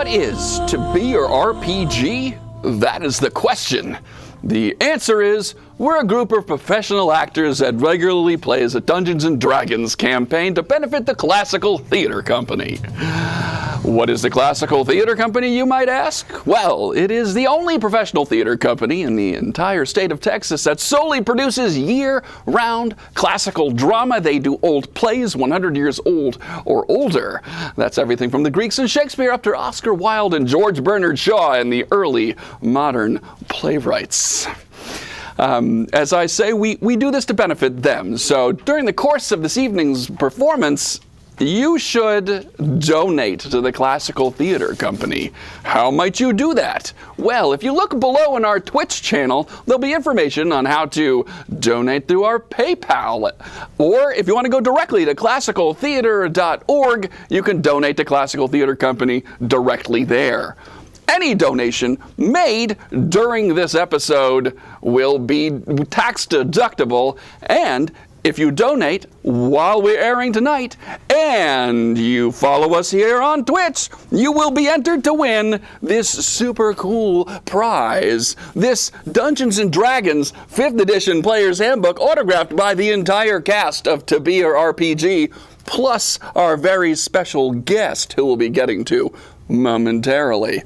What is to be your RPG? That is the question. The answer is, we're a group of professional actors that regularly plays a Dungeons & Dragons campaign to benefit the Classical Theatre Company. What is the Classical Theatre Company, you might ask? Well, it is the only professional theater company in the entire state of Texas that solely produces year-round classical drama. They do old plays, 100 years old or older. That's everything from the Greeks and Shakespeare up to Oscar Wilde and George Bernard Shaw and the early modern playwrights. As I say, we do this to benefit them. So during the course of this evening's performance, you should donate to the Classical Theatre Company. How might you do that? Well, if you look below in our Twitch channel, there'll be information on how to donate through our PayPal. Or if you want to go directly to classicaltheatre.org, you can donate to Classical Theatre Company directly there. Any donation made during this episode will be tax deductible, and if you donate while we're airing tonight and you follow us here on Twitch, you will be entered to win this super cool prize. This Dungeons & Dragons 5th edition Player's Handbook autographed by the entire cast of To Be Your RPG, plus our very special guest who we'll be getting to momentarily.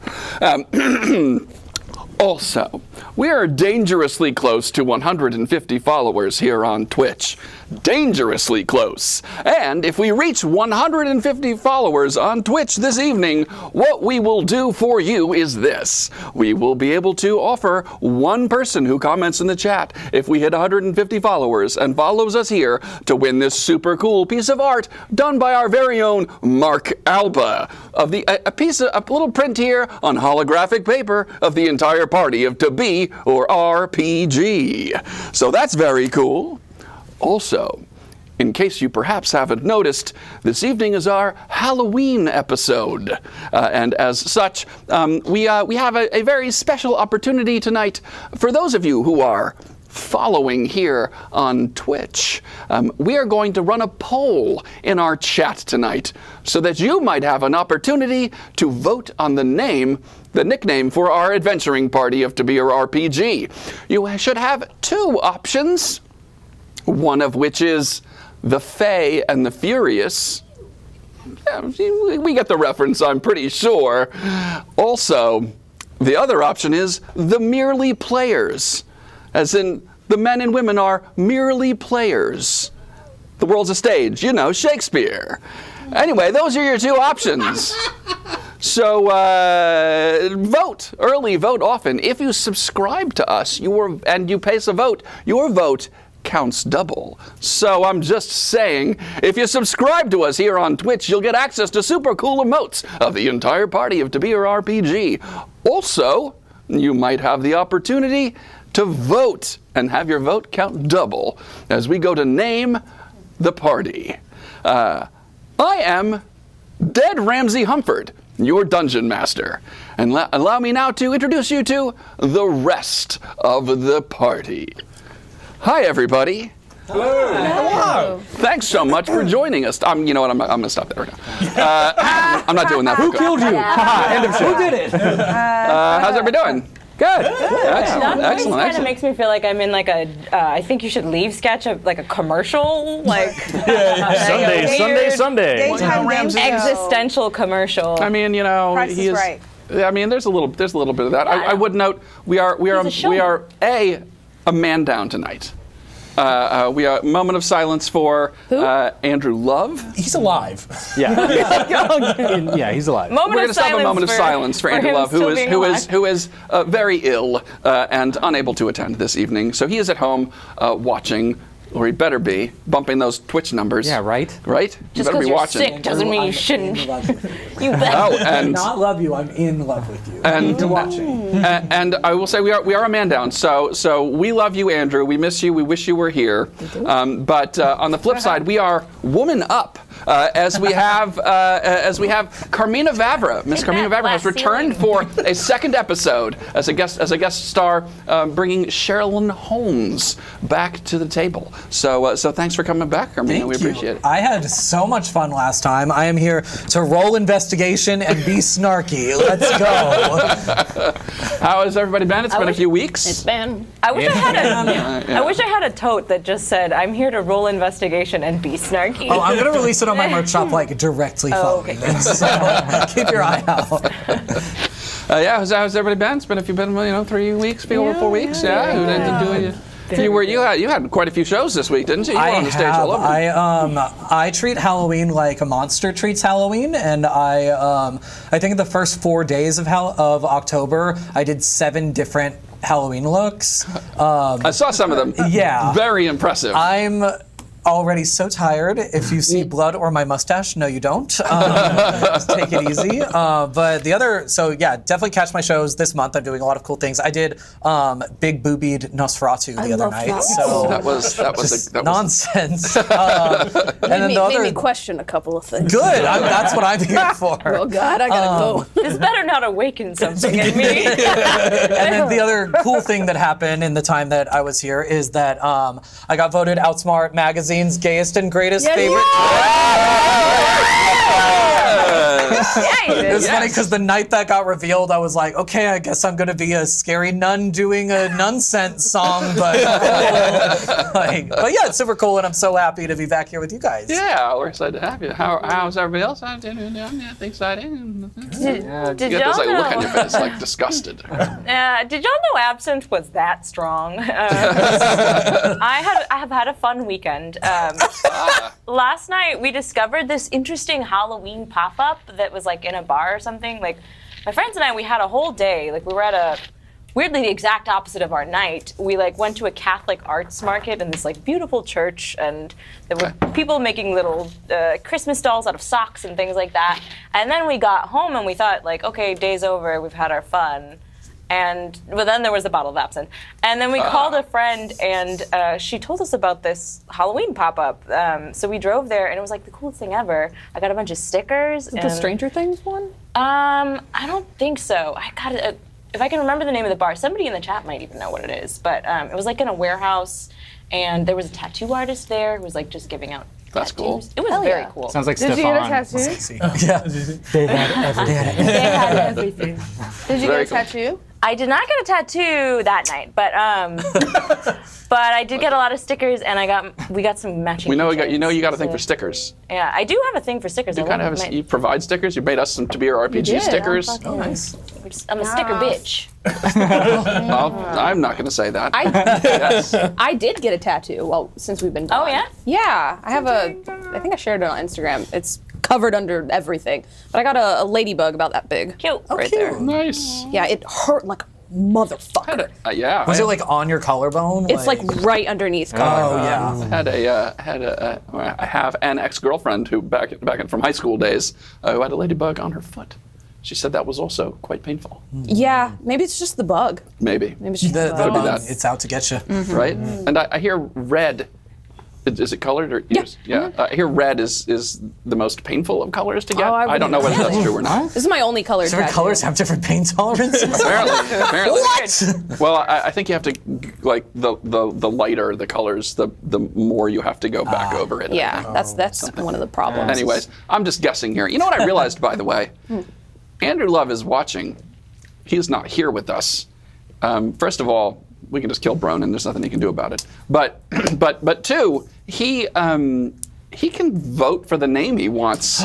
Also, we are dangerously close to 150 followers here on Twitch. Dangerously close. And if we reach 150 followers on Twitch this evening, what we will do for you is this. We will be able to offer one person who comments in the chat, if we hit 150 followers and follows us here, to win this super cool piece of art done by our very own Mark Alba, of a little print here on holographic paper of the entire party of To Be or RPG. So that's very cool. Also, in case you perhaps haven't noticed, this evening is our Halloween episode. And as such, we have a very special opportunity tonight for those of you who are following here on Twitch. We are going to run a poll in our chat tonight so that you might have an opportunity to vote on the nickname for our adventuring party of To Be Your RPG. You should have two options, one of which is the Fae and the Furious. Yeah, we get the reference, I'm pretty sure. Also, the other option is the Merely Players, as in the men and women are merely players. The world's a stage, you know, Shakespeare. Anyway, those are your two options. So vote early, vote often. If you subscribe to us and you place a vote, your vote counts double. So I'm just saying, if you subscribe to us here on Twitch, you'll get access to super cool emotes of the entire party of To Be Your RPG. Also, you might have the opportunity to vote and have your vote count double as we go to name the party. I am Dead Ramsey Humford, your dungeon master. And allow me now to introduce you to the rest of the party. Hi, everybody. Hello. Hello. Thanks so much for joining us. You know what? I'm going to stop there now. I'm not doing that. Who killed you? End of show. Who did it? How's everybody doing? Good. Excellent. Kind of makes me feel like I'm in like a I think you should leave sketch of like a commercial, like Sunday. Daytime Ramsey existential commercial. I mean, you know, Price is Right. I mean, there's a little bit of that. Yeah, I would note we are a man down tonight. We are a moment of silence for Andrew Love. He's alive. Yeah. He's alive. We're going to stop a moment of silence for Andrew Love, who is very ill and unable to attend this evening. So he is at home watching, or he better be, bumping those Twitch numbers. Yeah, right. Right? Just because you're sick doesn't mean you shouldn't. You better. I not love you. I'm in love with you. And you're watching. And I will say we are a man down. So we love you, Andrew. We miss you. We wish you were here. But on the flip side, we are woman up. as we have Carmina Vavra. Miss Carmina Vavra has returned for a second episode as a guest star, bringing Sheraillynn Hulmes back to the table. So thanks for coming back, Carmina. We appreciate it. I had so much fun last time. I am here to roll investigation and be snarky. Let's go. How has everybody been? It's been a few weeks. It's been. I wish I wish I had a tote that just said, "I'm here to roll investigation and be snarky." Oh, I'm gonna release it on my merch shop directly following this. So keep your eye out. How's everybody been? It's been 3 weeks, 4 weeks. You had quite a few shows this week, didn't you? You were on the stage all over. I treat Halloween like a monster treats Halloween, and I think the first 4 days of October, I did 7 different Halloween looks. I saw some of them. Yeah. Very impressive. I'm already so tired. If you see blood or my mustache, no, you don't. Just take it easy. But definitely catch my shows this month. I'm doing a lot of cool things. I did big boobied Nosferatu the other night. So that was nonsense. And then made me question a couple of things. Good. That's what I'm here for. Oh God, I gotta go. This better not awaken something in me. And then the other cool thing that happened in the time that I was here is that I got voted Outsmart Magazine's gayest and greatest favorite. It was funny because the night that got revealed, I was like, okay, I guess I'm going to be a scary nun doing a nonsense song, but it's super cool, and I'm so happy to be back here with you guys. Yeah, we're excited to have you. How's everybody else? Exciting. Did you get this y'all look on know? your face, disgusted. Did y'all know Absinthe was that strong? I have had a fun weekend. Last night we discovered this interesting Halloween pop-up that was in a bar or something. My friends and I, we had a whole day. We were at weirdly the exact opposite of our night. We went to a Catholic arts market in this beautiful church, and there were people making little Christmas dolls out of socks and things like that. And then we got home and we thought okay, day's over, we've had our fun. But then there was a bottle of absinthe. And then we called a friend, and she told us about this Halloween pop-up. So we drove there, and it was the coolest thing ever. I got a bunch of stickers. The Stranger Things one? I don't think so. I got it. If I can remember the name of the bar, somebody in the chat might even know what it is. But it was in a warehouse, and there was a tattoo artist there who was just giving out That's tattoos. cool. It was very cool. Sounds like Did Stefan. you get a tattoo? Yeah. They had everything. They had everything. Did you Very get a tattoo? I did not get a tattoo that night, but I did get a lot of stickers, and we got some matching. You got a keychains, thing for stickers. Yeah, I do have a thing for stickers. You provide stickers. You made us some To Be Your RPG stickers. Oh, nice. I'm a sticker bitch. I'm not going to say that. I did get a tattoo. Since we've been gone. Oh yeah? Yeah, I have I think I shared it on Instagram. It's covered under everything, but I got a ladybug about that big. Cute. Right there. Nice. Yeah, it hurt like a motherfucker. Was it on your collarbone? It's right underneath. Oh yeah. I have an ex-girlfriend who back from high school days who had a ladybug on her foot. She said that was also quite painful. Yeah, maybe it's just the bug. Maybe. Maybe it's just the The bug. bug, it's out to get you. Right? And I hear red. Is it colored or used? Yeah. I hear red is the most painful of colors to get. I don't know whether that's true or not. This is my only colored Different tattoo. colors have different pain tolerances. Apparently. What? Well, I think you have to the lighter the colors, the more you have to go back over it. Yeah, that's one of the problems. Anyways, I'm just guessing here. You know what I realized, by the way? Andrew Love is watching. He's not here with us. First of all, we can just kill Drohn, and there's nothing he can do about it. But two, he can vote for the name he wants.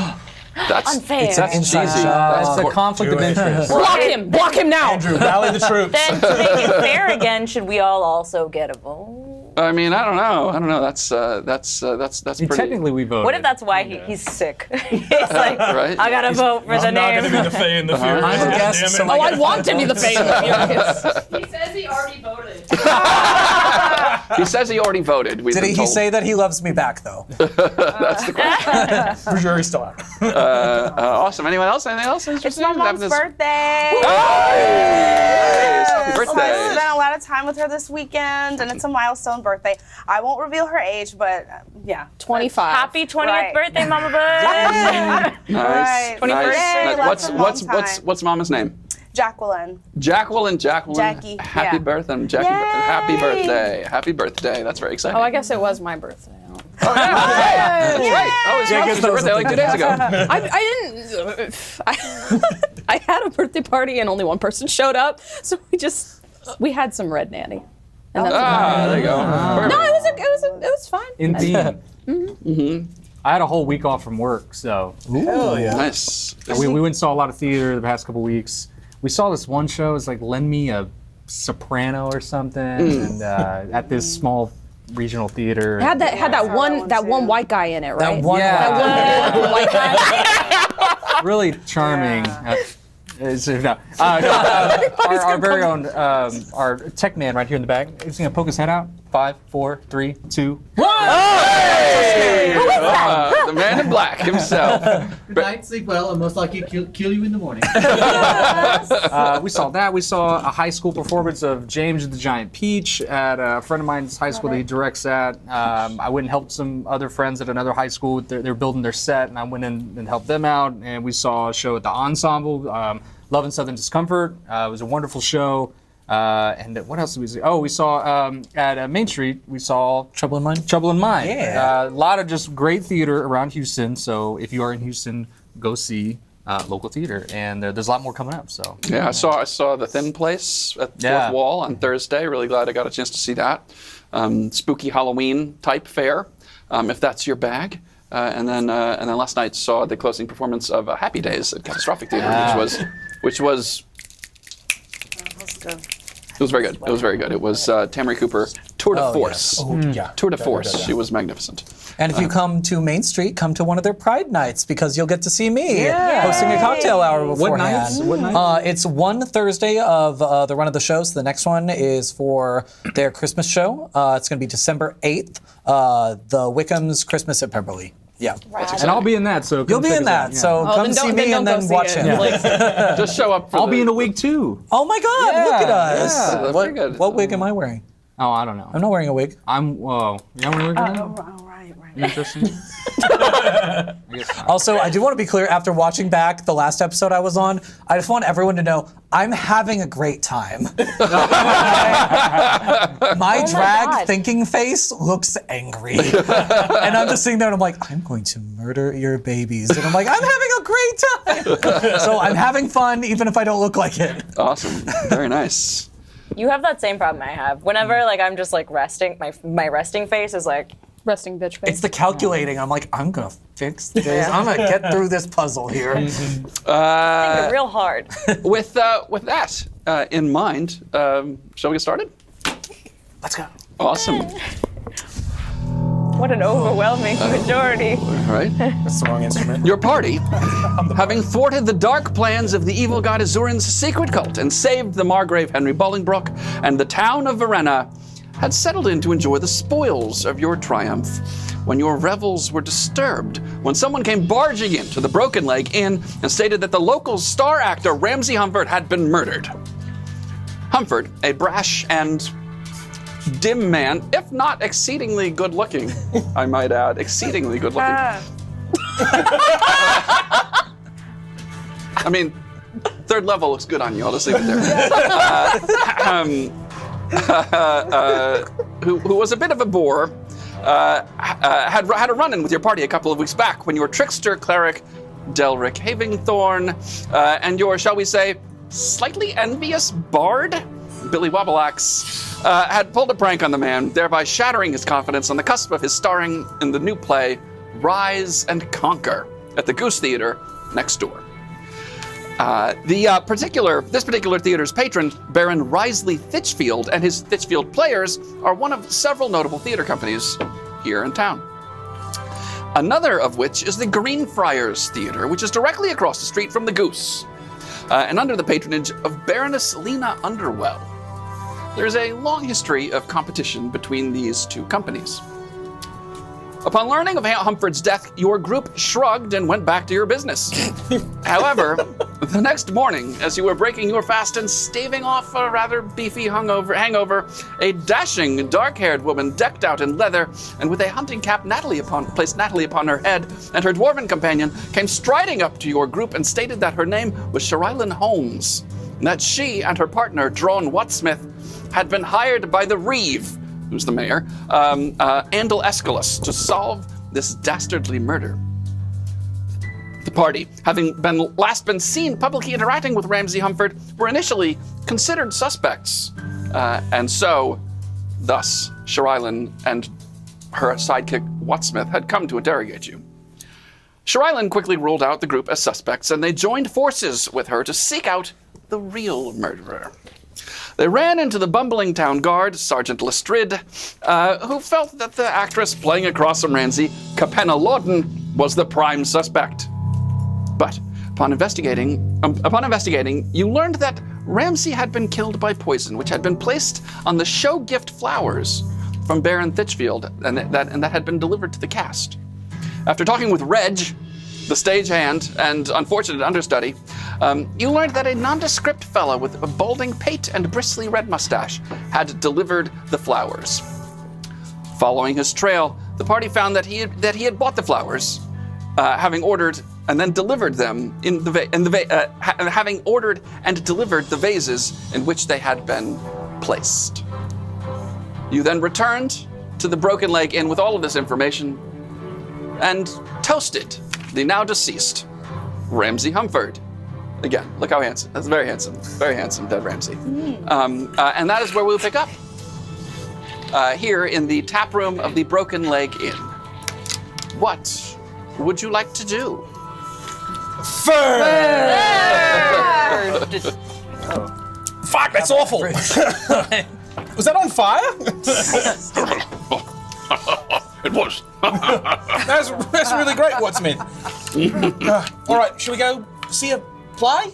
That's unfair. That's Inside cheesy. job. That's the conflict of interest. Block him! Block him now! Andrew, rally the troops. Then to make it fair again, should we all also get a vote? I mean, I don't know. That's pretty. Technically, we voted. What if that's why he's sick? He's like, Right? I gotta vote for the I'm not name. going to be the Fae in the Furious. I'm a guest, so Oh, I want to be the face of the He says he already voted. He says he already voted. We've Did been he told. say that he loves me back, though? That's the question. For sure he's still out. Awesome. Anyone else? Anything else? It's my mom's birthday. Hey! Happy So I birthday. spent a lot of time with her this weekend, and it's a milestone birthday. I won't reveal her age, but yeah. 25. Happy 20th Right. birthday, Mama Bud. Nice. Right. 21st. Nice. Lots of mom time. What's Mama's name? Jacqueline. Jacqueline. Jackie, Happy yeah. birthday, Jackie. Yay! Happy birthday. Happy birthday. That's very exciting. Oh, I guess it was my birthday. That's right. Oh, it's Yeah, I your guess that was birthday like 2 days ago. I didn't. I had a birthday party and only one person showed up, so we had some red nanny. And that's There you go. no, it was fine. In theme. I had a whole week off from work, so Oh, yeah. Nice. we went and saw a lot of theater the past couple weeks. We saw this one show. It's like Lend Me a Soprano or something, and at this small regional theater. Had that one too. white guy in it, right? That one. Yeah. That one white guy. Really charming. Our very own our tech man right here in the back. He's gonna poke his head out. 5, 4, 3, 2. The man in black himself. Good night, sleep well, and most likely kill you in the morning. We saw that. We saw a high school performance of James the Giant Peach at a friend of mine's high school that he directs at. I went and helped some other friends at another high school. They're building their set, and I went in and helped them out. And we saw a show at the Ensemble, Love and Southern Discomfort. It was a wonderful show. And what else did we see? Oh, we saw at Main Street, we saw Trouble in Mind? Trouble in Mind. Yeah. A lot of just great theater around Houston. So if you are in Houston, go see local theater. And there's a lot more coming up. So Yeah, I saw The Thin Place at the Yeah. Fourth Wall on Thursday. Really glad I got a chance to see that. Spooky Halloween type fare, if that's your bag. And then last night saw the closing performance of Happy Days at Catastrophic Theater, which was It was very good. It was very good. It was Tamara Cooper, tour de force. Oh, yeah. Tour de force. She was magnificent. And if you come to Main Street, come to one of their Pride nights because you'll get to see me hosting a cocktail hour beforehand. nights? What nights? It's one Thursday of the run of the shows. The next one is for their Christmas show. It's going to be December 8th, the Wickham's Christmas at Pemberley. Yeah. and I'll be in that. So You'll be in that, so come then see don't- me then and don't then go watch see him. it. Just show up for I'll be in a wig too. Oh my God, look at us. Yeah, very good. What wig am I wearing? Oh, I don't know. I'm not wearing a wig. Whoa. You know what wig right now? Right. Interesting. I guess not. Also, I do want to be clear, after watching back the last episode I was on, I just want everyone to know I'm having a great time. My drag God. thinking face looks angry. And I'm just sitting there and I'm like, I'm going to murder your babies. And I'm like, I'm having a great time. So I'm having fun even if I don't look like it. Awesome. Very nice. You have that same problem I have. Whenever like I'm just like resting, my resting face is like Resting bitch face. It's the calculating. I'm like, I'm going to fix this. I'm going to get through this puzzle here. thinking real hard. With that in mind, shall we get started? Let's go. Awesome. What an overwhelming majority. All right. That's the wrong instrument. Your party, having thwarted the dark plans of the evil god Azurin's secret cult and saved the Margrave Henry Bolingbroke and the town of Varenna, had settled in to enjoy the spoils of your triumph when your revels were disturbed when someone came barging into the Broken Leg Inn and stated that the local star actor Ramsey Humford had been murdered. Humford, a brash and dim man, if not exceedingly good looking, I might add, exceedingly good looking. I mean, third level looks good on you. I'll just leave it there. Who was a bit of a bore, had a run-in with your party a couple of weeks back when your trickster cleric Delric Havingthorn and your, shall we say, slightly envious bard Billy Wobbleaxe had pulled a prank on the man, thereby shattering his confidence on the cusp of his starring in the new play Rise and Conquer at the Goose Theatre next door. This particular theater's patron, Baron Risley Titchfield, and his Titchfield Players are one of several notable theater companies here in town. Another of which is the Greenfriairs Theatre, which is directly across the street from the Goose, and under the patronage of Baroness Lena Underwell. there's a long history of competition between these two companies. Upon learning of Humford's death, your group shrugged and went back to your business. However, the next morning, as you were breaking your fast and staving off a rather beefy hangover, a dashing, dark-haired woman decked out in leather and with a hunting cap placed Natalie upon her head, and her dwarven companion came striding up to your group and stated that her name was Sheraillynn Hulmes, and that she and her partner, Drohn Watsmith, had been hired by the Reeve, who's the mayor, Andal Escalus, to solve this dastardly murder. The party, having last been seen publicly interacting with Ramsey Humford, were initially considered suspects. And so, thus, Sheraillynn and her sidekick Watsmith had come to interrogate you. Sheraillynn quickly ruled out the group as suspects, and they joined forces with her to seek out the real murderer. They ran into the bumbling town guard, Sergeant Lestrade, who felt that the actress playing across from Ramsey, Capenna Lawton, was the prime suspect. But upon investigating, you learned that Ramsey had been killed by poison, which had been placed on the show gift flowers from Baron Thitchfield, and that had been delivered to the cast. After talking with Reg, the stagehand and unfortunate understudy, you learned that a nondescript fellow with a balding pate and bristly red mustache had delivered the flowers. Following his trail, the party found that he had bought the flowers, having ordered and then delivered them having ordered and delivered the vases in which they had been placed. You then returned to the Broken Leg Inn with all of this information and toasted the now deceased Ramsey Humford. Again, look how handsome. That's very handsome, dead Ramsey. And that is where we'll pick up. Here in the tap room of the Broken Leg Inn. What would you like to do? Fuck, that's awful. Was that on fire? It was. That's really great, Watsmith. All right, should we go see a play?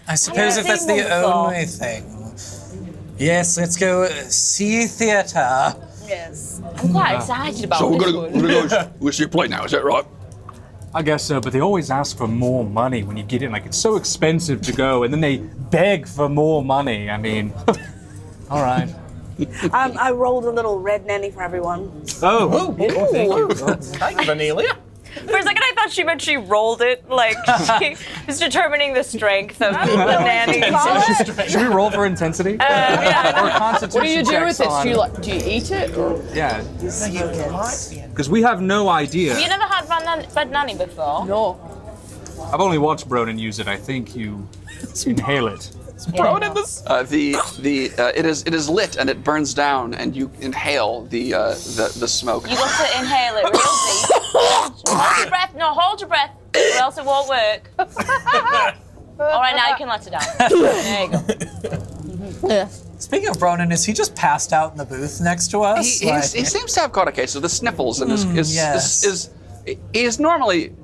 I suppose if that's the only thing. Yes, let's go see theatre. Yes. I'm quite excited about So this we're one. gonna go. We'll see a play now. Is that right? I guess so, but they always ask for more money when you get in. Like, it's so expensive to go, and then they beg for more money. I mean, all right. I rolled a little red nanny for everyone. Oh, Thank you. Thank you, Vanilla. For a second, I thought she meant she rolled it, like she was determining the strength of the nanny. should we roll for intensity? Or constitution What do you do with checks it? on- Do you eat it? Or? Yeah, because we have no idea. You never had red nanny before? No. I've only watched Broden use it. I think you inhale it. It is lit and it burns down, and you inhale the smoke. You got to inhale it real deep. Hold your breath. No, hold your breath, or else it won't work. All right, now you can let it down. There you go. Yeah. Speaking of Bronan, is he just passed out in the booth next to us? He seems to have caught a case of the sniffles, and yes. is normally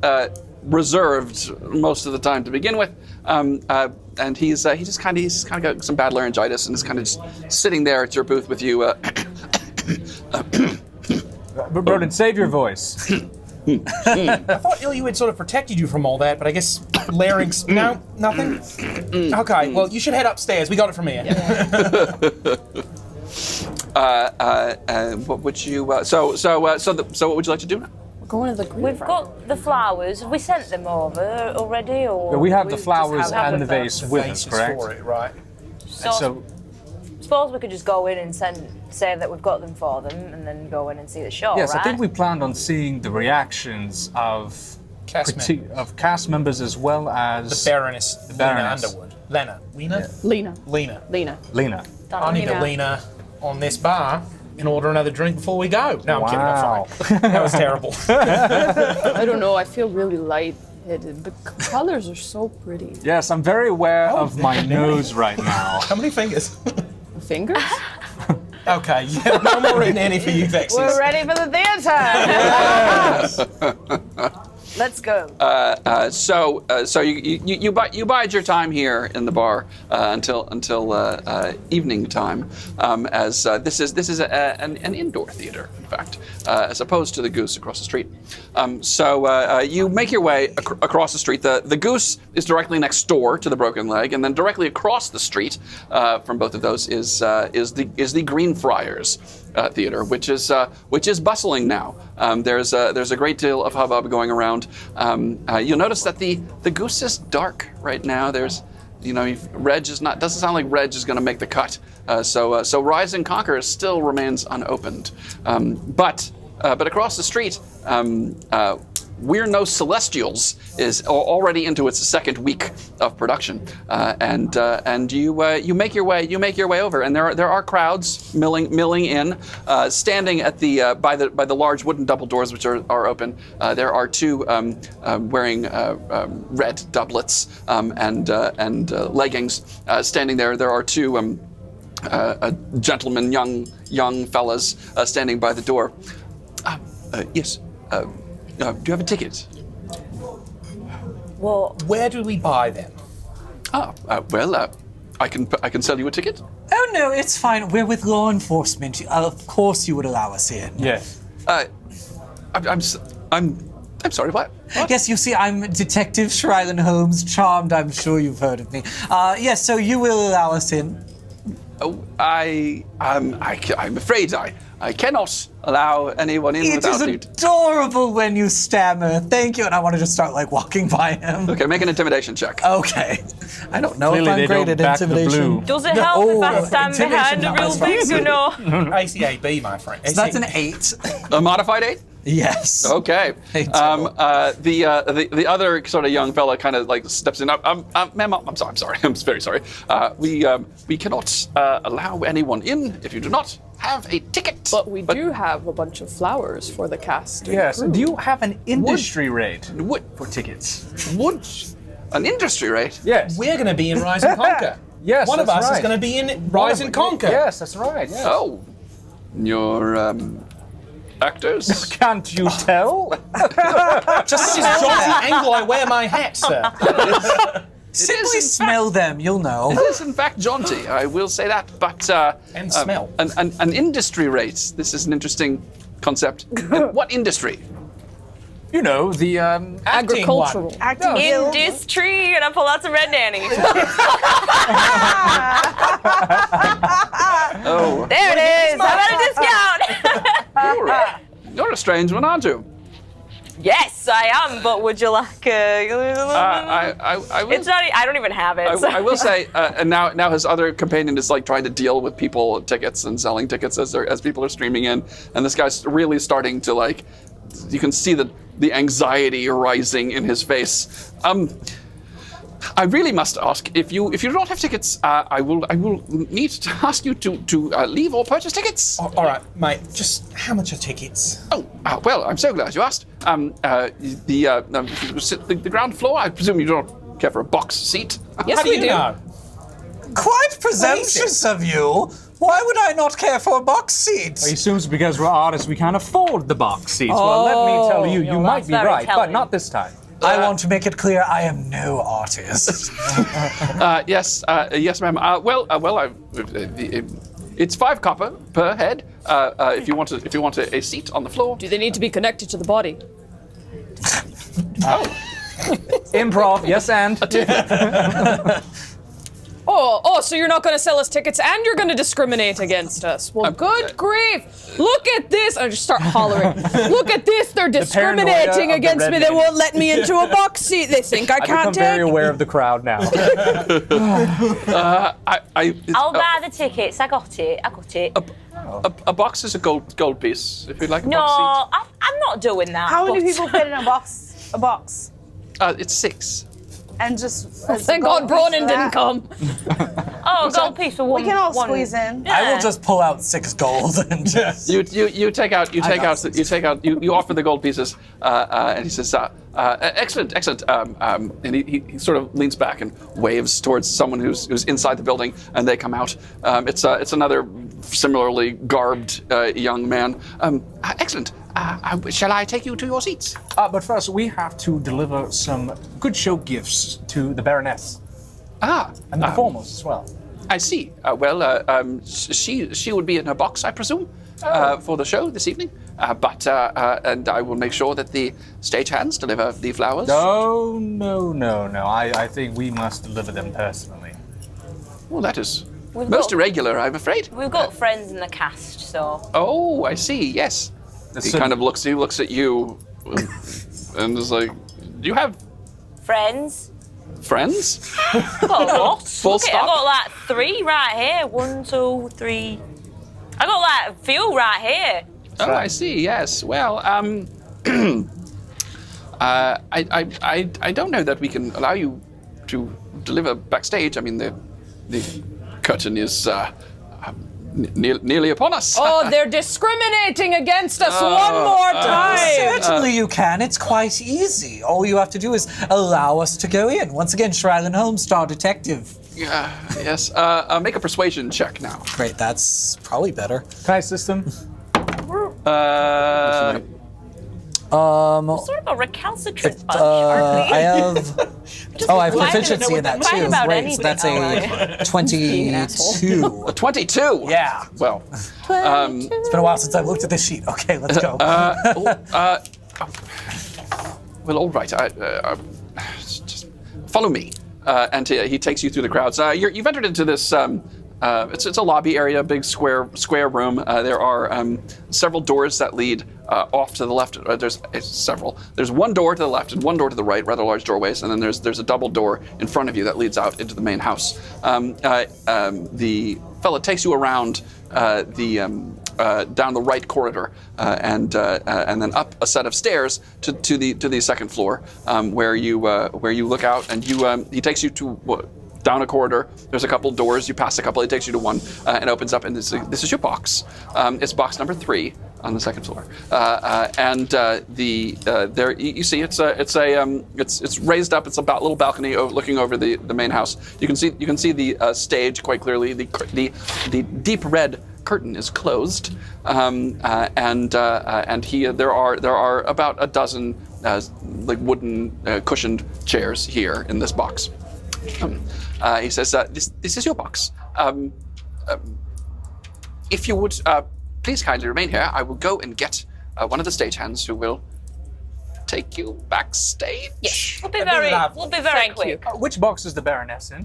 reserved most of the time to begin with, and he's just kind of got some bad laryngitis and is kind of just sitting there at your booth with you. Broden, save your voice. I thought you had sort of protected you from all that, but I guess larynx. No, nothing. Okay, well you should head upstairs. We got it from here. What would you? So what would you like to do now? We're going to the We've got the flowers. Have we sent them over already, or We have the just flowers have and the them? vase with us, Faces correct? for it, right? So Suppose we could just go in and say that we've got them for them, and then go in and see the show. yes, right? I think we planned on seeing the reactions of Cast members as well as The Baroness Lena Baroness. Underwood. Lena. Lena. Lena. Lena. I need a Lena on this bar and order another drink before we go. No, I'm kidding. I'm fine. That was terrible. I don't know. I feel really lightheaded. The colors are so pretty. Yes, I'm very aware of my nose right now. How many fingers? Fingers? Okay, yeah, no more nanny for you, Vexes. We're ready for the theatre. Let's go. So you bide your time here in the bar until evening time, as this is an indoor theater, in fact, as opposed to the Goose across the street. So you make your way across the street. The Goose is directly next door to the Broken Leg, and then directly across the street from both of those is the Greenfriairs Theatre, which is bustling now. There's a great deal of hubbub going around. You'll notice that the Goose is dark right now. Reg doesn't sound like Reg is going to make the cut. So Rise and Conquer still remains unopened. But across the street, We're No Celestials is already into its second week of production, and you make your way over, and there are crowds milling in, standing at the by the large wooden double doors which are open. There are two wearing red doublets and leggings standing there. There are two gentlemen, young fellas, standing by the door. Yes. Do you have a ticket? Well, Where do we buy them? I can sell you a ticket. Oh no, it's fine. We're with law enforcement. Of course, you would allow us in. Yes. I'm sorry. What? Yes, you see, I'm Detective Sheraillynn Hulmes. Charmed, I'm sure you've heard of me. Yes, so you will allow us in. Oh, I'm afraid I cannot allow anyone in without you. It is adorable when you stammer. Thank you. And I want to just start walking by him. Okay, make an intimidation check. Okay. I don't know Clearly if they I'm great don't at back the intimidation. blue. Does it help if I stand intimidation, behind a not real my big, spicy. you know? ACAB, my friend. So that's an 8. A modified 8? Yes. Okay. Hey, The other sort of young fella kind of steps in. Ma'am, I'm sorry. I'm very sorry. We cannot allow anyone in if you do not have a ticket. But we do have a bunch of flowers for the cast. and Yes. crew. Do you have an industry rate Would for tickets? an industry rate? Yes. We're going to be in Rise and Conquer. Yes, One of that's us is right. going to be in Rise and Conquer. Yes, that's right. Yes. Oh, you're actors. Can't you tell? This is John's angle. I wear my hat, sir. Simply smell them, you'll know. It is in fact jaunty, I will say that, but And smell. An industry rate. This is an interesting concept. What industry? You know, the Agricultural. acting guild. Industry, and I pull out some red nanny. Oh, There it is. How about a discount? you're a strange one, aren't you? Yes, I am. But would you like a? I will. It's not. I don't even have it. so- I will say, and now his other companion is trying to deal with people tickets and selling tickets as people are streaming in, and this guy's really starting to you can see the anxiety rising in his face. I really must ask if you do not have tickets. I will need to ask you to leave or purchase tickets. All right, mate. Just how much are tickets? Oh, well, I'm so glad you asked. The ground floor. I presume you don't care for a box seat. Yes, How do we you do. know? Quite presumptuous of you. Why would I not care for a box seat? He assumes because we're artists we can't afford the box seats. Well, let me tell you, you might that's be very right, but telling. not this time. I want to make it clear I am no artist. Yes, ma'am. It's 5 copper per head. If you want a seat on the floor. Do they need to be connected to the body? Improv, yes, and. Oh, so you're not going to sell us tickets and you're going to discriminate against us. Well, good grief. Look at this. I just start hollering. Look at this. They're paranoia discriminating of the against me. red They lady. won't let me into a box seat. They think I I've can't become take very aware of the crowd now. I'll buy the tickets. I got it. A box is a gold piece. If you'd like a No, box I'm not doing that. How many but- people fit in a box? A box, seat, it's 6. and just. Thank God Bronin didn't come. Oh, gold piece for one. We can all one- squeeze in. Yeah. I will just pull out 6 gold and just. You offer the gold pieces, and he says, excellent. And he sort of leans back and waves towards someone who's inside the building, and they come out. It's another similarly garbed young man. Excellent. Shall I take you to your seats? But first, we have to deliver some good show gifts to the Baroness and the performers as well. I see. She would be in her box, I presume, for the show this evening. And I will make sure that the stagehands deliver the flowers. No. I think we must deliver them personally. Well, that is most irregular, I'm afraid. We've got friends in the cast, so. Oh, I see. Yes. He kind of looks. He looks at you, and is like, "Do you have Friends? friends?" I've got a lot. Full Look, stop? I've got like 3 right here. 1, 2, 3. I got like a few right here. Oh, I see. Yes. Well, I don't know that we can allow you to deliver backstage. I mean, the curtain is nearly upon us. Oh, they're discriminating against us one more time. Certainly you can. It's quite easy. All you have to do is allow us to go in. Once again, Sheraillynn Hulmes, Star Detective. Yes. Make a persuasion check now. Great, that's probably better. Can I assist them? Sort of a recalcitrant bunch, aren't we? I have. Oh, I have proficiency in that Whine too. about Great. So anything, that's aren't a 22. 22. Yeah. Well, It's been a while since I've looked at this sheet. Okay, let's go. well, all right. Just follow me. And he takes you through the crowds. You've entered into this. It's a lobby area, big square room. There are several doors that lead off to the left. There's several. There's one door to the left and one door to the right, rather large doorways, and then there's a double door in front of you that leads out into the main house. The fella takes you around down the right corridor and then up a set of stairs to the second floor, where you look out, and he takes you to. Down a corridor, there's a couple doors. You pass a couple. It takes you to one, and opens up. And this is your box. It's box number 3 on the second floor. There you see it's raised up. It's a little balcony looking over the main house. You can see the stage quite clearly. The deep red curtain is closed, and there are about a dozen like wooden cushioned chairs here in this box. He says, this is your box. If you would please kindly remain here, I will go and get one of the stagehands who will take you backstage. Yes, we'll be very quick. Which box is the Baroness in?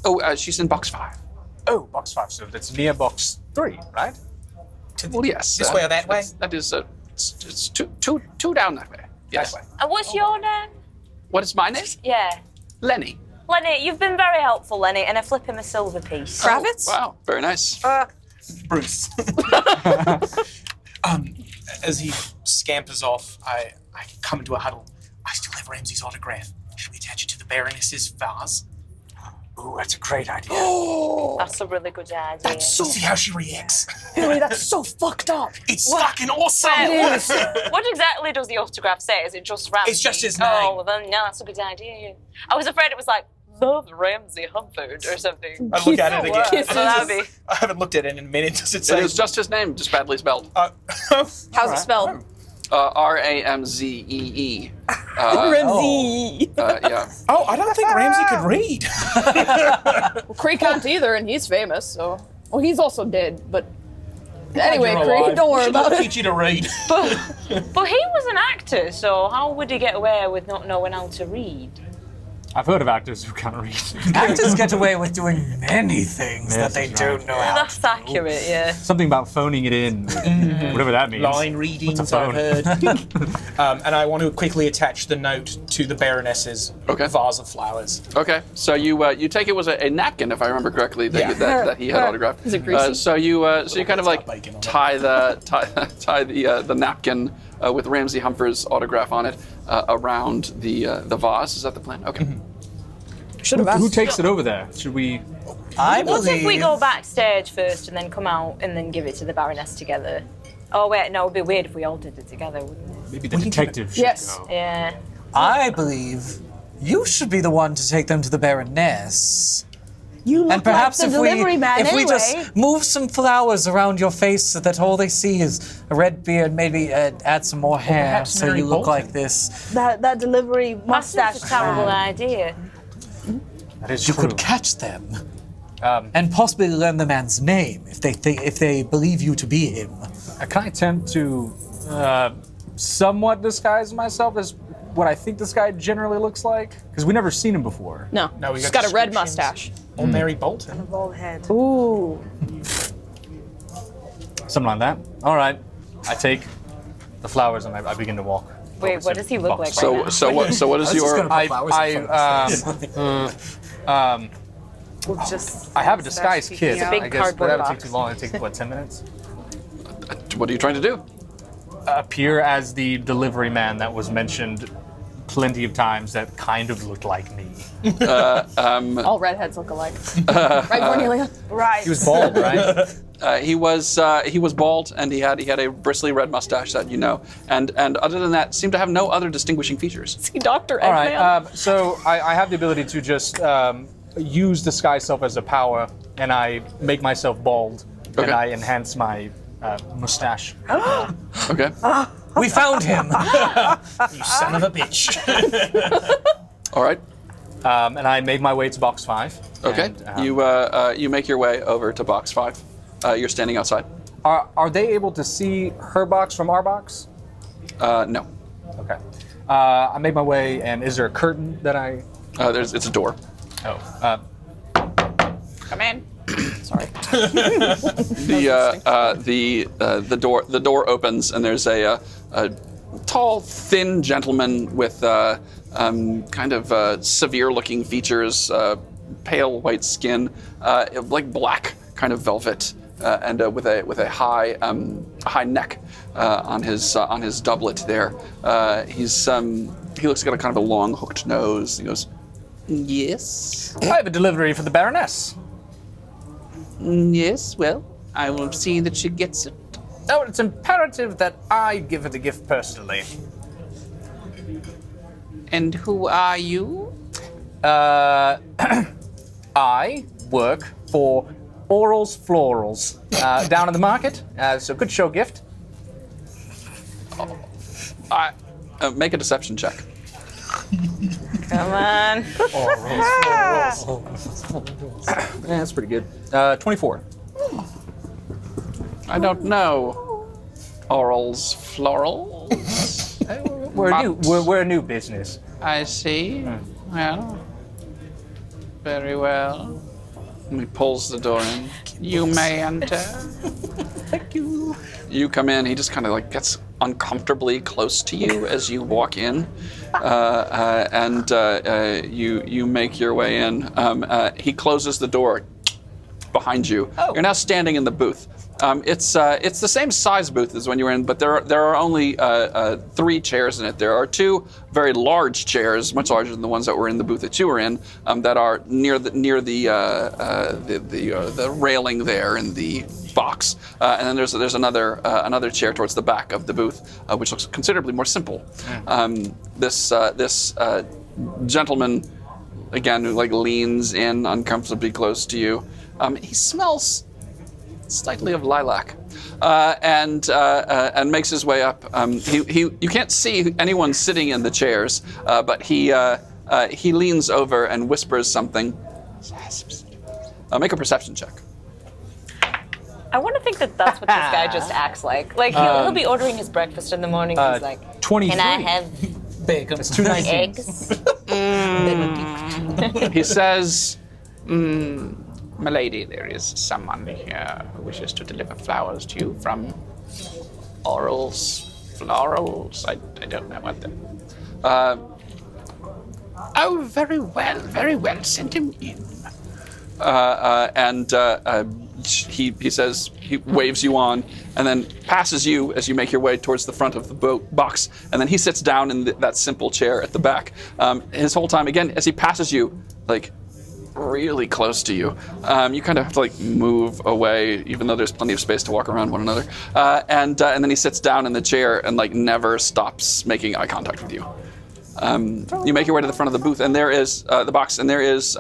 Oh, she's in box 5. Oh, box 5, so that's near box 3, right? Well, yes. This way or that way? That is, it's two down that way. Yes. That way. And what's your name? What is my name? Yeah. Lenny. Lenny, you've been very helpful, Lenny, and I flip him a silver piece. Kravitz? Wow, very nice. Bruce. As he scampers off, I come into a huddle. I still have Ramsey's autograph. Should we attach it to the Baroness's vase? Ooh, that's a great idea. That's a really good idea. See how she reacts. Billy, that's so fucked up. It's fucking awesome. What exactly does the autograph say? Is it just Ramsey? It's just his name. Oh, well then, no, that's a good idea. I was afraid it was like, love Ramsey Humford or something. I look at it again. Kisses. I haven't looked at it in a minute. Does it say? It is just his name, just badly spelled. How's it spelled? Ramzee. Ramsey. Yeah. Oh, I don't think Ramsey could read. Well, Cree can't either, and he's famous, so. Well, he's also dead, but. Anyway, You're Cree, alive. don't worry about it. Teach you to read. But he was an actor, so how would he get away with not knowing how to read? I've heard of actors who can't read. Actors get away with doing many things that they don't know how That's accurate, yeah. Something about phoning it in, whatever that means. Line readings, What's a I've heard. And I want to quickly attach the note to the Baroness's vase of flowers. Okay, so you take it was a napkin, if I remember correctly, that he had autographed. Is it greasy? So you kind of like tie the napkin with Ramsey Humford's autograph on it around the vase. Is that the plan? Okay. Should have asked. Who takes it over there? Should we? I What believe. if we go backstage first and then come out and then give it to the Baroness together? Oh wait, no, it'd be weird if we all did it together, wouldn't it? Maybe the detective should Yes. go. Yeah. I believe you should be the one to take them to the Baroness. You look And perhaps like the if delivery man we anyway. just move some flowers around your face so that all they see is a red beard, maybe add some more hair perhaps so Mary you look Bolton. like this. That delivery That's mustache. not a terrible idea. That is You true. could catch them. And possibly learn the man's name if they believe you to be him. Can I attempt to somewhat disguise myself as what I think this guy generally looks like? Because we've never seen him before. No, No, we she's got got a red descriptions. mustache. Old Mary Bolton. Bald head. Ooh. Something like that. All right. I take the flowers and I begin to walk. Wait, what does he look like So right now? so what is just your? gonna put flowers in front of I have a disguise kit. a big I guess cardboard that'll box. take too long. It'll take, what, 10 minutes? What are you trying to do? Appear as the delivery man that was mentioned plenty of times that kind of looked like me. All redheads look alike. Right, Cornelia? Right. He was bald, right? He was bald, and he had a bristly red mustache that you know, and other than that, seemed to have no other distinguishing features. See, Dr. All Eggman? right. So I have the ability to just use disguise self as a power, and I make myself bald, Okay. and I enhance my mustache. Okay. We found him. You son of a bitch. All right. And I made my way to box 5. Okay. And, You make your way over to box 5. You're standing outside. are they able to see her box from our box? No. Okay. I made my way, and is there a curtain that I? It's a door. Oh. Come in. Sorry. The door opens, and there's a tall, thin gentleman with kind of severe-looking features, pale white skin, like black kind of velvet, and with a high neck on his doublet there. He looks like a kind of a long hooked nose. He goes, "Yes, I have a delivery for the Baroness. yes. Well, I will see that she gets it." Oh, it's imperative that I give her the gift personally. And who are you? I work for Orals Florals down in the market. So good show gift. Make a deception check. Come on. Yeah, that's pretty good. 24. I don't know. Orals, florals. We're a new business. I see. Well, very well. And he pulls the door in. You may enter. Thank you. You come in. He just kind of like gets uncomfortably close to you as you walk in, and you make your way in. He closes the door behind you. You're now standing in the booth. It's the same size booth as when you were in, but there are only 3 chairs in it. There are 2 very large chairs, much larger than the ones that were in the booth that you were in, that are near the railing there in the box, and then there's another chair towards the back of the booth, which looks considerably more simple. This gentleman, again, who like leans in uncomfortably close to you. He smells slightly of lilac, and makes his way up. You can't see anyone sitting in the chairs, but he leans over and whispers something. Make a perception check. I want to think that that's what this guy just acts like. Like he'll be ordering his breakfast in the morning. He's like, 23. "Can I have Bacon. eggs?" He says, "Milady, there is someone here who wishes to deliver flowers to you from Orals, Florals. I don't know what the. Oh, very well. Send him in." He says, he waves you on, and then passes you as you make your way towards the front of the box, and then he sits down in that simple chair at the back. His whole time, again, as he passes you, like really close to you, you kind of have to like move away, even though there's plenty of space to walk around one another. And then he sits down in the chair and like never stops making eye contact with you. You make your way to the front of the booth, and there is the box, and there is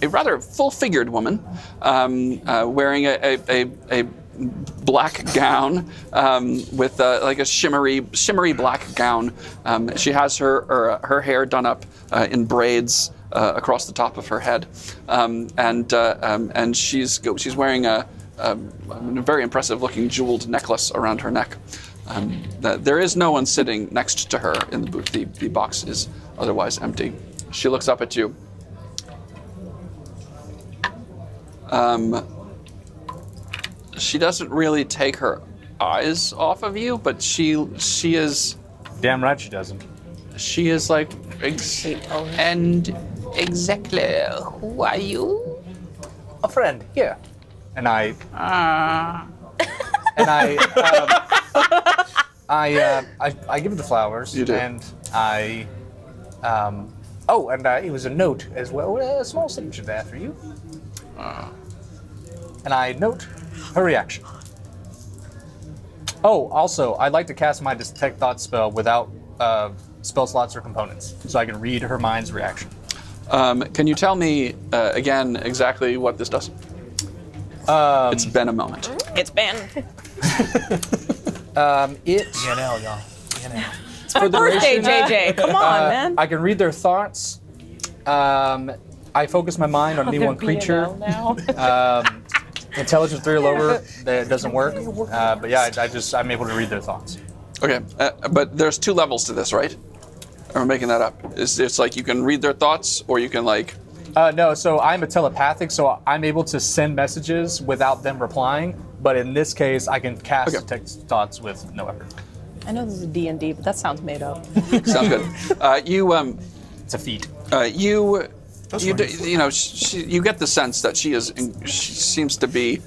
rather full-figured woman, wearing a black gown with like a shimmery black gown. She has her hair done up in braids across the top of her head, and she's wearing a very impressive-looking jeweled necklace around her neck. There is no one sitting next to her in the booth. The box is otherwise empty. She looks up at you. She doesn't really take her eyes off of you, but she is. Damn right she doesn't. She is like, and exactly who are you? A friend here. And I give her the flowers. You do. And it was a note as well, a small signature there for you. And I note her reaction. Oh, also, I'd like to cast my Detect Thought spell without spell slots or components, so I can read her mind's reaction. Can you tell me again exactly what this does? It's been a moment. It's been. It's PNL, y'all. PNL. It's my birthday, JJ. Come on, man. I can read their thoughts. I focus my mind on any one creature. Intelligence 3 or lower, that doesn't work. But yeah, I'm able to read their thoughts. Okay, but there's 2 levels to this, right? Or am I making that up? It's like you can read their thoughts, or you can like. No, so I'm a telepathic, so I'm able to send messages without them replying. But in this case, I can cast Detect Thoughts with no effort. I know this is D&D, but that sounds made up. Sounds good. It's a feat. You get the sense that she seems to be.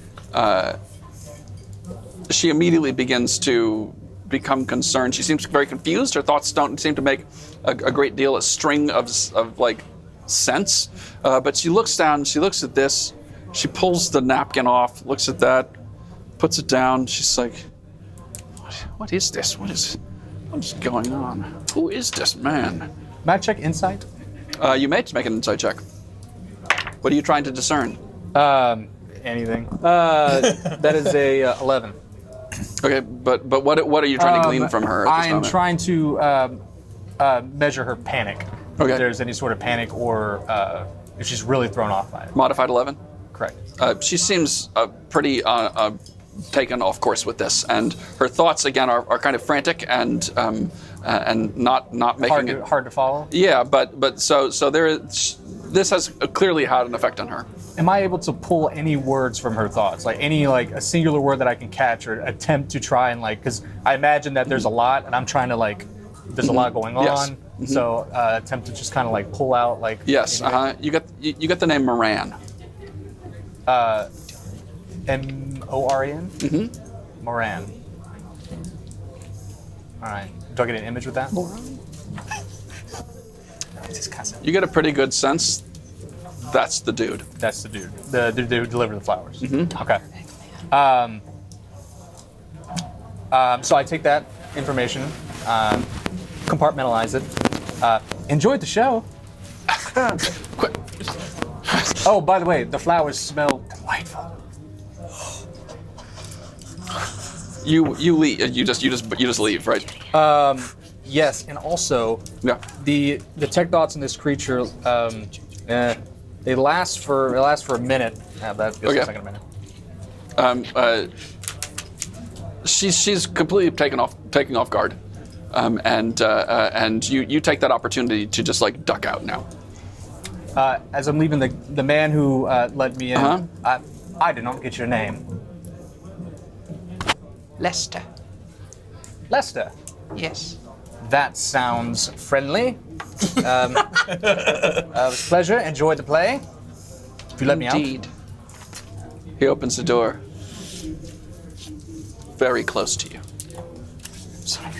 She immediately begins to become concerned. She seems very confused. Her thoughts don't seem to make a great deal, a string of like sense. But she looks down. She looks at this. She pulls the napkin off. Looks at that. Puts it down. She's like, "What is this? What is going on? Who is this man?" May I check insight? You may make an insight check. What are you trying to discern? Anything. That is a 11. Okay, but what are you trying to glean from her at this I'm moment? trying to measure her panic. Okay. If there's any sort of panic or if she's really thrown off by it. Modified 11? Correct. She seems pretty taken off course with this, and her thoughts again are kind of frantic and not making it hard to follow. Yeah, but so this has clearly had an effect on her. Am I able to pull any words from her thoughts, like a singular word that I can catch or attempt to try and because I imagine that there's a lot, and I'm trying to there's a lot going on. Yes. So attempt to just kind of pull out Yes. You get the name Moran. M-O-R-E-N? Mm-hmm. Moran. All right. Do I get an image with that? Moran. You get a pretty good sense. That's the dude. That's the dude. The dude who delivered the flowers. Mm-hmm. Okay. So I take that information, compartmentalize it. Enjoyed the show. Quick. Oh, by the way, the flowers smell delightful. You leave. You just leave, right? Yes, and also the tech dots in this creature, they last for a minute. That feels like a minute. She's completely taken off guard, and you take that opportunity to just duck out now. As I'm leaving, the man who let me in, I did not get your name. Lester. Lester. Yes. That sounds friendly. It was a pleasure. Enjoyed the play. If you let me out. Indeed. He opens the door. Very close to you.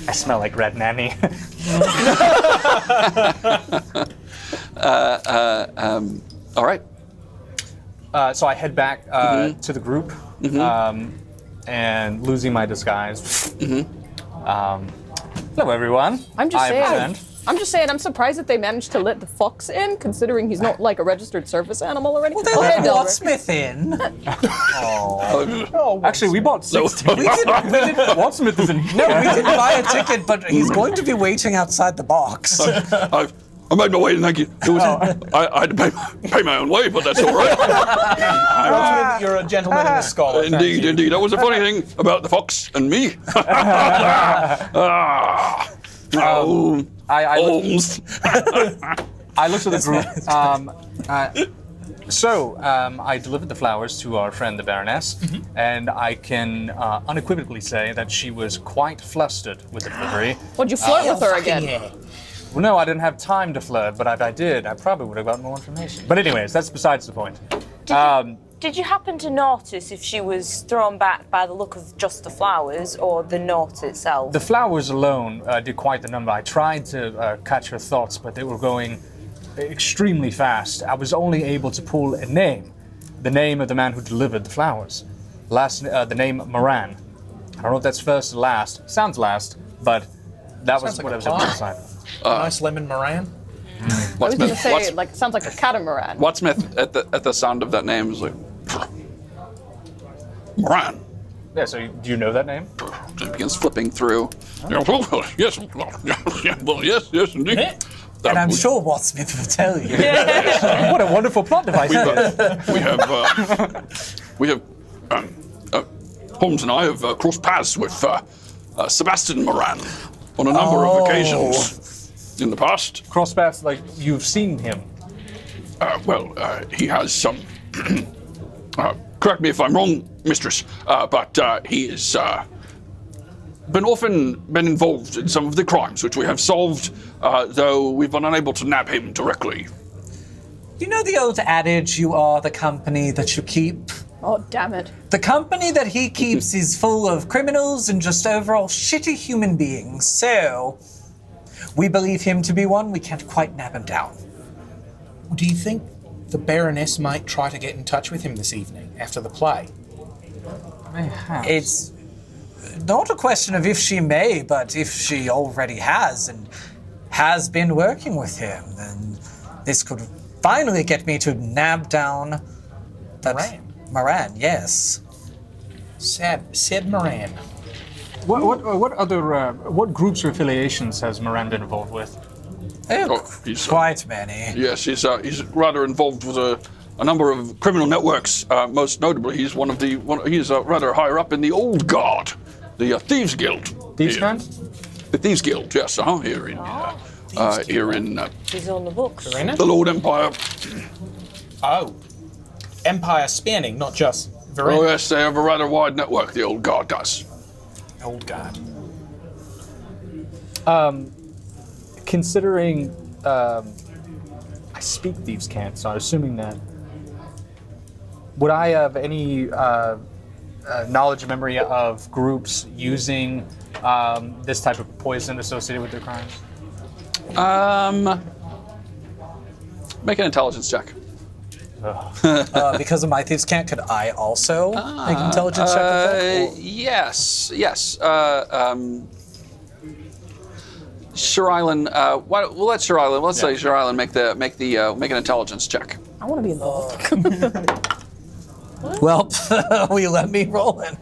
I smell like red nanny. All right. So I head back to the group, and losing my disguise. Hello, everyone. I'm just I am a saying. friend. I'm just saying, I'm surprised that they managed to let the fox in, considering he's not like a registered service animal or anything. Well, they let Delbert. Watsmith in. Actually, we bought 6 tickets. Watsmith is in here. No, we didn't buy a ticket, but he's going to be waiting outside the box. I made my way, thank you. It was, I had to pay my own way, but that's all right. Watsmith, you're a gentleman and a scholar. thank Indeed, you. indeed. That was the funny thing about the fox and me. Holmes. I looked at the group. I delivered the flowers to our friend the Baroness, and I can unequivocally say that she was quite flustered with the delivery. Would you flirt with her again? Yeah. Well, no, I didn't have time to flirt, but if I did, I probably would have gotten more information. But anyways, that's besides the point. Did you happen to notice if she was thrown back by the look of just the flowers or the note itself? The flowers alone did quite the number. I tried to catch her thoughts, but they were going extremely fast. I was only able to pull a name, the name of the man who delivered the flowers. The name Moran. I don't know if that's first or last. Sounds last, but that was Sounds like what a I was able to pie. decide. Nice lemon meringue. I was going to say, like, sounds like a catamaran. Watsmith at the sound of that name was like, Moran. Yeah, so do you know that name? He begins flipping through. Yes, yes, indeed. And I'm sure Watsmith will tell you. What a wonderful plot device it is. we have Holmes and I have crossed paths with Sebastian Moran on a number of occasions in the past. Cross paths, like you've seen him. He has some. Correct me if I'm wrong, mistress, but he has been involved in some of the crimes which we have solved, though we've been unable to nab him directly. You know the old adage, you are the company that you keep? Oh, damn it. The company that he keeps is full of criminals and just overall shitty human beings, so we believe him to be one. We can't quite nab him down. Do you think the Baroness might try to get in touch with him this evening after the play? It's not a question of if she may, but if she already has and has been working with him, then this could finally get me to nab down that Moran, yes. Said Moran. What groups or affiliations has Moran been involved with? He's Quite many. Yes, he's rather involved with a number of criminal networks. Most notably, he's he's rather higher up in the Old Guard, the Thieves Guild. Thieves Here. Guild? The Thieves Guild, yes, here in He's on the books. the Lord Empire. Oh. Empire spanning, not just Oh Verena. yes, they have a rather wide network. The Old Guard does. Old God. Considering I speak Thieves' Cant, so I'm assuming that. Would I have any knowledge or memory of groups using this type of poison associated with their crimes? Make an intelligence check. Because of my thieves can't, could I also make an intelligence check with that? Yes. Sheraillynn, we'll let Sheraillynn. Let's say Sheraillynn make an intelligence check. I want to be involved. Well, will you let me roll it?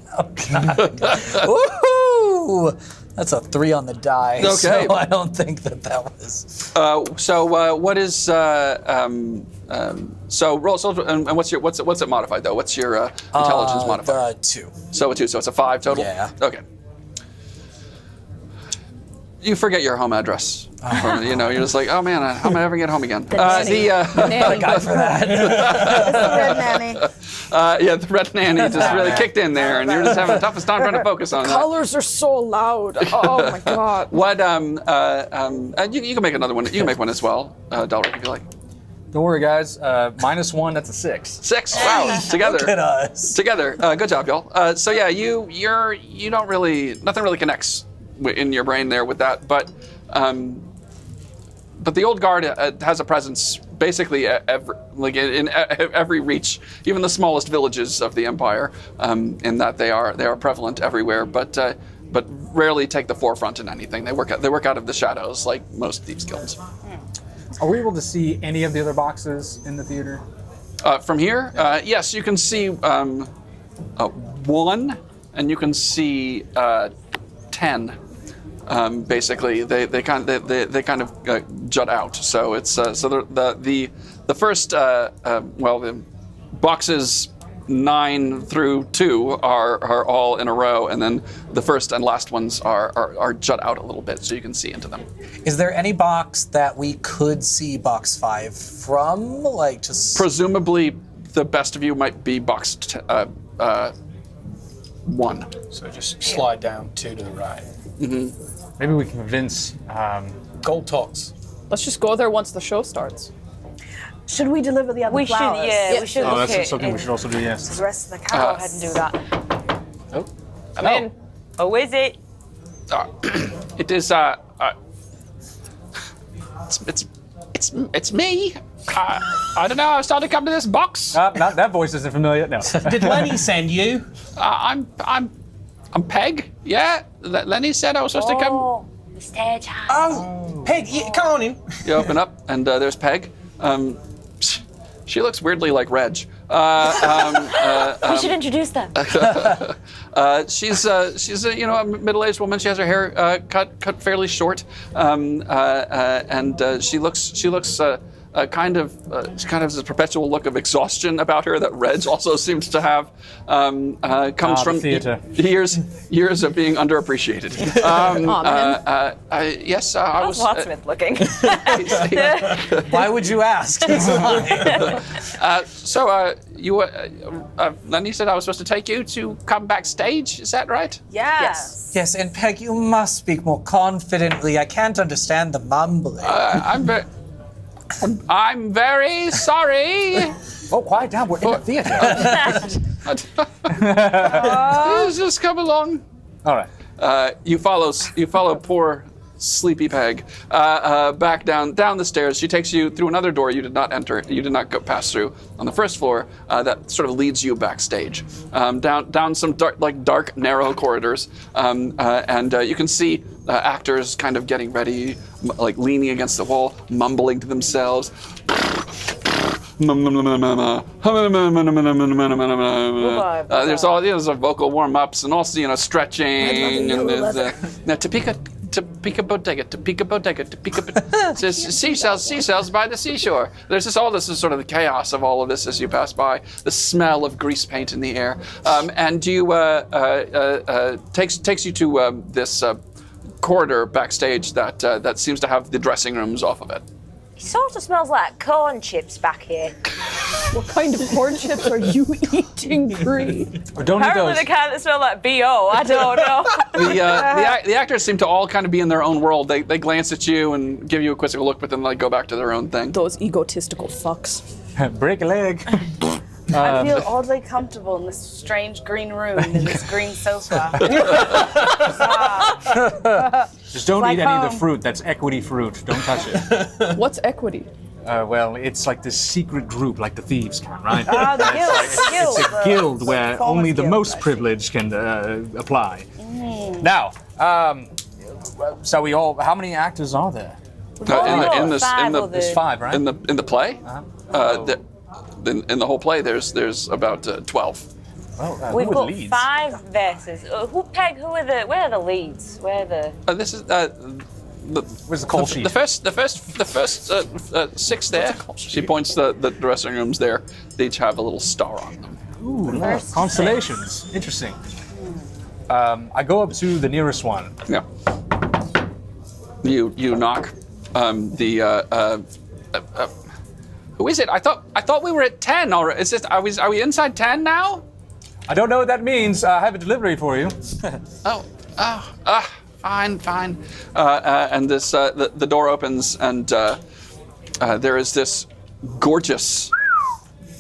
Woohoo! That's a 3 on the die. Okay. So I don't think that was. What is so roll? So, and what's it modified though? What's your intelligence modified? 2. So a 2. So it's a 5 total. Yeah. Okay. You forget your home address. You're just like, oh man, how am I ever get home again? Got a guy for that. Red nanny. The red nanny just really kicked in there, and you're just having the toughest time trying to focus on that. Colors are so loud. Oh my god. What? You can make another one. You can make one as well, Delric, if you like. Don't worry, guys. -1, that's a 6. 6. Wow. Together. Look at us. Together. Good job, y'all. You don't really, nothing really connects in your brain there with that, but the Old Guard has a presence basically in every reach, even the smallest villages of the Empire, in that they are prevalent everywhere. But but rarely take the forefront in anything. They work out of the shadows, like most thieves' guilds. Are we able to see any of the other boxes in the theater? From here, yes, you can see one, and you can see 10. Basically, they kind of jut out. So it's so the first the boxes 9 through 2 are all in a row, and then the first and last ones are jut out a little bit, so you can see into them. Is there any box that we could see box 5 from? Like, just Presumably, the best of you might be box 1. So just slide down 2 to the right. Maybe we can convince. Gold tots. Let's just go there once the show starts. Should we deliver the other We should, flowers? we should Oh, look that's at something we it. should also do. Yes. The rest of the Go cow. ahead and do that. Oh. I'm in. Oh, is it? It is. It's me. I don't know. I was starting to come to this box. That voice isn't familiar. No. Did Lenny send you? I'm Peg. Yeah. Lenny said I was supposed to come. Oh, the stage hand. Oh, Peg, come on in. You open up, and there's Peg. She looks weirdly like Reg. We should introduce them. She's a a middle-aged woman. She has her hair cut fairly short, and she looks kind of has a perpetual look of exhaustion about her that Reg also seems to have. Comes from theater. years of being underappreciated. Yes, I was. How's Watsmith looking? why would you ask? Lenny said I was supposed to take you to come backstage. Is that right? Yes. Yes, and Peg, you must speak more confidently. I can't understand the mumbling. I'm very sorry. Oh, quiet down. We're in the theater. Please just come along. All right. You follow poor sleepy Peg back down the stairs. She takes you through another door you did not enter. You did not pass through on the first floor. That sort of leads you backstage, down some dark narrow corridors, and you can see actors kind of getting ready, like leaning against the wall, mumbling to themselves. There's all these vocal warm-ups and also stretching and Topeka bodega, seashells by the seashore. There's just all this is sort of the chaos of all of this as you pass by. The smell of grease paint in the air, and you takes you to this corridor backstage that seems to have the dressing rooms off of it. It sort of smells like corn chips back here. What kind of corn chips are you eating, Bree? Don't eat Apparently those. the kind that smell like B.O. I don't know. The actors seem to all kind of be in their own world. They glance at you and give you a quizzical look, but then go back to their own thing. Those egotistical fucks. Break a leg. I feel oddly comfortable in this strange green room and this green sofa. Just don't like eat any of home. the fruit. That's equity fruit. Don't touch it. What's equity? Well, it's like this secret group, like the thieves can, right? Ah, the guild. It's a guild where Performance only the guild, most I see. privileged can apply. Now, so we all. How many actors are there? There's 5, right? in the play. In the whole play, there's about 12. Well, We've who are got the leads? 5 verses. Peg, where are the leads? Where are the... This is Where's the call sheet? the first 6 there. She points the dressing rooms there. They each have a little star on them. Ooh, look, constellations. Interesting. I go up to the nearest one. Yeah. You knock. Who is it? I thought we were at 10 already. Is this? Are we inside 10 now? I don't know what that means. I have a delivery for you. Fine. And this the door opens and there is this gorgeous,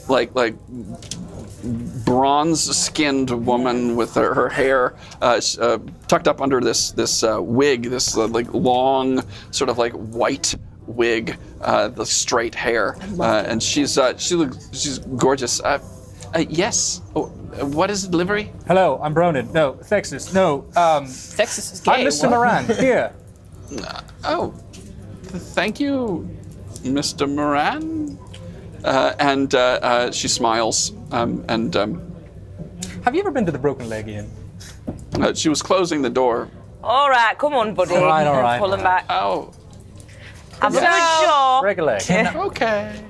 like bronze-skinned woman with her hair tucked up under this wig, this long sort of white wig, the straight hair, and she's gorgeous. Yes. Oh, what is livery? Hello, I'm Bronin. No, Thexus. No, Texas is gay. I'm Mr. what? Moran. Here. Oh, thank you, Mr. Moran. And she smiles. Have you ever been to the Broken Leg Inn? She was closing the door. All right, come on, buddy. All right. Pull him back. Oh, Have a good show. Break a leg. okay.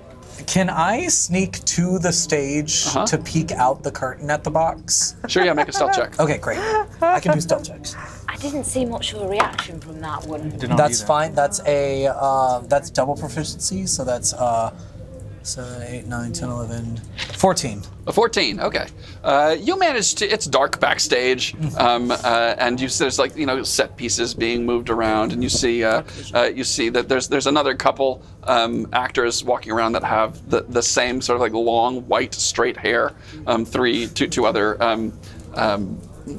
Can I sneak to the stage to peek out the curtain at the box? Sure, yeah, make a stealth check. Okay, great. I can do stealth checks. I didn't see much of a reaction from that one. That's fine. That's a that's double proficiency, so that's 7, 8, 9, 10, 11, 14. A 14, okay. You managed to, it's dark backstage, and there's like, set pieces being moved around, and you see that there's another couple actors walking around that have the same sort of like long, white, straight hair, two other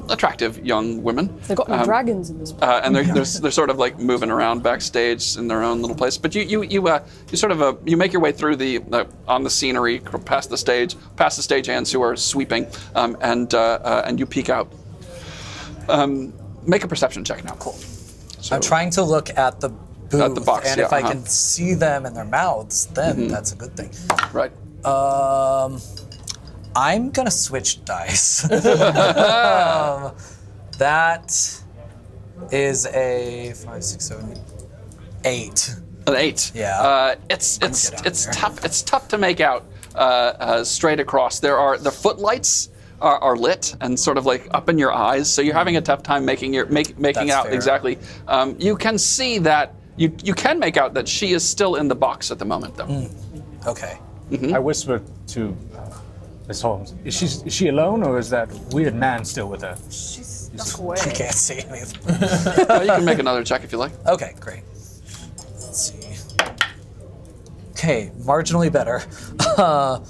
attractive young women. They've got no dragons in this one. And they're sort of like moving around backstage in their own little place. But you make your way through on the scenery, past the stagehands who are sweeping, and you peek out. Make a perception check now. Cool. So, I'm trying to look at the booth, At the box, and yeah, if I can see them in their mouths, then that's a good thing. right. I'm gonna switch dice. That is a 5, 6, 7, 8. An 8. Yeah. It's good out tough. It's tough to make out straight across. The footlights are lit and sort of like up in your eyes, so you're having a tough time making That's out fair. exactly. You can see that you can make out that she is still in the box at the moment, though. Okay. I whisper to Miss Holmes. Is she alone, or is that weird man still with her? She's stuck away. You can't see anything. You can make another check if you like. Okay, great. Let's see. Okay, marginally better. 5,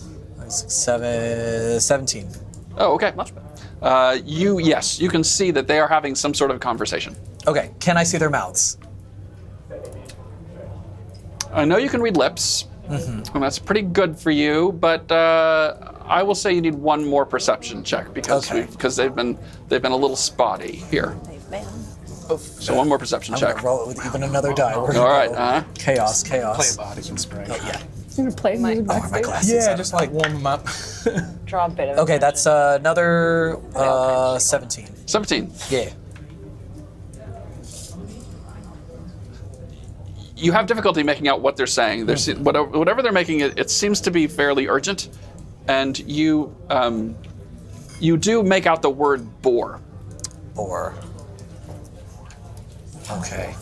6, 7, 17. Oh, okay. Much better. You can see that they are having some sort of conversation. Okay, can I see their mouths? I know you can read lips, and that's pretty good for you, but I will say you need one more perception check because Okay. they've been a little spotty here. So one more perception I'm check. gonna roll it with even another die. We're All gonna right. go chaos. Play a bardic inspiration. Yeah. You gonna play music Oh, my backstage? glasses. Yeah, just like warm them up. Draw a bit of Okay, that's another 17. 17. Yeah. You have difficulty making out what they're saying. Whatever they're making, it seems to be fairly urgent, and you do make out the word boar. Boar. Okay.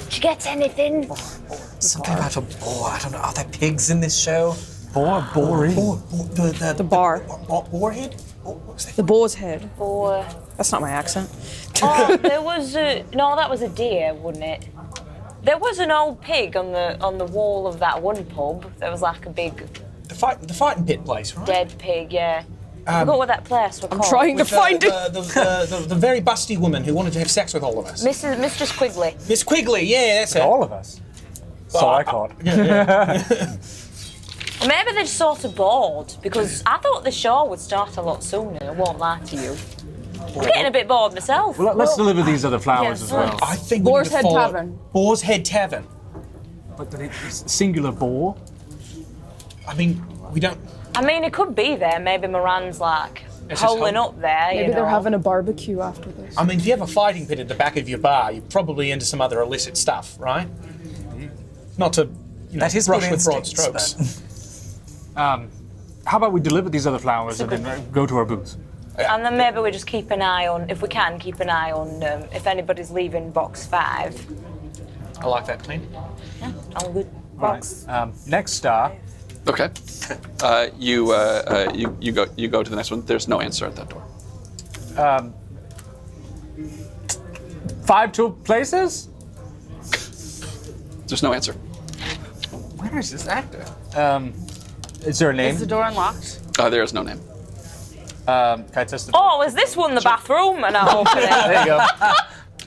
Did you get anything? Something about a boar. I don't know. Are there pigs in this show? Boring. The bar. Boarhead? What's that? The boar's head. Or That's not my accent. oh, there was that was a deer, wouldn't it? There was an old pig on the wall of that one pub. There was like a big The fighting pit place, right? dead pig. Yeah. I forgot what that place was called. Trying to find it. The very busty woman who wanted to have sex with all of us. Mistress Quigley. Miss Quigley, yeah, that's it. All of us. So I thought. Or maybe they're sort of bored because I thought the show would start a lot sooner. I won't lie to you. I'm getting a bit bored myself. Well, let's deliver these other flowers yes, as well. I think Boar's we need to Head follow Tavern. Boar's Head Tavern. But it's singular boar. I mean, we don't. I mean, it could be there. Maybe Moran's like It's just holing hope. up there. Maybe you know. they're having a barbecue after this. I mean, if you have a fighting pit at the back of your bar, you're probably into some other illicit stuff, right? Not to That is brush good with broad instincts, strokes. How about we deliver these other flowers and then go to our booth? And then maybe we just keep an eye on, if we can, keep an eye on if anybody's leaving box 5. I like that plan. All good. Box. Next star. Okay. You go to the next one. There's no answer at that door. 5 to places? There's no answer. Where is this actor? Is there a name? Is the door unlocked? There is no name. Can I test the Oh, is this one the bathroom? And I open it. There you go.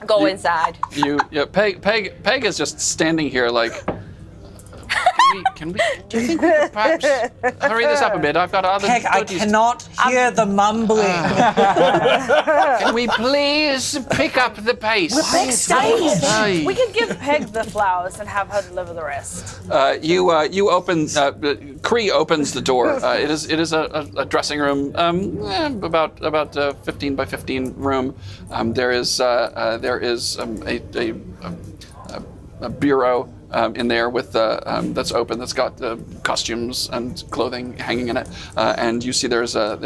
Go inside. Peg is just standing here like. Can we? Do you think we could perhaps hurry this up a bit? I've got other Peg, I duties. cannot hear the mumbling. Can we please pick up the pace? Aye. We could give Peg the flowers and have her deliver the rest. You open. Cree opens the door. It is a dressing room, about 15 by 15 room. There is a bureau in there with that's open. That's got costumes and clothing hanging in it. And you see there's a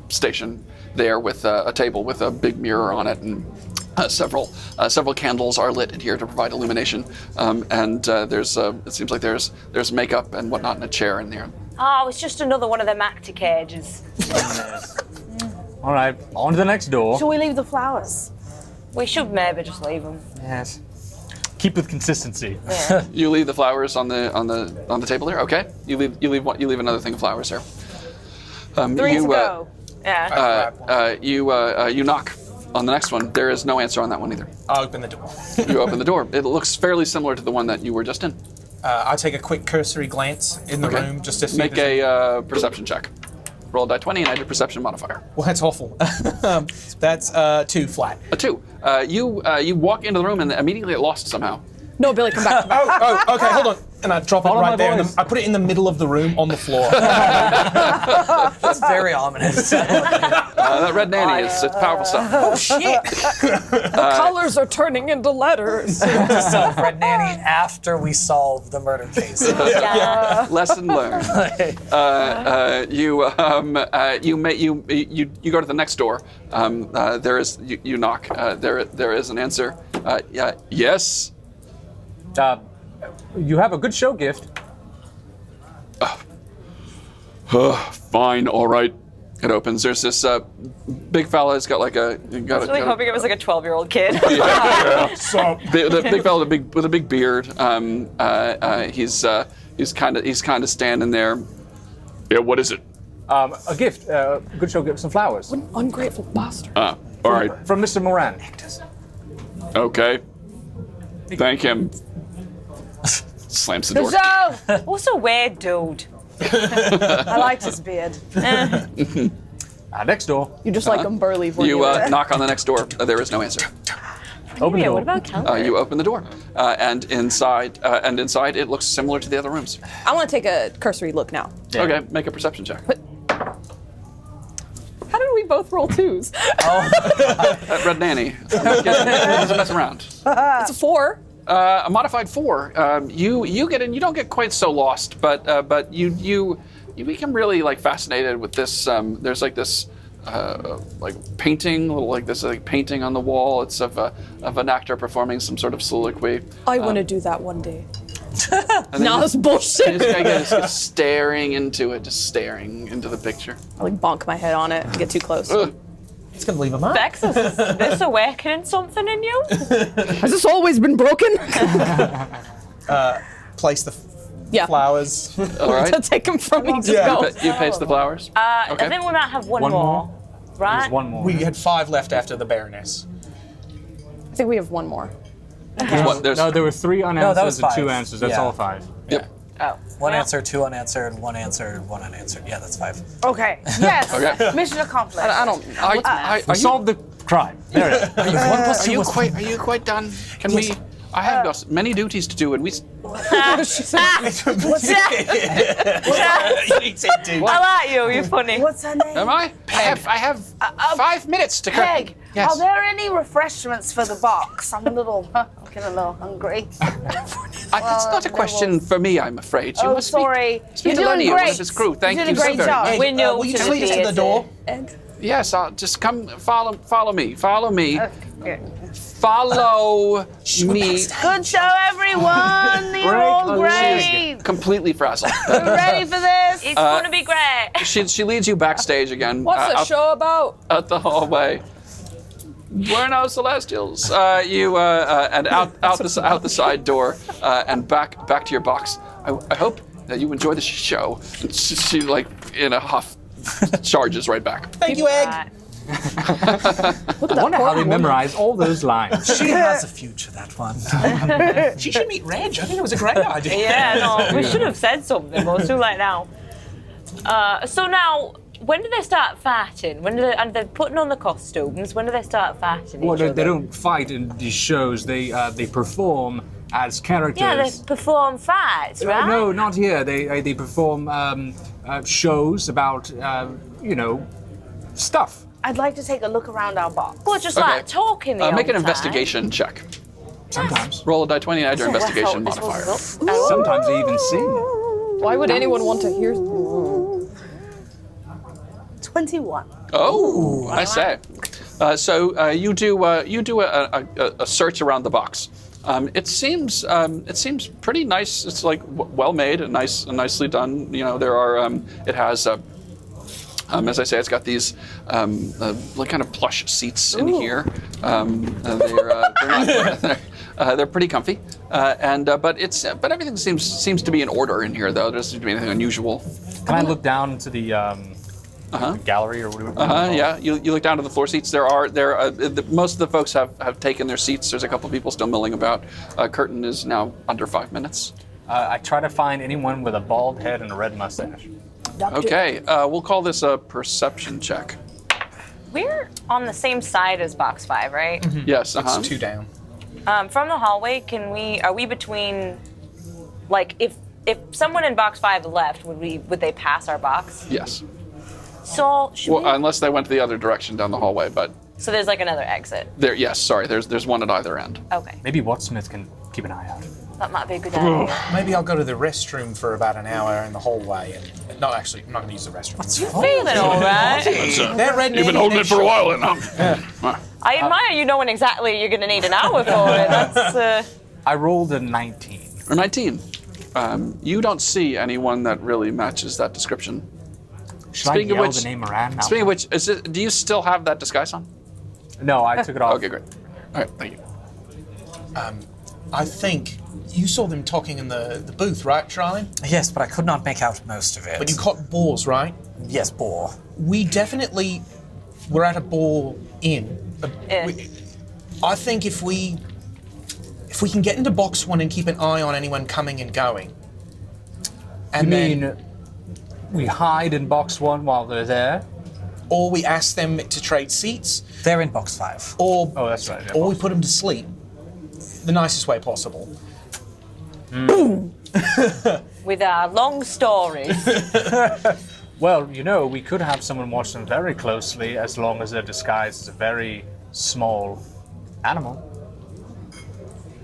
station there with a table with a big mirror on it, and several candles are lit in here to provide illumination. And there's it seems like there's makeup and whatnot in a chair in there. Oh, it's just another one of them actor cages. All right, on to the next door. Shall we leave the flowers? We should maybe just leave them. Yes. Keep with consistency. You leave the flowers on the table there. Okay. You leave another thing of flowers there. 3 to go. Yeah. You knock on the next one. There is no answer on that one either. I'll open the door. You open the door. It looks fairly similar to the one that you were just in. I'll take a quick cursory glance in the room just to see. Make a perception check. Roll a die 20 and add your perception modifier. Well, that's awful. That's 2 flat. A 2. You walk into the room and immediately it lost somehow. No, Billy, come back. Oh, okay, hold on. And I drop Follow it my right there. voice. I put it in the middle of the room on the floor. That's very ominous. That red nanny is it's powerful stuff. Oh shit! Colors are turning into letters. Red Nanny after we solve the murder case. Yeah. Lesson learned. You go to the next door. There is you knock. There is an answer. Yes. You have a good show gift. Fine. All right. It opens. There's this big fella. He's got like a. I was really hoping it was like a 12-year-old kid. So The big fella with a big beard. He's kind of standing there. Yeah. What is it? A gift. Good show gift. Some flowers. Ungrateful bastard. All right. From Mr. Moran. Okay. Thank him. Slams the door. So, What's a weird dude? I liked his beard. Next door. You just like them burly for You knock on the next door. There is no answer. Open the Yeah, door. what about Calvin? You open the door, and inside it looks similar to the other rooms. I want to take a cursory look now. Okay, make a perception check. How did we both roll 2s? That red nanny doesn't mess around. It's a 4. A modified 4. You get in. You don't get quite so lost, but you become really like fascinated with this. There's like this. Like painting, little like this like painting on the wall. It's of an actor performing some sort of soliloquy. I want to do that one day. And No, that's bullshit. this guy just staring into it, just staring into the picture. I like bonk my head on it and get too close. it's gonna leave a mark. Bex, is this awakening something in you? Has this always been broken? Place the Yeah. flowers. All right. To take them from me. Just Yeah. go. You paste the flowers. I think we might have one more. Right? There's one more. We had 5 left after the Baroness. I think we have one more. No, there were 3 unanswered that was and 2 5. answers. That's Yeah. all 5. Yep. Oh. One answer, 2 unanswered, 1 answered, 1 unanswered. Yeah, that's 5. Okay. Yes. Okay. Mission accomplished. I don't. Are you, Solve the crime. There it is. are you quite done? Can we? I have got many duties to do, and we. What's that? I like you. You're funny. What's her name? Am I? I have 5 minutes to cut. Peg. Yes. Are there any refreshments for the box? I'm getting a little hungry. That's not a question for me, I'm afraid. You Oh, must sorry. speak to You're doing Lenny, one great. of his crew. Thank You're you doing a so great very job. much. We're new Will you to please the to the door? Yes, I'll just come. Follow me. Follow me. Okay. Follow me. Good show, everyone. You're all great. Completely frazzled. We're ready for this. It's gonna be great. She leads you backstage again. What's the show about? Out the hallway. Buenos Celestials. And out the side door and back to your box. I hope that you enjoy the show. And she like in a huff charges right back. Thank you, Egg. I wonder how they memorize all those lines. She has a future, that one. She should meet Reg. I think it was a great idea. Yeah, no, we should have said something, but it's too late now. So now, when do they start fighting? And they're putting on the costumes. When do they start fighting? Well, each they other? don't fight in these shows. They perform as characters. Yeah, they perform fights, right? No, not here. They perform shows about stuff. I'd like to take a look around our box. Well, just Okay. like talking the Make an whole investigation check. Sometimes. Roll a die 20 and add your time. investigation This was modifier. up. Sometimes they even sing. Why would anyone want to hear? 21. Oh, I say. So you do a search around the box. It seems pretty nice. It's like well made and nicely done. There are it has. As I say, it's got these like kind of plush seats in here. They're pretty comfy, but everything seems to be in order in here. Though there doesn't seem to be anything unusual. Can I look down into the gallery or whatever? Yeah, you look down to the floor seats. Most of the folks have taken their seats. There's a couple people still milling about. Curtain is now under 5 minutes. I try to find anyone with a bald head and a red mustache. Okay, we'll call this a perception check. We're on the same side as box 5, right? Yes. It's 2 down. From the hallway, are we between, like, if someone in box 5 left, would they pass our box? Yes. So should we? Unless they went the other direction down the hallway, but So there's like another exit. there. Yes, sorry. There's one at either end. Okay, Maybe Watsmith can keep an eye out. that might be a good idea. Maybe I'll go to the restroom for about an hour in the hallway. And not actually, I'm not going to use the restroom. Feeling all right? They're red. You've been holding it for a while, then, huh? I admire you knowing exactly you're going to need an hour for it. That's I rolled a 19. Or 19. You don't see anyone that really matches that description. Should Speaking I of yell which- the name around now? Speaking of which, do you still have that disguise on? No, I took it off. Okay, great. All right, thank you. I think you saw them talking in the booth, right, Sheraillynn? Yes, but I could not make out most of it. But you caught boars, right? Yes, boar. We definitely were at a boar inn. I think if we can get into box 1 and keep an eye on anyone coming and going, and then we hide in box 1 while they're there? or we ask them to trade seats, They're in box 5. or Oh, that's right. yeah, or we box put them to sleep, the nicest way possible. with our long stories. Well, we could have someone watch them very closely as long as their disguise is a very small animal.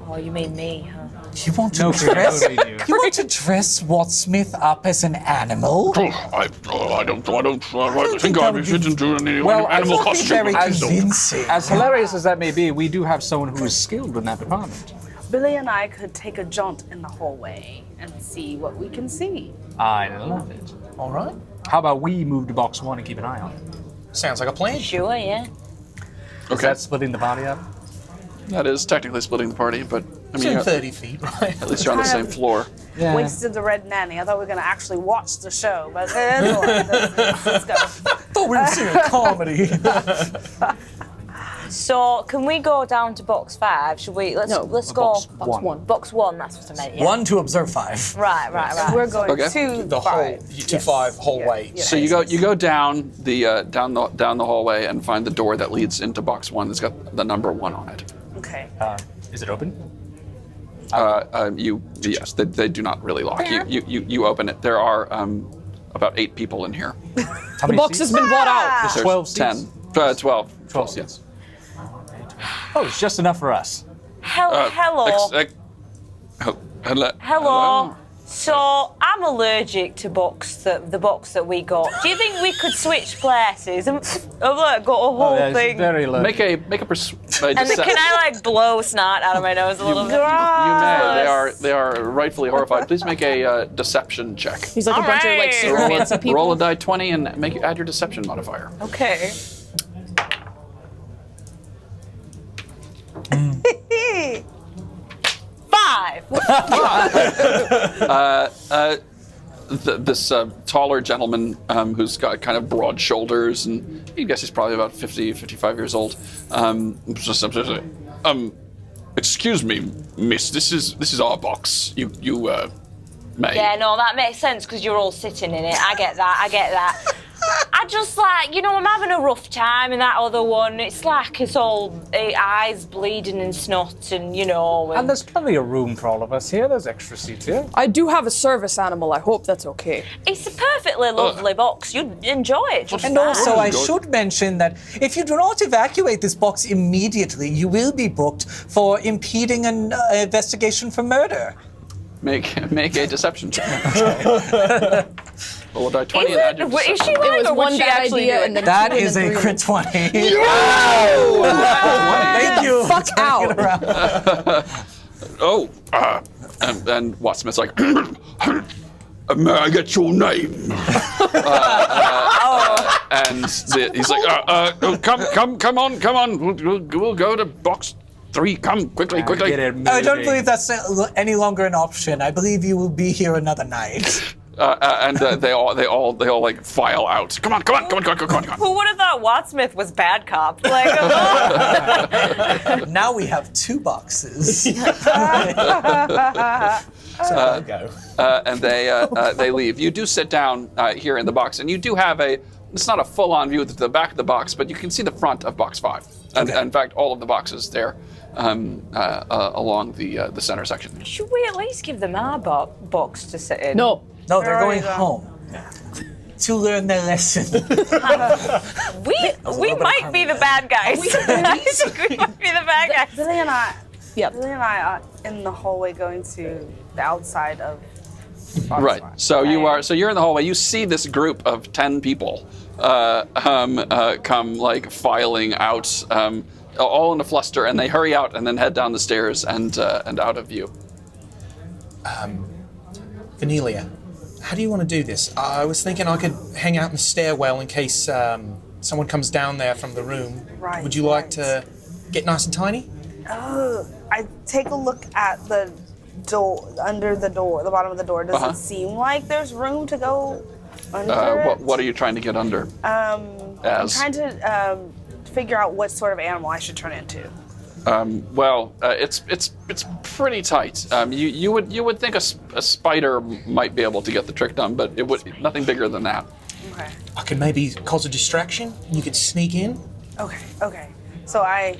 Oh, you mean me, huh? You want to No, dress? totally do. You want to dress Watsmith up as an animal? I don't think I fit into any animal Not very convincing. As hilarious as that may be, we do have someone who is skilled in that department. Billy and I could take a jaunt in the hallway and see what we can see. I love it. All right. How about we move to box 1 and keep an eye on it? Sounds like a plan. Sure, yeah. Is Okay. that splitting the body up? That is technically splitting the party, but I It's mean, in 30 feet, right? at least you're on the same floor. Wasted the red nanny. I thought we were going to actually watch the show, but anyway, let's go. Thought we were seeing a comedy. So can we go down to box 5? Should we? Let's go. Box 1. Box 1. That's what I meant. Yeah. 1 to observe 5. Right. We're going Okay. to The whole 2-5 hallway. Yeah. So you go down the down the hallway and find the door that leads into box 1 that's got the number 1 on it. Okay. Is it open? Yes, they do not really lock. You open it. There are about 8 people in here. How The many box seats? has been bought out. There's 12 seats? 10. 12. 12 seats. Oh, it's just enough for us. Hello. Hello. So I'm allergic to the box that we got. Do you think we could switch places? I've got a whole That's thing. very low. Make a And can I blow snot out of my nose a little bit? You may. They are rightfully horrified. Please make a deception check. He's like a bunch of like super Roll fancy people. roll a die 20 and add your deception modifier. Okay. Five. this taller gentleman who's got kind of broad shoulders, and you guess he's probably about 50, 55 years old. Excuse me, miss. This is our box. You may. Yeah, no, that makes sense because you're all sitting in it. I get that. I just I'm having a rough time in that other one. It's like it's all eyes bleeding and snot and, And there's plenty of room for all of us here. There's extra seats here. I do have a service animal. I hope that's okay. It's a perfectly lovely box. You'd enjoy it just And fine. also, I should mention that if you do not evacuate this box immediately, you will be booked for impeding an investigation for murder. Make a deception check. Roll a die 20 and add your Is she It lying was or one would she bad actually idea do it? and then That two and is then a three. crit 20. Thank you. Fuck out. And Watsmith's like, may I get your name? And he's like, come on. We'll go to box 3. Come quickly. I don't believe that's any longer an option. I believe you will be here another night. And they all like file out. Come on. Who would have thought Watsmith was bad cop? Like, Now we have 2 boxes. So go. And they leave. You do sit down here in the box, and you do have it's not a full-on view of the back of the box, but you can see the front of box 5. And in fact, all of the boxes there along the center section. should we at least give them our box to sit in? No. No, they're going Already home to learn their lesson. We might be the bad guys. I think we might be the bad guys. Billy and I Yep. are in the hallway going to the outside of box Right. 5. So you're in the hallway. You see this group of 10 people come like filing out, all in a fluster, and they hurry out and then head down the stairs and out of view. Vanelia, how do you want to do this? I was thinking I could hang out in the stairwell in case someone comes down there from the room. Right, Would you like right. to get nice and tiny? I take a look at the door, under the door, the bottom of the door. Does it seem like there's room to go under it? What are you trying to get under? I'm As? trying to figure out what sort of animal I should turn into. It's pretty tight. You would think a spider might be able to get the trick done, but it would nothing bigger than that. Okay. I could maybe cause a distraction and you could sneak in. Okay. So I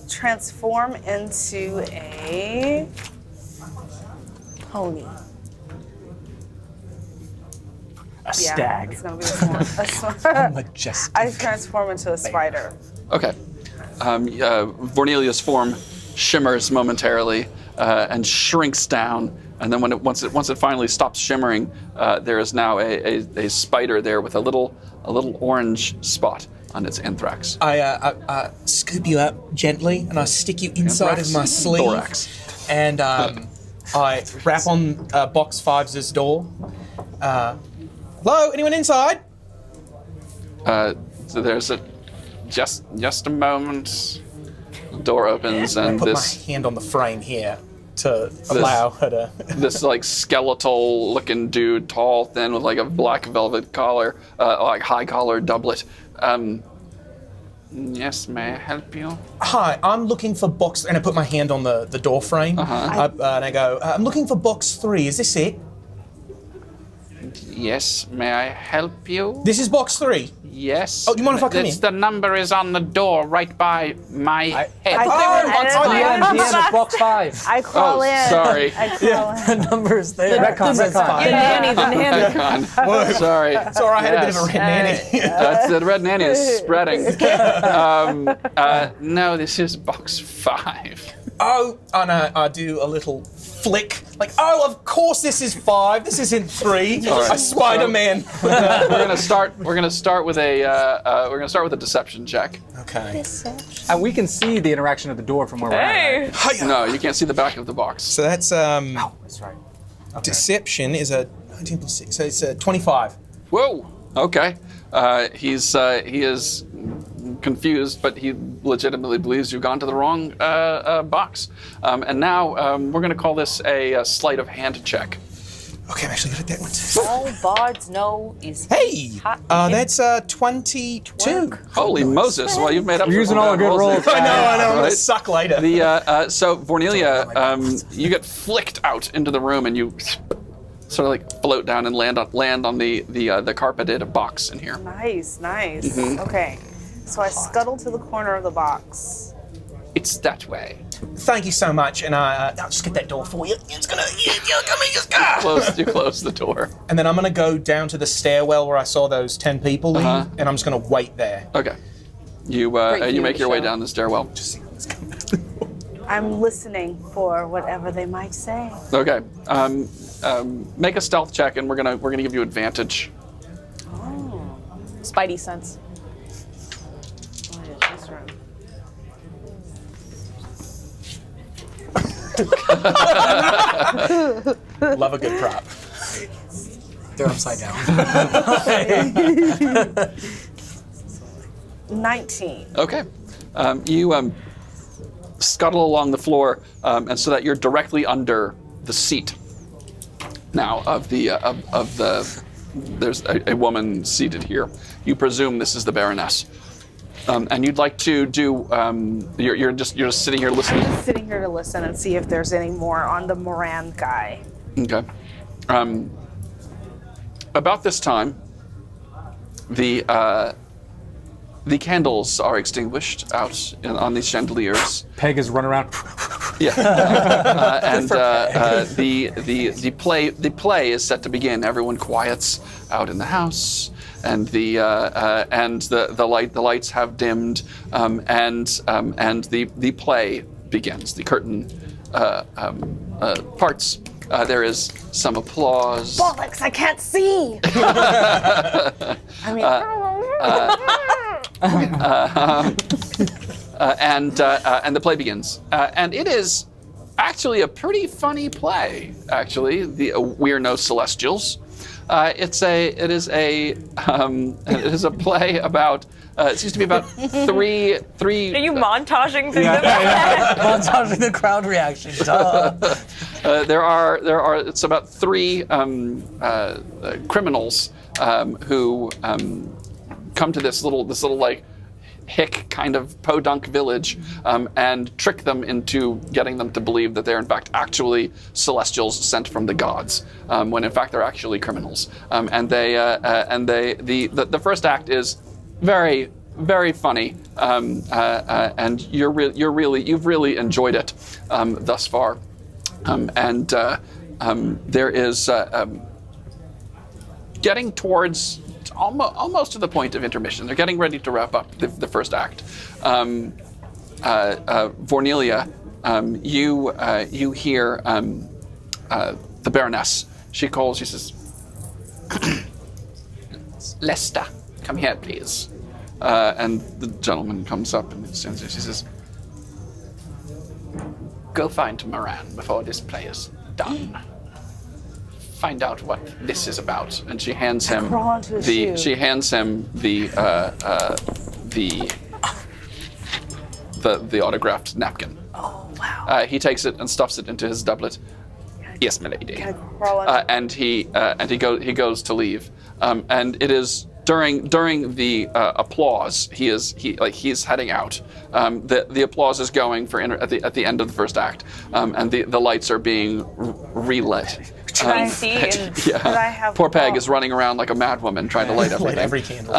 transform into a pony. A stag. It's gonna be a swan. Majestic. I transform into a spider. Okay. Vornelia's form shimmers momentarily and shrinks down, and then once it finally stops shimmering, there is now a spider there with a little orange spot on its anthrax. I scoop you up gently and I stick you inside Anthrax? of my sleeve. Thorax. And I rap on box 5's door. Hello, anyone inside? So there's just a moment. The door opens I and put this my hand on the frame here to allow her to. this like skeletal looking dude, tall, thin, with like a black velvet collar, like high collar doublet. Yes, may I help you? Hi, I'm looking for box, and I put my hand on the door frame, and I go, I'm looking for box 3. Is this it? Yes, may I help you? This is box 3. Yes. Oh, do you mind if I come in? The number is on the door right by my head. DM of box 5. I crawl Oh, in. sorry. I crawl in. The number's there. Retcon. Sorry. Sorry, I had a bit of a red nanny. That's the red nanny is spreading. No, this is box 5. Oh, no, I do a little flick. Like, oh, of course this is 5. This isn't 3. All right. I Spider-Man. We're gonna start with a deception check. Okay. And we can see the interaction of the door from where we're at. Right? No, you can't see the back of the box. So that's That's right. Okay. deception is a 19 plus 6, so it's a 25. Whoa. Okay. He is confused, but he legitimately believes you've gone to the wrong box. And now we're going to call this a sleight of hand check. Okay, I'm actually good at that one. All bards know is Hey, hot that's 22. Holy Moses! Well, you've made up. We're for using some all the bad good rolls. I know. I'm gonna Right. suck later. So Vornelia, you get flicked out into the room, and you sort of like float down and land on the carpeted box in here. Nice. Mm-hmm. Okay. So I scuttle to the corner of the box. It's that way. Thank you so much, and I'll just get that door for you. It's gonna, You close the door. And then I'm gonna go down to the stairwell where I saw those 10 people leave, and I'm just gonna wait there. Okay. You make your way down the stairwell. I'm listening for whatever they might say. Okay. Make a stealth check, and we're gonna give you advantage. Spidey sense. Oh, yeah, this room. Love a good prop. They're upside down. 19. Okay. You scuttle along the floor, and so that you're directly under the seat. Now of the there's a woman seated here. You presume this is the Baroness, and you'd like to do. You're just sitting here listening. I'm sitting here to listen and see if there's any more on the Moran guy. Okay. About this time, the candles are extinguished out on these chandeliers. Peg is running around. Yeah. And the play is set to begin. Everyone quiets out in the house, and the lights have dimmed, and the play begins. The curtain parts. There is some applause. Bollocks, I can't see! I mean, and the play begins. And it is actually a pretty funny play. Actually, we are no celestials. It is a play about. It seems to be about three. Are you montaging through Montaging the crowd reaction. Duh. It's about three criminals who come to this little like hick kind of podunk village and trick them into getting them to believe that they're in fact actually celestials sent from the gods, when in fact they're actually criminals. The first act is very, very funny, and you've really enjoyed it thus far. There is getting towards almost to the point of intermission. They're getting ready to wrap up the first act. Vornelia, you hear the Baroness. She calls. She says, "Lester, come here, please." And the gentleman comes up and stands there. She says, "Go find Moran before this play is done. Find out what this is about." And she hands him the autographed napkin. oh, wow. He takes it and stuffs it into his doublet. "Yes, milady." Can I crawl into And he goes to leave. And it is during the applause. He's heading out. The applause is going for at the end of the first act, and the lights are being relit. Can I see? Yeah. But I have Poor Peg is running around like a madwoman trying to light everything. Light every candle.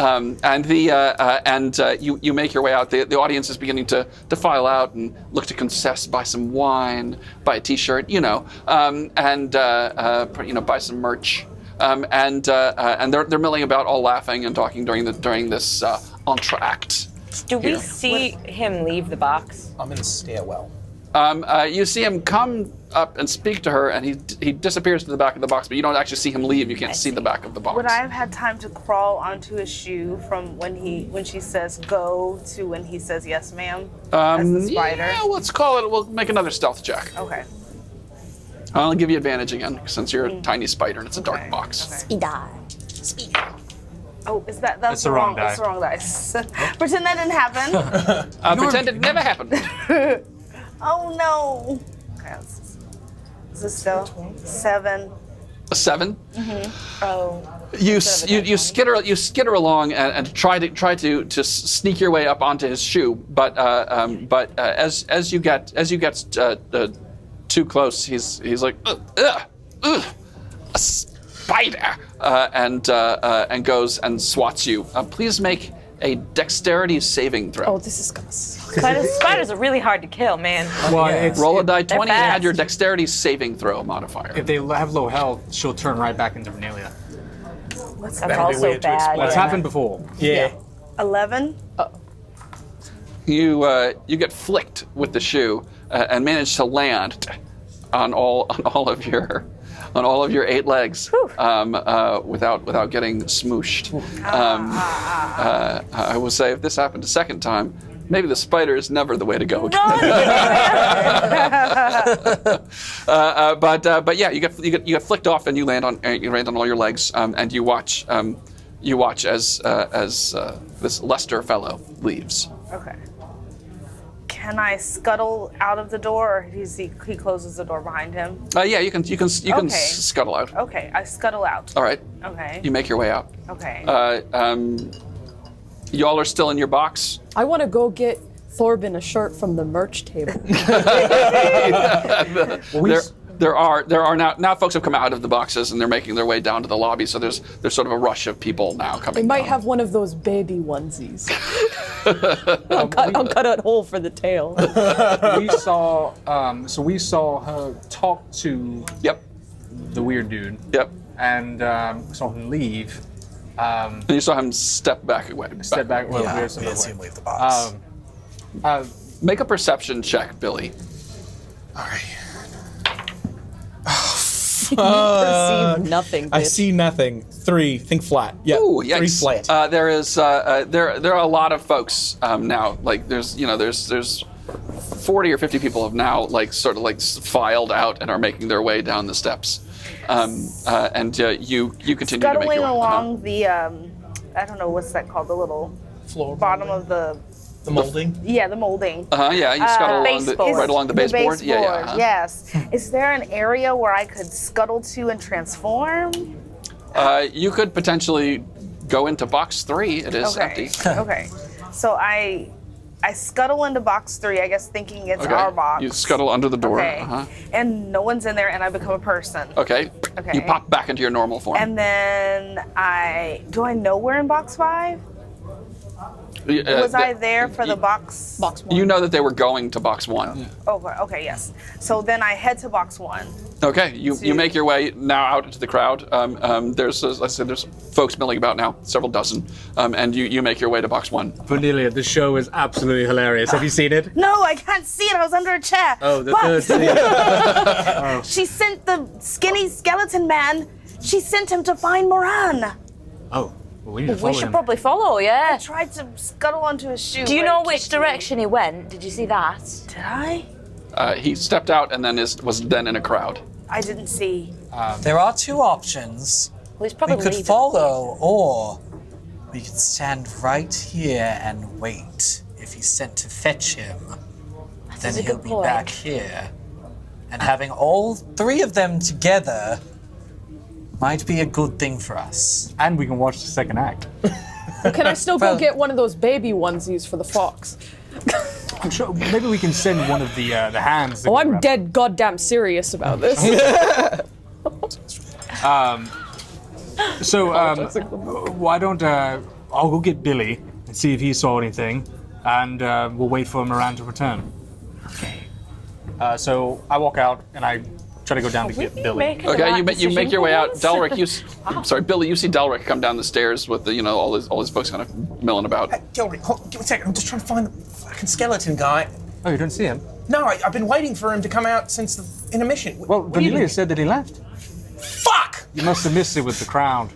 You make your way out. The audience is beginning to file out and look to concess, buy some wine, buy a T-shirt, buy some merch. And they're milling about, all laughing and talking during this entr'acte. Do we see him leave the box? I'm in the stairwell. You see him come up and speak to her, and he disappears to the back of the box, but you don't actually see him leave. You can't see the back of the box. Would I have had time to crawl onto his shoe from when she says go to when he says yes, ma'am? As the spider? Yeah, let's call it. We'll make another stealth check. Okay. I'll give you advantage again, since you're a tiny spider and it's a dark box. Okay. Oh, is that's the wrong die. That's the wrong dice. Pretend that didn't happen. Pretend it never happened. Oh no. Okay, this is still 7. A 7. Oh. You skitter along and try to sneak your way up onto his shoe, but as you get too close, he's like a spider, and goes and swats you. Please make a dexterity saving throw. Oh, this is gonna suck. Spiders are really hard to kill, man. Well, Roll a die 20 and add fast. your dexterity saving throw modifier. if they have low health, she'll turn right back into Vernelia. That's be also weird to bad. explain. That's happened before. Yeah. 11. You get flicked with the shoe and manage to land on all of your 8 legs without getting smooshed. I will say, if this happened a second time, maybe the spider is never the way to go again. But yeah, you get flicked off and you land on all your legs, and you watch as this Lester fellow leaves. Okay. Can I scuttle out of the door, or he closes the door behind him? Yeah, you can Okay. scuttle out. Okay, I scuttle out. All right, Okay. you make your way out. Okay. Y'all are still in your box. I want to go get Thorben a shirt from the merch table. There are now folks have come out of the boxes and they're making their way down to the lobby. So there's sort of a rush of people now coming. They might down. have one of those baby onesies. I'll cut a hole for the tail. We saw her talk to Yep. the weird dude, Yep. and saw him leave. And you saw him step back away. Step back. Well, Yeah, weird we stuff didn't see away. him leave the box. Make a perception check, Billy. All right. You perceive nothing, bitch. I see nothing. 3. Think flat. Yeah. Ooh, 3 yikes. flat. There are a lot of folks now. Like there's 40 or 50 people have now filed out and are making their way down the steps. And you continue to make Scuttling your way along the, I don't know, what's that called? The little Floor. bottom of the molding. Yeah, the molding. Yeah, you scuttle baseboard. right along the baseboard. The baseboard, Yeah. yes. Is there an area where I could scuttle to and transform? You could potentially go into box 3. It is Okay. empty. Okay. So I scuttle into box 3, I guess thinking it's Okay. our box. You scuttle under the door. Okay. And no one's in there and I become a person. Okay. Okay. You pop back into your normal form. And then do I know we're in box 5? Was I there for the box? Box one. You know that they were going to box 1. Okay, yes. So then I head to box 1. Okay, you make your way now out into the crowd. There's, as I said, there's folks milling about now, several dozen, and you make your way to box 1. Vernelia, the show is absolutely hilarious. Have you seen it? No, I can't see it. I was under a chair. Oh, the But third scene. she sent the skinny skeleton man. She sent him to find Moran. Oh, well, we need to We follow should him. probably follow, yeah. Tried to scuttle onto his shoe. Do you but know it which kicked me. direction he went? Did you see that? Did I? He stepped out and then was then in a crowd. I didn't see. There are 2 options. Well, he's probably We could leaving. follow, or we could stand right here and wait. If he's sent to fetch him, then is a he'll good be point. back here. And having all 3 of them together might be a good thing for us. And we can watch the second act. Can I still go Well- get one of those baby onesies for the fox? I'm sure maybe we can send one of the hands. that Oh, can I'm grab- dead goddamn serious about this. So why don't I'll go get Billy and see if he saw anything, and we'll wait for Moran to return. Okay. So I walk out and I try to go down to get Billy. Okay, you make your way out. Delric, Billy, you see Delric come down the stairs with all his folks kind of milling about. Gilrick, give me a second. I'm just trying to find the fucking skeleton guy. Oh, you don't see him? No, I've been waiting for him to come out since the intermission. Well, What are you Vernelia doing? said that he left. Fuck! You must have missed it with the crowd.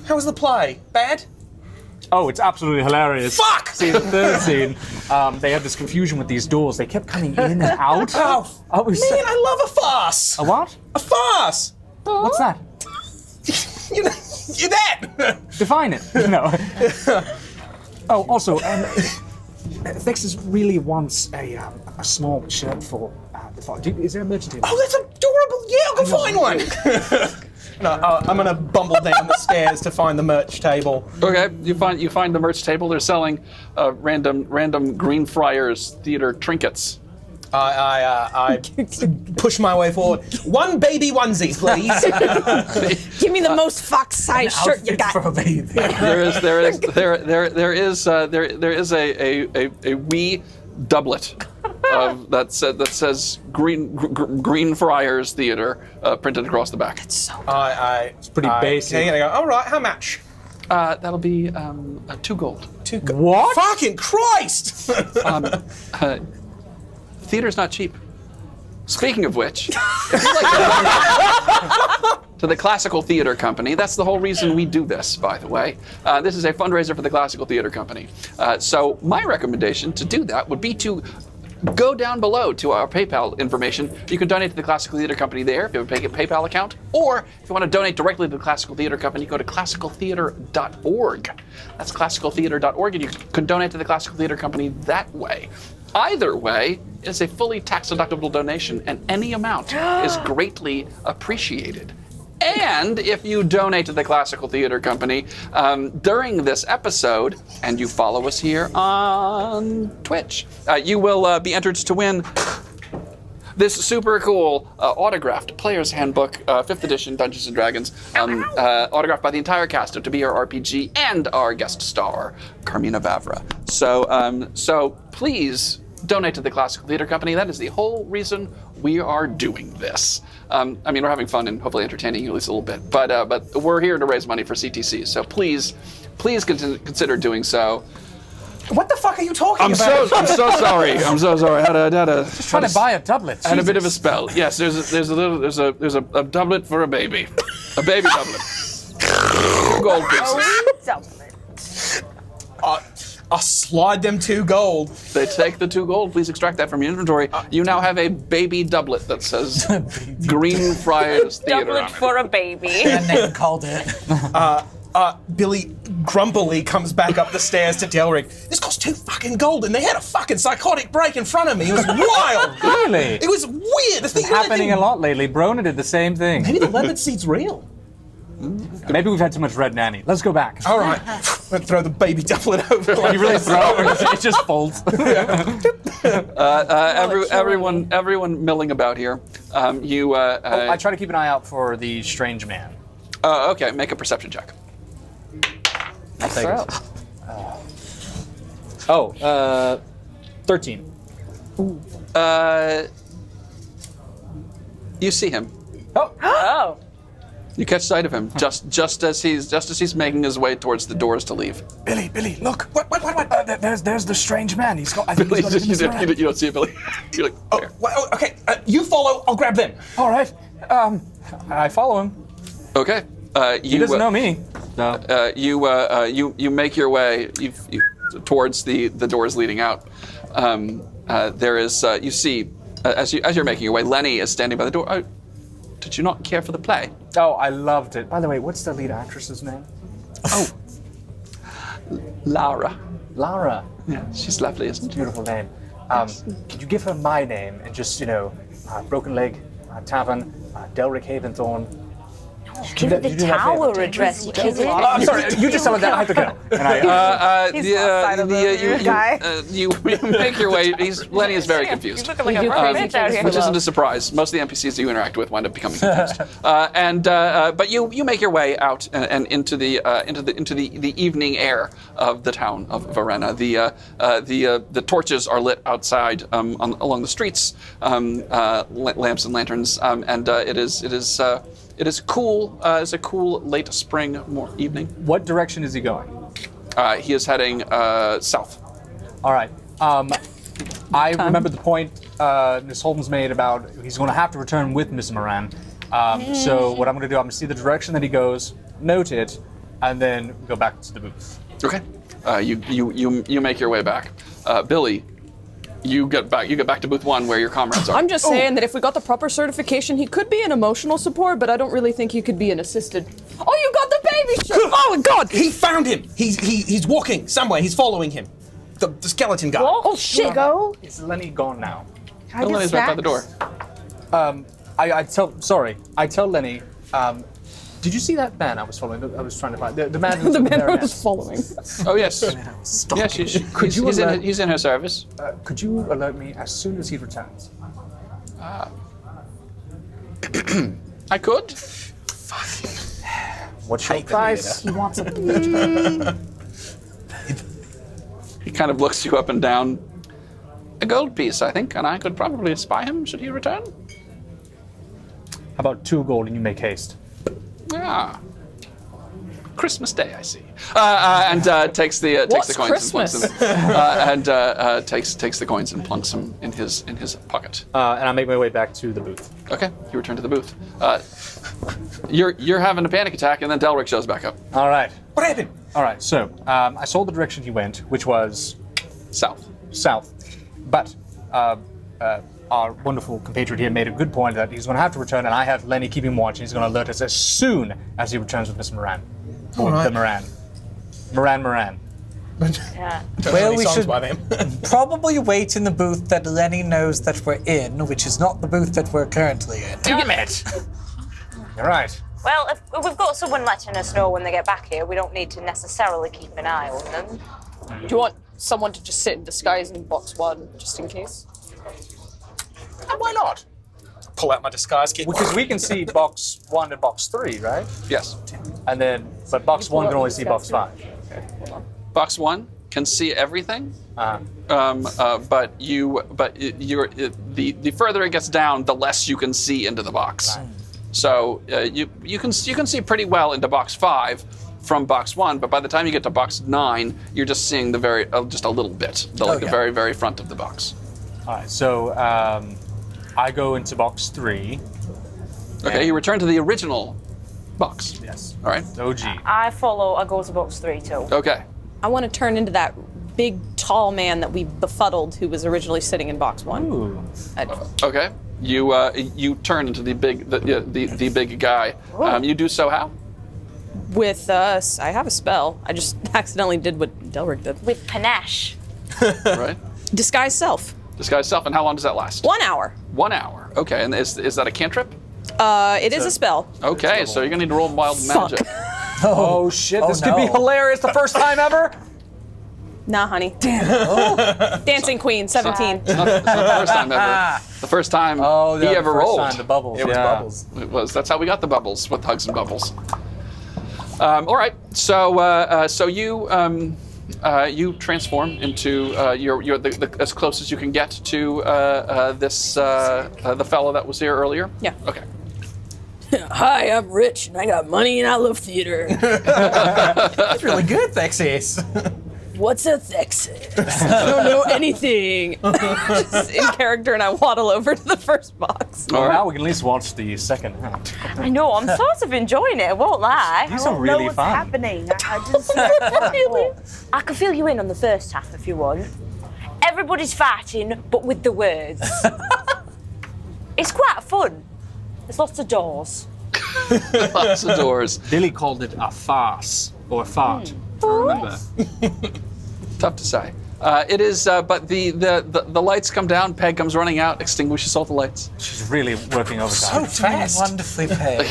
How was the play? Bad? Oh, it's absolutely hilarious. Fuck! See, the third scene, they had this confusion with these doors. They kept coming in and out. Oh, it was man, I love a farce! A what? A farce! What's that? You're that! Define it. No. Oh, also, Vexus really wants a small shirt for the fall. Is there a merchant table? Oh, that's adorable! terrible. Yeah, I'll go find one. No, I'm gonna bumble down the stairs to find the merch table. Okay, you find the merch table. They're selling random Greenfriairs Theatre trinkets. I push my way forward. One baby onesie, please. Give me the most fox-sized shirt you got. For a baby. There is a wee doublet that says Greenfriairs Theatre printed across the back. So It's pretty basic. Okay, I go, all right, how much? That'll be 2 gold. What? Fucking Christ! Theater's not cheap. Speaking of which, to the Classical Theatre Company. That's the whole reason we do this, by the way. This is a fundraiser for the Classical Theatre Company. So my recommendation to do that would be to go down below to our PayPal information. You can donate to the Classical Theatre Company there if you have a PayPal account, or if you want to donate directly to the Classical Theatre Company, go to classicaltheatre.org. That's classicaltheatre.org, and you can donate to the Classical Theatre Company that way. Either way, it's a fully tax-deductible donation, and any amount is greatly appreciated. And if you donate to the Classical Theatre Company during this episode, and you follow us here on Twitch, you will be entered to win this super cool autographed Player's Handbook, 5th edition Dungeons & Dragons, autographed by the entire cast of To Be Our RPG and our guest star, Carmina Vavra. So please donate to the Classical Theatre Company. That is the whole reason we are doing this. I mean, we're having fun and hopefully entertaining you at least a little bit, but we're here to raise money for CTC. So please consider doing so. What the fuck are you talking about? I'm so sorry. I'm so sorry. I had a Just trying to buy a doublet. I had a bit of a spell. Yes, there's a doublet for a baby doublet. 2 gold pieces. I'll slide them 2 gold. They take the 2 gold. Please extract that from your inventory. You now have a baby doublet that says Greenfriairs Theatre Doublet on it. for a baby. and they called it. Billy grumpily comes back up the stairs to Delric. This cost 2 fucking gold, and they had a fucking psychotic break in front of me. It was wild. Really? It was weird. It's happening a lot lately. Brona did the same thing. Maybe the leopard seed's real. Maybe we've had too much red nanny. Let's go back. All right. Let's throw the baby doublet over. You really throw it? It just folds. Everyone milling about here. I try to keep an eye out for the strange man. Okay, make a perception check. I'll take it. 13. You see him. Oh. You catch sight of him just as he's making his way towards the doors to leave. Billy, look. What? There's the strange man. He's got. I think Billy, he's got you don't see it, Billy. You're like, where? Okay. You follow. I'll grab them. All right. I follow him. Okay. He doesn't know me. No. You make your way towards the doors leading out. There is you see as you're making your way, Lenny is standing by the door. Oh, did you not care for the play? Oh, I loved it. By the way, what's the lead actress's name? Oh, Lara. Lara. Yeah, she's lovely, isn't she? Beautiful name. Could you give her my name and just Broken Leg Tavern, Delric Haventhorne? Give her the tower address, you kidding? I'm sorry, you just tell her that I have to go. And He's lost sight of the guy. You make your way. Lenny is very You're confused. looking like a rough bitch out here. Which isn't a surprise. Most of the NPCs you interact with wind up becoming confused. But you make your way out and into the evening air of the town of Varenna. The torches are lit outside along the streets, lamps and lanterns, and it is cool. It's a cool late spring evening. what direction is he going? He is heading south. All right. I remember the point Miss Hulmes made about he's going to have to return with Miss Moran. So what I'm going to do, I'm going to see the direction that he goes, note it, and then go back to the booth. Okay. You make your way back. Billy, you get back to booth 1 where your comrades are. I'm just saying that if we got the proper certification, he could be an emotional support, but I don't really think he could be an assisted. Oh, you got the baby shirt! Oh, God! He found him. He's walking somewhere. He's following him. The skeleton guy. Oh, shit! Go. Is Lenny gone now? Can I get Lenny's right by the door. I tell Lenny. Did you see that man I was following? I was trying to find the man. The man I was following. Oh yes. Yes, he's in her service. Could you alert me as soon as he returns? I could. What's your price? He wants a He kind of looks you up and down. A gold piece, I think, and I could probably spy him should he return. How about 2 gold and you make haste? Ah. Christmas Day, I see. And takes the What's coins Christmas? and plunks them. Takes the coins and plunks them in his pocket. And I make my way back to the booth. Okay, you return to the booth. You're having a panic attack, and then Delric shows back up. All right. What happened? All right. So I saw the direction he went, which was South. But our wonderful compatriot here made a good point that he's going to have to return, and I have Lenny keeping watch, and he's going to alert us as soon as he returns with Miss Moran. Or right. the Moran. Moran. Yeah. Well, we should by them. probably wait in the booth that Lenny knows that we're in, which is not the booth that we're currently in. Damn it! You're right. Well, if we've got someone letting us know when they get back here, we don't need to necessarily keep an eye on them. Do you want someone to just sit in disguise in box 1, just in case? And why not? Pull out my disguise kit. Because we can see box 1 and box 3, right? Yes. And then, but box 1 can only see box 5. Box 1 can see everything. Uh-huh. But the further it gets down, the less you can see into the box. Right. So you can see pretty well into box 5 from box 1, but by the time you get to box 9, you're just seeing the just a little bit, the very, very front of the box. All right, so I go into box 3. Okay, you return to the original box. Yes. All right. OG. I go to box 3 too. Okay. I want to turn into that big, tall man that we befuddled who was originally sitting in box 1. Ooh. Okay. You turn into the big guy. You do so how? With us, I have a spell. I just accidentally did what Delric did. With panache. Right. Disguise self. Disguise self, and how long does that last? 1 hour. 1 hour. Okay, and is that a cantrip? It is a spell. Okay, so you're gonna need to roll wild Fuck. magic. Oh shit, this could be no. hilarious. The first time ever. Nah, honey. Damn. Dancing Queen, 17. It's not the first time ever. The first time he ever rolled. Time, the bubbles. It was bubbles. It was. That's how we got the bubbles, with hugs and bubbles. All right. So you transform into you're as close as you can get to the fellow that was here earlier. Yeah. Okay. Hi, I'm rich and I got money and I love theater. That's really good, Thexis. What's a Thexis? I don't know anything. Just in character, and I waddle over to the first box. Well, now we can at least watch the second half. I know, I'm sort of enjoying it, I won't lie. These I are don't really know what's fun. happening. I just see it. I can fill you in on the first half if you want. Everybody's fighting, but with the words. It's quite fun. There's lots of doors. Lots of doors. Billy called it a farce or a fart. Remember? Tough to say. It is, but the lights come down. Peg comes running out, extinguishes all the lights, She's really working overtime. Fast. Wonderfully paid.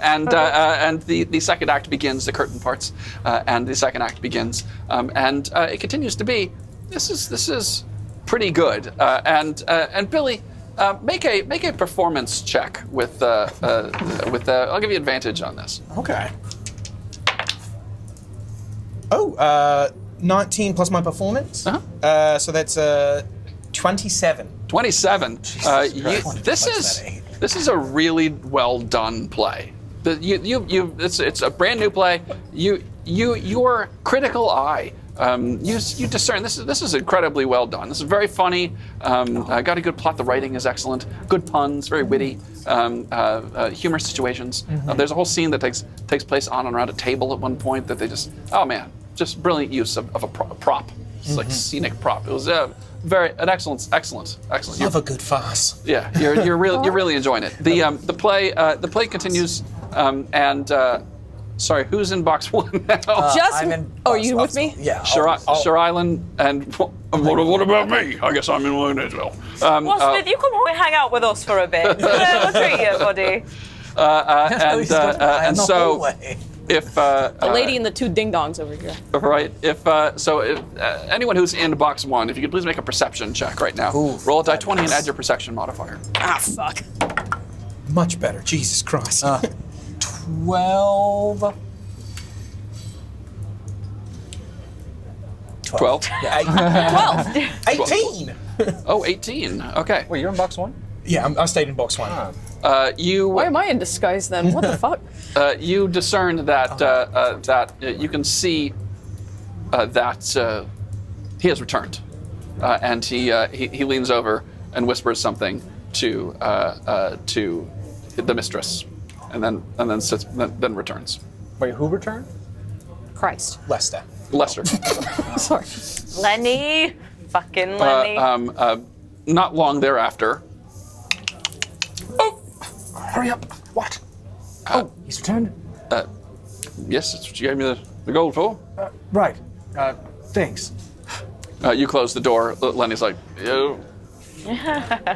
and the second act begins. The curtain parts, and the second act begins, and it continues to be. This is pretty good. And Billy, make a performance check with I'll give you advantage on this. Okay. Oh, 19 plus my performance. Uh-huh. So that's 27. 27. This is a really well done play. It's a brand new play. Your critical eye. You discern this is incredibly well done. This is very funny. Got a good plot. The writing is excellent. Good puns, very witty. Humorous situations. There's a whole scene that takes place on and around a table at one point that they just just brilliant use of a prop. It's like scenic prop. It was an excellent. Love a good farce. Yeah, you're really enjoying it. The play continues, and sorry, who's in box 1 now? Just. I'm in Are you box with me? Yeah. Sheraillynn and What about me? I guess I'm in one as well. Watsmith, you come hang out with us for a bit. We'll treat you, buddy. And so, if The lady and the two ding-dongs over here. right, if anyone who's in box 1, if you could please make a perception check right now. Ooh, Roll a die 20 and add your perception modifier. Ah, fuck. Much better. Jesus Christ. 12. 12. Yeah, 12. 18. Oh, 18. Okay. Wait, you're in box 1? Yeah, I stayed in box 1. Why am I in disguise then? What the fuck? You discern that you can see that he has returned, and he leans over and whispers something to the mistress, and then sits, then returns. Wait, who returned? Christ. Lester. Lester. Sorry. Lenny. Fucking Lenny. Not long thereafter. Oh, hurry up. What? He's returned? Yes, that's what you gave me the gold for. Right. Thanks. You close the door. Lenny's like, ew.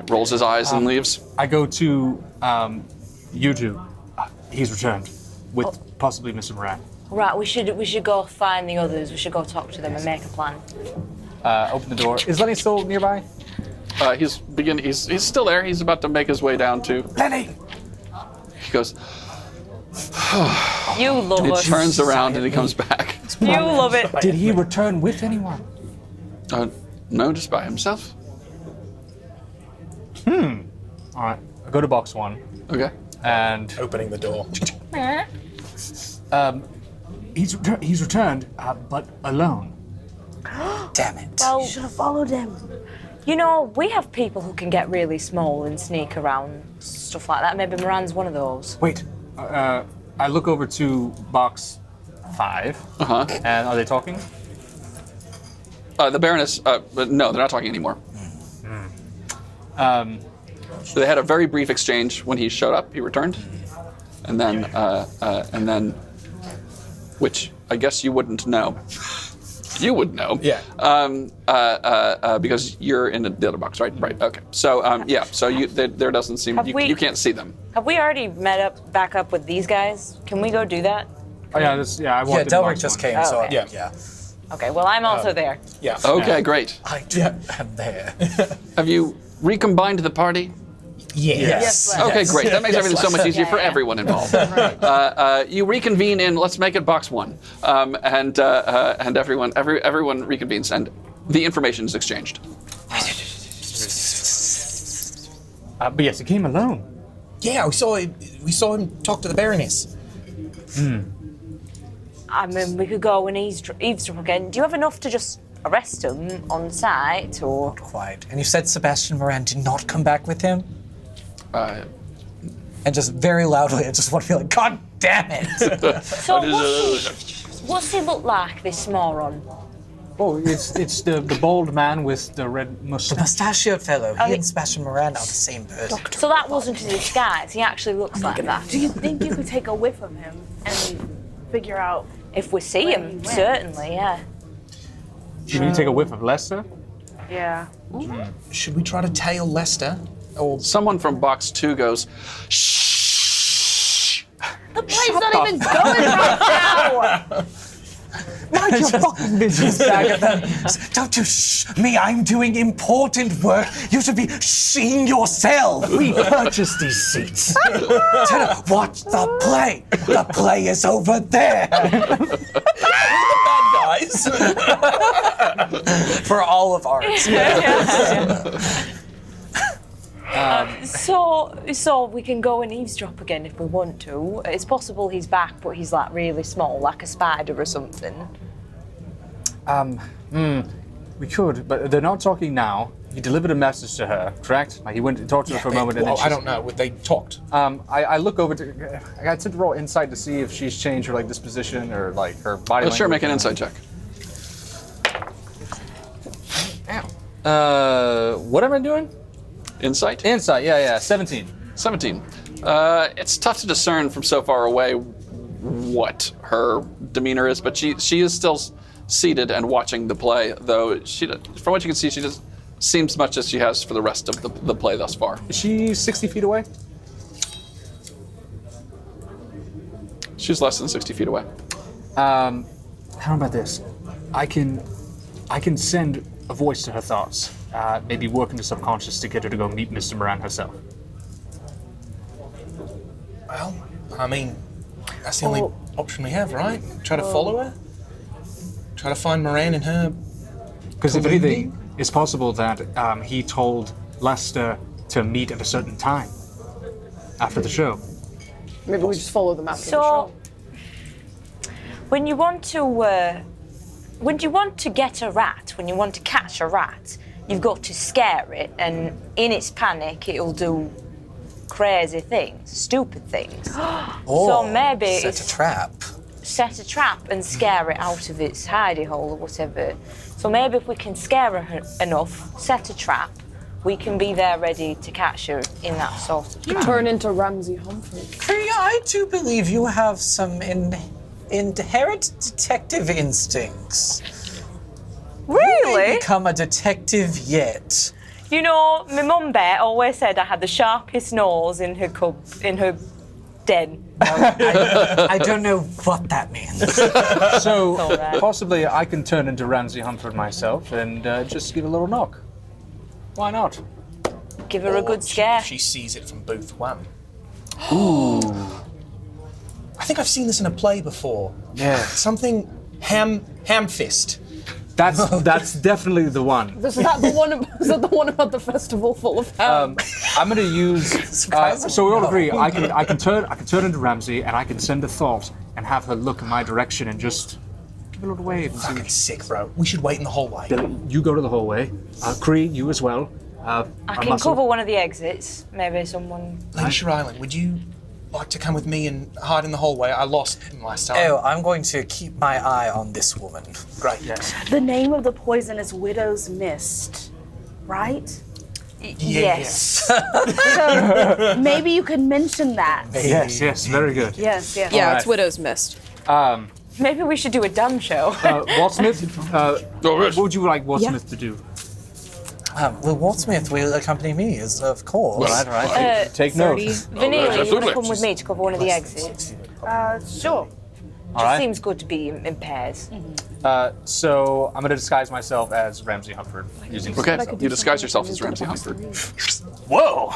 Rolls his eyes and leaves. I go to you two. He's returned with possibly Mr. Moran. Right, we should go find the others. We should go talk to them and make a plan. Open the door. Is Lenny still nearby? He's still there. He's about to make his way down to Lenny! He goes. You love He us. turns around and he comes back. You love it. Did he return with anyone? No, just by himself. All right. I go to box 1 Okay. and Opening the door. he's returned, but alone. Damn it. Well, Should have followed him. you know, we have people who can get really small and sneak around, stuff like that. Maybe Moran's one of those. Wait. I look over to box 5. Uh-huh. And are they talking? The Baroness. But no, they're not talking anymore. They had a very brief exchange when he showed up. He returned, and then, which I guess you wouldn't know. You would know. Yeah. Because you're in the other box, right? Right. Okay. So yeah. So there doesn't seem you can't see them. Have we already back up with these guys? Can we go do that? Oh yeah, I walked into Delric box just 1. came, so okay. yeah. Okay, well, I'm also there. Yeah. Okay, great. I too am there. Have you recombined the party? Yes. Okay, great. That makes everything so much easier for Yeah. everyone involved. You reconvene in. Let's make it box 1, and everyone reconvenes, and the information is exchanged. But yes, he came alone. Yeah, we saw him talk to the Baroness. I mean, we could go and eavesdrop again. Do you have enough to just arrest him on site, or? Quite. And you said Sebastian Moran did not come back with him? And just very loudly, I just want to be like, God damn it! So what's he look like, this moron? Oh, it's the bald man with the red mustache. Mustachioed fellow. He and Sebastian Moran are the same person. So that wasn't a disguise. He actually looks like that. Do you think you could take a whiff of him and figure out? If we see Where him, he went. certainly, yeah. Should we take a whiff of Lester? Yeah. Should we try to tail Lester? Or Someone from box 2 goes, shh. The play's not even going right now. Mind your fucking business. Back at them. Don't you shh me, I'm doing important work. You should be shhing yourself. We purchased these seats. Tell her, watch the play. The play is over there. bad guys? For all of ours. So we can go and eavesdrop again if we want to. It's possible he's back, but he's like really small, like a spider or something. We could, but they're not talking now. He delivered a message to her, correct? Like he went and talked to her for a moment, and then I don't know. They talked. I look over to. I got to roll insight to see if she's changed her disposition or her body. Let's sure make an language. insight check. What am I doing? Insight? Insight, yeah, 17. 17. It's tough to discern from so far away what her demeanor is, but she is still seated and watching the play, though from what you can see, she just seems much as she has for the rest of the play thus far. Is she 60 feet away? She's less than 60 feet away. How about this? I can send a voice to her thoughts. Maybe work in the subconscious to get her to go meet Mr. Moran herself. Well, I mean, that's the only option we have, right? Try to follow her? Try to find Moran and her. Because if anything, it's possible that he told Lester to meet at a certain time after the show. Maybe we just follow them after the So, show. when you want to get a rat, when you want to catch a rat, you've got to scare it, and in its panic, it'll do crazy things, stupid things. So maybe set a trap. Set a trap and scare it out of its hidey hole or whatever. So maybe if we can scare her enough, set a trap, we can be there ready to catch her in that sort of trap. Turn into Ramsey Humford. I do believe you have some inherent detective instincks. Really? Become a detective yet. You know, my mum bear always said I had the sharpest nose in her den. I don't know what that means. So right. possibly I can turn into Ramsey Humford myself and just give a little knock. Why not? Give her a good scare. She sees it from booth 1. Ooh. I think I've seen this in a play before. Yeah. Something ham fist. That's definitely the one. Is that the one? Is that the one about the festival full of ham? I'm going to use. So we all agree. I can turn into Ramsey, and I can send a thought and have her look in my direction and just give a little wave. And see Fucking sick, bro. We should wait in the hallway. Billy, you go to the hallway. Cree, you as well. I can cover one of the exits. Maybe someone. Lady Sheraillynn, would you like to come with me and hide in the hallway? I lost him last time. Oh, I'm going to keep my eye on this woman. Great. Yes. The name of the poison is Widow's Mist, right? Yes. So maybe you could mention that. Yes, very good. Yes. yeah, Alright. it's Widow's Mist. Maybe we should do a dumb show. Watsmith, yes. what would you like Watsmith to do? Well, Watsmith will accompany me, of course. All right. Take note. Vanilla, you want to absolutely. come with me to cover one of the exits? Sure. All right. Seems good to be in pairs. So I'm going to disguise myself as Ramsey Humford using. Okay, you disguise yourself as Ramsey Humford. Whoa!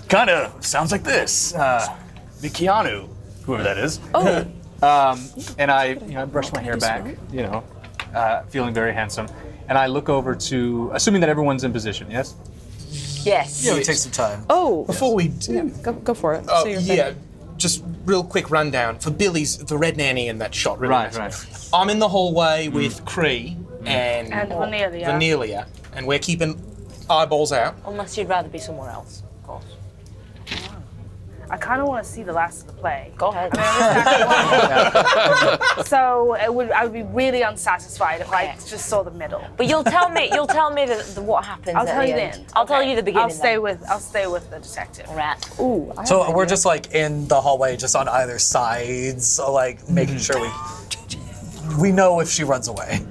Kinda sounds like this. The Keanu, whoever that is. Oh, And I brush my hair back, feeling very handsome. And I look over to, assuming that everyone's in position, yes? Yes. Yeah, we take some time. oh. Before we Go for it. Oh, Say your thing. yeah. Just real quick rundown. For Billy's, the red nanny in that shot. Really Right, nice. right. I'm in the hallway with Cree and Vanilla, and we're keeping eyeballs out. Unless you'd rather be somewhere else, of course. I kind of want to see the last of the play. Go ahead. So I would be really unsatisfied if I just saw the middle. But you'll tell me what happens. I'll at tell the you end. then. I'll tell Okay. you the beginning. I'll stay with the detective. Right. Ooh. I have So an we're idea. just like in the hallway, just on either sides, like making sure we know if she runs away.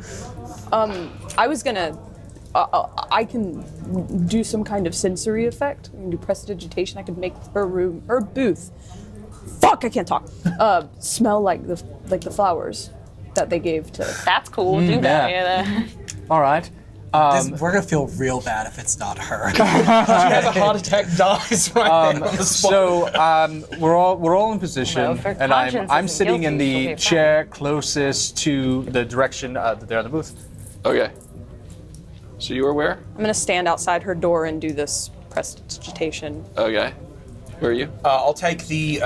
I was gonna. I can do some kind of sensory effect. I can do prestidigitation. I could make her booth. Fuck! I can't talk. Smell like the flowers that they gave to. That's cool. Do that. Yeah. All right. We're gonna feel real bad if it's not her. She has a heart attack, dies right there on the spot. So we're all in position, Well, if her and conscience I'm isn't sitting in guilty, she'll the be chair closest to the direction that they're in the booth. Okay. So you were where? I'm gonna stand outside her door and do this prestidigitation. Okay. Where are you? I'll take the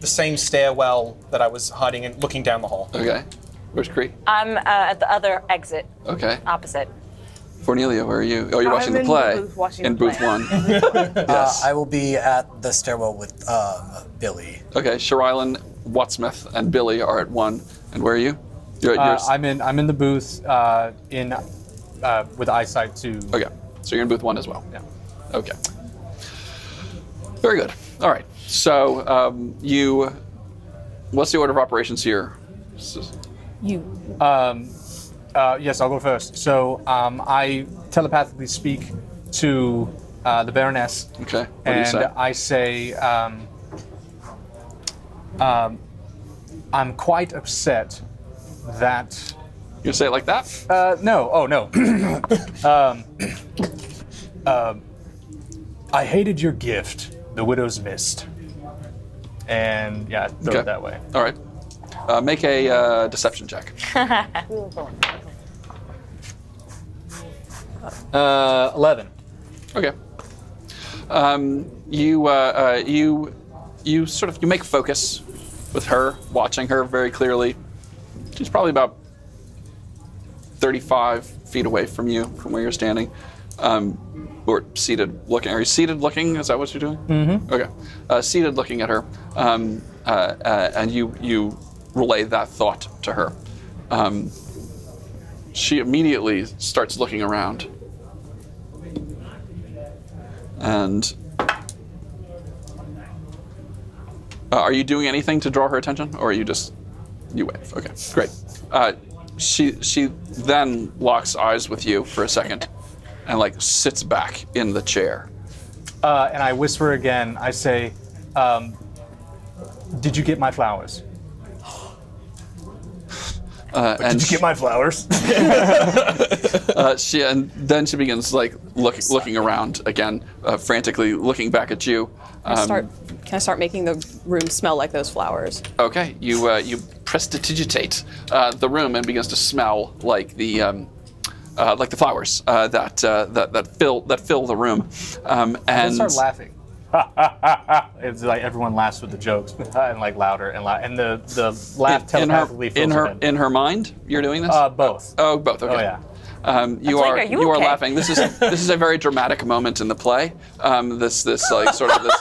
same stairwell that I was hiding in, looking down the hall. Okay. Where's Cree? I'm at the other exit, Okay. opposite. Cornelia, where are you? Oh, you're I'm watching the in the play. booth watching in the booth play. 1. Yes. I will be at the stairwell with Billy. Okay. Sheraillynn, Watsmith, and Billy are at 1. And where are you? You're at yours. I'm in the booth with eyesight to. Okay. So you're in booth 1 as well. Yeah. Okay. Very good. All right. So what's the order of operations here? You. Yes, I'll go first. So I telepathically speak to the Baroness. Okay. What do you And say? I say, I'm quite upset that. You say it like that? No. Oh, no. I hated your gift, the Widow's Mist. And yeah, throw it that way. All right. Make a deception check. 11. Okay. You sort of make focus with her, watching her very clearly. She's probably about 35 feet away from you, from where you're standing. Or seated looking. Are you seated looking? Is that what you're doing? Mm-hmm. Okay. Seated looking at her. And you relay that thought to her. She immediately starts looking around. And are you doing anything to draw her attention, or are you just you wave? Okay, great. She then locks eyes with you for a second, and like sits back in the chair. And I whisper again. I say, "Did you get my flowers?" And Did you get my flowers? then she begins like looking around again, frantically looking back at you. Can I start making the room smell like those flowers? Okay, you prestidigitate the room and begins to smell like the flowers that fill the room. And And start laughing. It's like everyone laughs with the jokes, and like louder and loud, and the laugh telepathically fills her head. in her mind, you're doing this. Both. Oh, both. Okay. Oh yeah. You like, are are you are okay? laughing. This is a very dramatic moment in the play. This like sort of this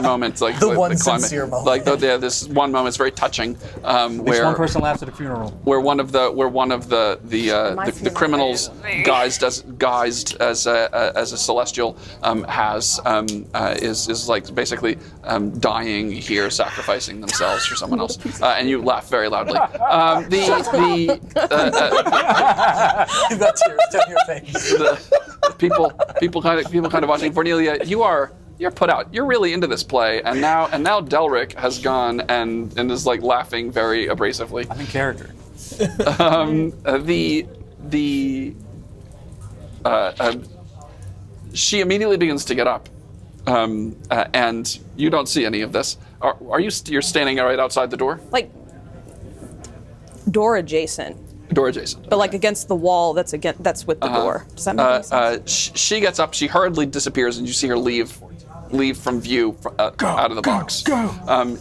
moment, like The one climate, sincere moment. like this one moment is very touching, Where one person laughs at a funeral. where one of the criminals guised as a celestial is like basically dying here, sacrificing themselves for someone else, and you laugh very loudly. You've got tears down your face. The people kind of watching. Cornelia, you're put out. You're really into this play, and now Delric has gone and is like laughing very abrasively. I'm in character. She immediately begins to get up, and you don't see any of this. Are you? You're standing right outside the door. Like door adjacent, Door adjacent. but like against the wall that's with the door. Does that make any sense? She gets up. She hurriedly disappears, and you see her leave from view out of the box.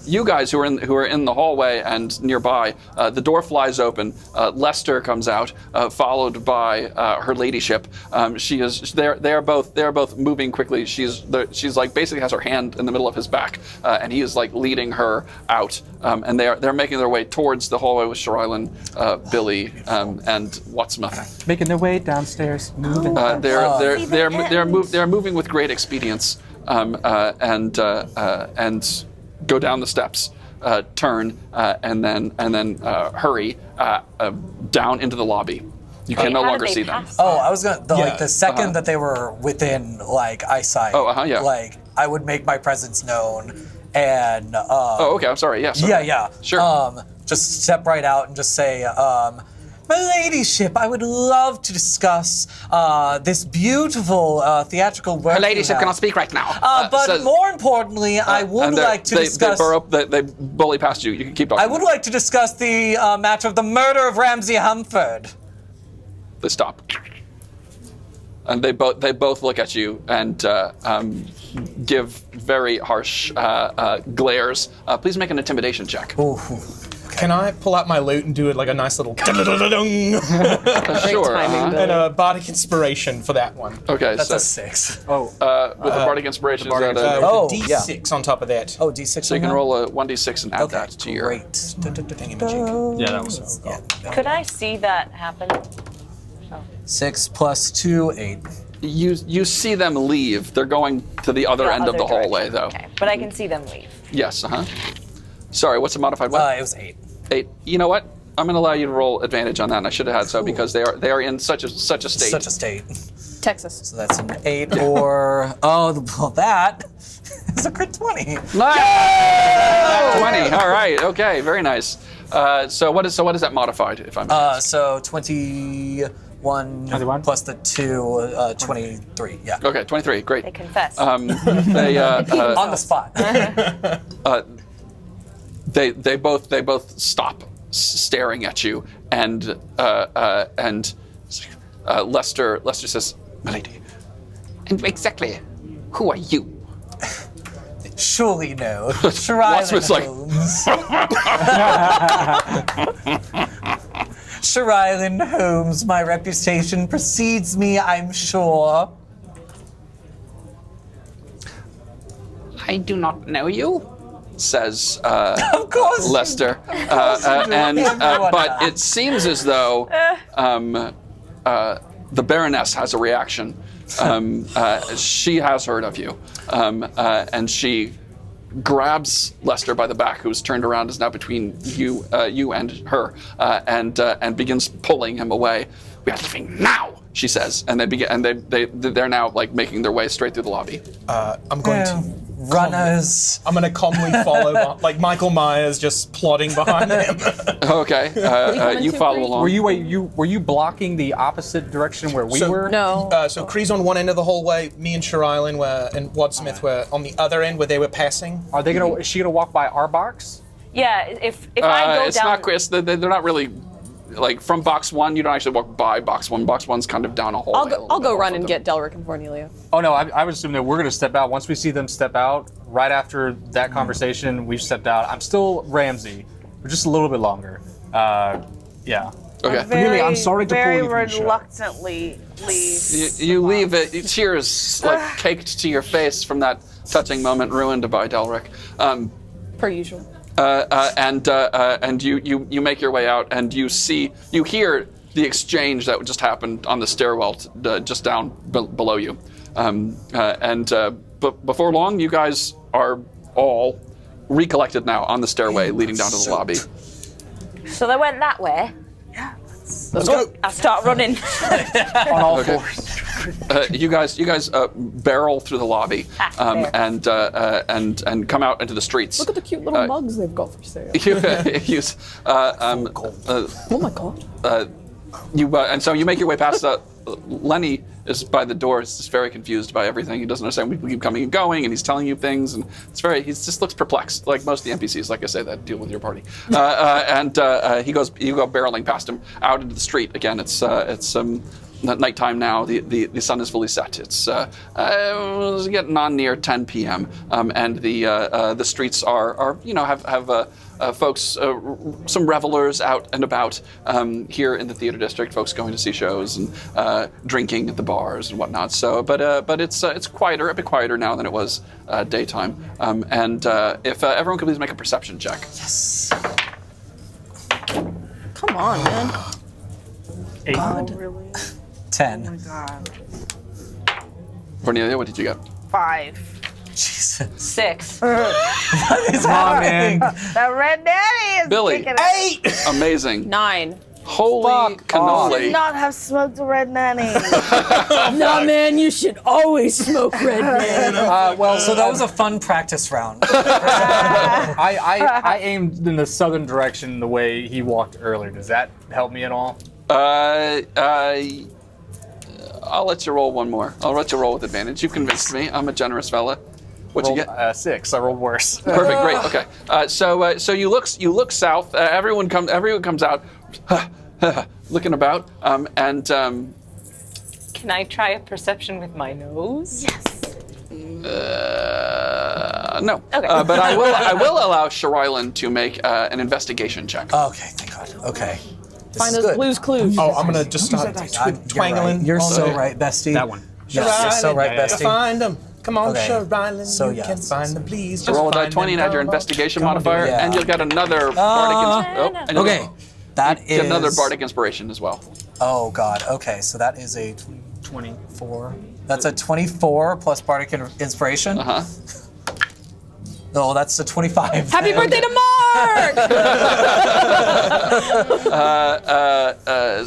You guys who are in the hallway and nearby, the door flies open. Lester comes out, followed by her ladyship. They are both moving quickly. She's like basically has her hand in the middle of his back, and he is like leading her out. And they're making their way towards the hallway with Sheraillynn, Billy, and Watsmith. Making their way downstairs, moving. They're moving with great expedience. And go down the steps, turn, and then hurry down into the lobby. You can no How did longer they see them. pass Oh, that? I was gonna the second that they were within like eyesight. Yeah. Like I would make my presence known, and Oh, okay. I'm sorry. Yeah. Sorry. yeah. Sure. Just step right out and just say, my ladyship, I would love to discuss this beautiful theatrical work. Her ladyship you cannot have. speak right now. But more importantly, I would and like to discuss. They bully past you. You can keep talking. I would like to discuss the matter of the murder of Ramsey Humford. They stop. And they both look at you and give very harsh glares. Please make an intimidation check. Ooh. Can I pull out my lute and do it like a nice little Sure. timing, Bill. and a bardic inspiration for that one? Okay. That's so a 6. with the bardic inspiration, is that a, Oh, with a yeah. D6 on top of that. Oh, D6. so you can roll a 1d6 and add that to your. Great. Thingamajig. Yeah, that was. Yeah. Could I see that happen? 6 plus 2, 8. You see them leave. They're going to the other end of the hallway, though. Okay, but I can see them leave. Yes. Sorry. What's the modified what? It was 8. 8. You know what? I'm going to allow you to roll advantage on that, and I should have had so because they are in such a state. Such a state. Texas. So that's an 8 or that is a crit 20. Nice. 20. All right. Okay. Very nice. So what is that modified? If I'm So 21 plus the 2, 23. Yeah. Okay, 23. Great. They confess. On the spot. They both stop staring at you, and Lester says, "Milady, and exactly who are you?" Surely no. Sheraillynn like- Hulmes. Sheraillynn Hulmes, my reputation precedes me, I'm sure. I do not know you, says Of course. Lester, but it seems as though the Baroness has a reaction. She has heard of you, and she grabs Lester by the back, who's turned around, is now between you and her, and begins pulling him away. "We are leaving now," she says, and they're now like making their way straight through the lobby. I'm going to runners. I'm going to calmly follow, like Michael Myers, just plodding behind him. Okay, you follow along. Were you blocking the opposite direction where we were? No. So Kree's on one end of the hallway. Me and Sheraillynn and Watsmith were on the other end where they were passing. Are they gonna? Is she gonna walk by our box? Yeah, if I go it's down. not Chris. They're not really. Like from box 1, you don't actually walk by box 1. Box 1's kind of down a hallway. I'll go run and get Delric and Cornelia. Oh no, I would assume that we're going to step out. Once we see them step out, right after that conversation, we've stepped out. I'm still Ramsey, but just a little bit longer. Yeah. Okay. Really, I'm sorry to pull very you from the show. reluctantly leave. You leave it. Tears like caked to your face from that touching moment ruined by Delric. Per usual. And you make your way out, and you hear the exchange that just happened on the stairwell just down below you. But before long, you guys are all recollected now on the stairway leading down to the lobby. So they went that way. Let's go. I start running. On all fours. You guys barrel through the lobby and come out into the streets. Look at the cute little mugs they've got for sale. Oh my god. And so you make your way past. Lenny is by the door. He's just very confused by everything. He doesn't understand. We keep coming and going, and he's telling you things, and he just looks perplexed, like most of the NPCs, like I say, that deal with your party. You go barreling past him out into the street. Again, it's nighttime now. The sun is fully set. It's getting on near 10 p.m. And the streets are have folks, some revelers out and about here in the theater district. Folks going to see shows and drinking at the bars and whatnot. So, but it's quieter, a bit quieter now than it was daytime. If everyone could please make a perception check. Yes. Come on, man. 8. Oh, really? 10. Oh my god. Cornelia, what did you get? 5. Jesus. 6. What is happening? The red daddy is Billy. kicking it. Amazing. 9. Holy Should cannoli. not have smoked a red nanny. No, man, you should always smoke red man. So that was a fun practice round. I aimed in the southern direction the way he walked earlier. Does that help me at all? I'll let you roll one more. I'll let you roll with advantage. You convinced me. I'm a generous fella. What'd you get? 6. I rolled worse. Perfect. Great. Okay. So you look south. Everyone comes out, looking about, and. Can I try a perception with my nose? Yes. No. Okay. But I will allow Sheraillynn to make an investigation check. Okay, thank God. Okay. This Find is those good. blues clues. Oh, I'm going to just start twangling. You're on so the- right, bestie. That one. Yes, you're so right, Sheraillynn, bestie. find them. Come on, Okay. Sheraillynn. So, you yeah. can find them, please. So Just roll that find 20 and them. add your Come on. investigation Come on, modifier, yeah. and you'll get another bardic. And Okay. That is. get another bardic inspiration as well. Oh God. Okay, so that is a 24. That's a 24 plus bardic inspiration. Oh, that's a 25. Happy birthday to Mark!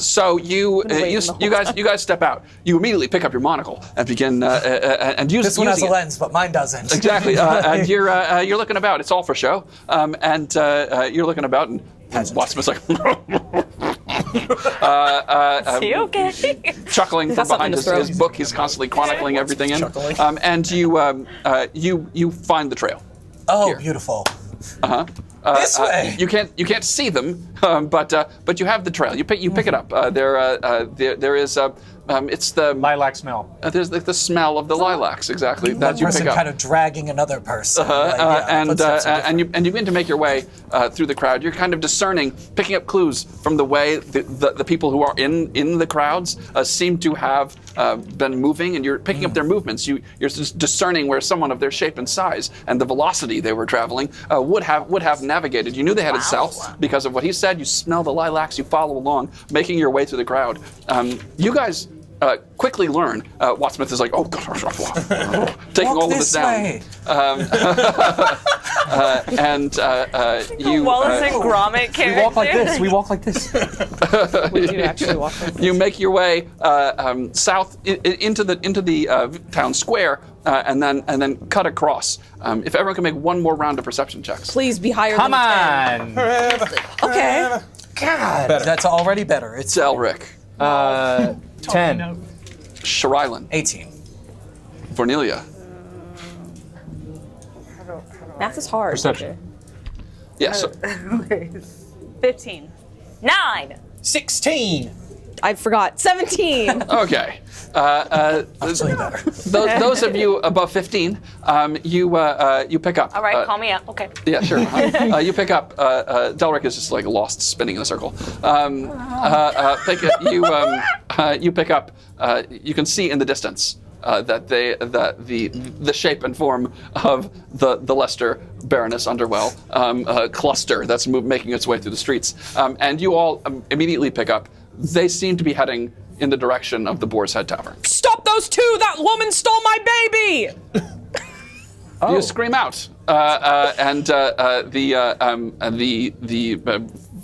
So you guys step out. You immediately pick up your monocle and begin and use This one has a using it. lens, but mine doesn't. Exactly, and you're looking about. It's all for show, and you're looking about, and Watsmith's like Is he okay? chuckling from That's something behind to throw. his book. He's constantly chronicling everything in, and you find the trail. Oh, Here. beautiful. This way. You can't see them, but you have the trail. You pick it up. There is it's the Lilac smell. there's the smell of the lilacs exactly that One you person pick up. kind of dragging another person. Footsteps are And you begin to make your way through the crowd. You're kind of discerning, picking up clues from the way the people who are in the crowds seem to have been moving, and you're picking up their movements. You're just discerning where someone of their shape and size and the velocity they were traveling would have navigated. You knew they headed south because of what he said. You smell the lilacs. You follow along, making your way through the crowd. You guys. Quickly learn. Watsmith is like, oh, gosh, taking Walk all of this this down. way. You Wallace and Gromit character. We walk like this. We do actually walk like this. you make your way south into the town square, and then cut across. If everyone can make one more round of perception checks. Please be higher Come than 10. on. Okay. God, that's already better. It's Delric, 10. Sheraillynn, 18. Cornelia. Math is hard. Perception. Yeah, so, Okay. 15. 9. 16. I forgot. 17. okay. Actually better. Those of you above 15, you pick up. All right, call me up. Okay. Yeah, sure. You pick up. Delric is just like lost, spinning in a circle. You pick up. You can see in the distance that the shape and form of the Leicester Baroness Underwell cluster that's making its way through the streets, and you all immediately pick up. They seem to be heading in the direction of the Boar's Head Tavern. Stop those two! That woman stole my baby! You scream out, and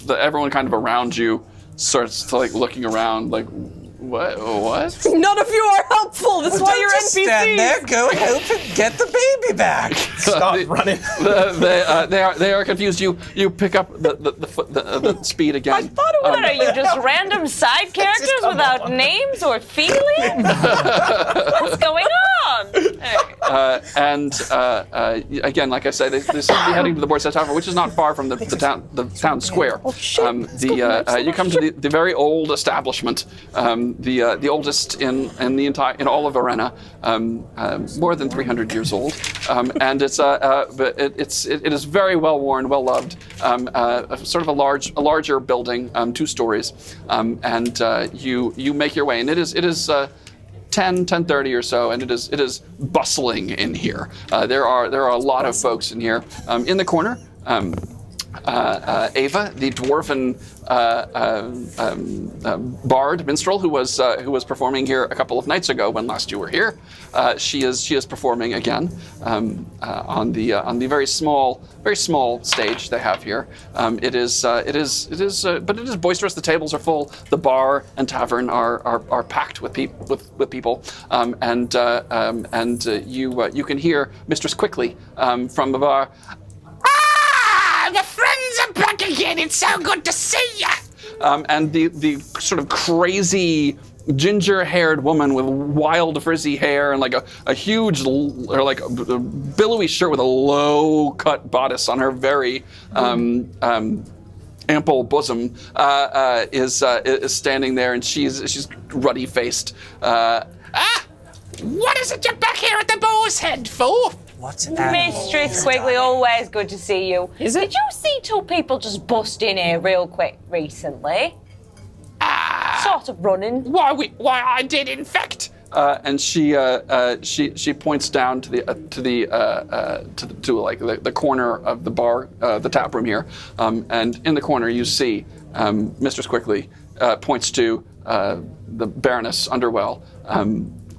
everyone kind of around you starts to, like, looking around, like, what? None of you are helpful. That's why you're Just stand there, NPCs. go help and get the baby back. Stop running. They are confused. You pick up the speed again. I thought, what are you, just random side characters without names or feelings? What's going on? Again, like I say, they seem to be heading to the Boar's Head Tavern, which is not far from the town square. Oh, shit. You come to the very old establishment, the oldest in all of Arena, more than 300 years old, and it is very well worn, well loved, sort of a larger building, 2 stories, and you make your way, and it is 10:30 or so, and it is bustling in here. There are a lot of folks in here. In the corner, Ava, the dwarven bard minstrel who was performing here a couple of nights ago when last you were here. She is performing again on the very small stage they have here. But it is boisterous. The tables are full. The bar and tavern are packed with people. You can hear Mistress Quickly from the bar. The friends are back again. It's so good to see ya. And the sort of crazy ginger-haired woman with wild frizzy hair and like a huge or like a billowy shirt with a low-cut bodice on her very ample bosom is standing there, and she's ruddy-faced. What is it you're back here at the Boar's Head for? What's Mistress Quigley, always good to see you. Is it? Did you see 2 people just bust in here real quick recently? Sort of running. Why I did, in fact. And she points down to the corner of the bar, the tap room here, and in the corner you see Mistress Quickly points to the Baroness Underwell,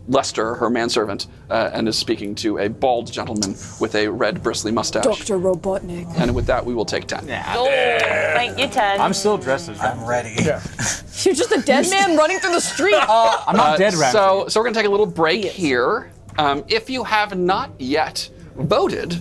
Lester, her manservant, and is speaking to a bald gentleman with a red bristly mustache. Dr. Robotnik. And with that, we will take 10. Oh, thank you, 10. I'm still dressed as I'm ready. You're just a dead man running through the street. I'm not dead, Ramsey. So we're going to take a little break here. If you have not yet voted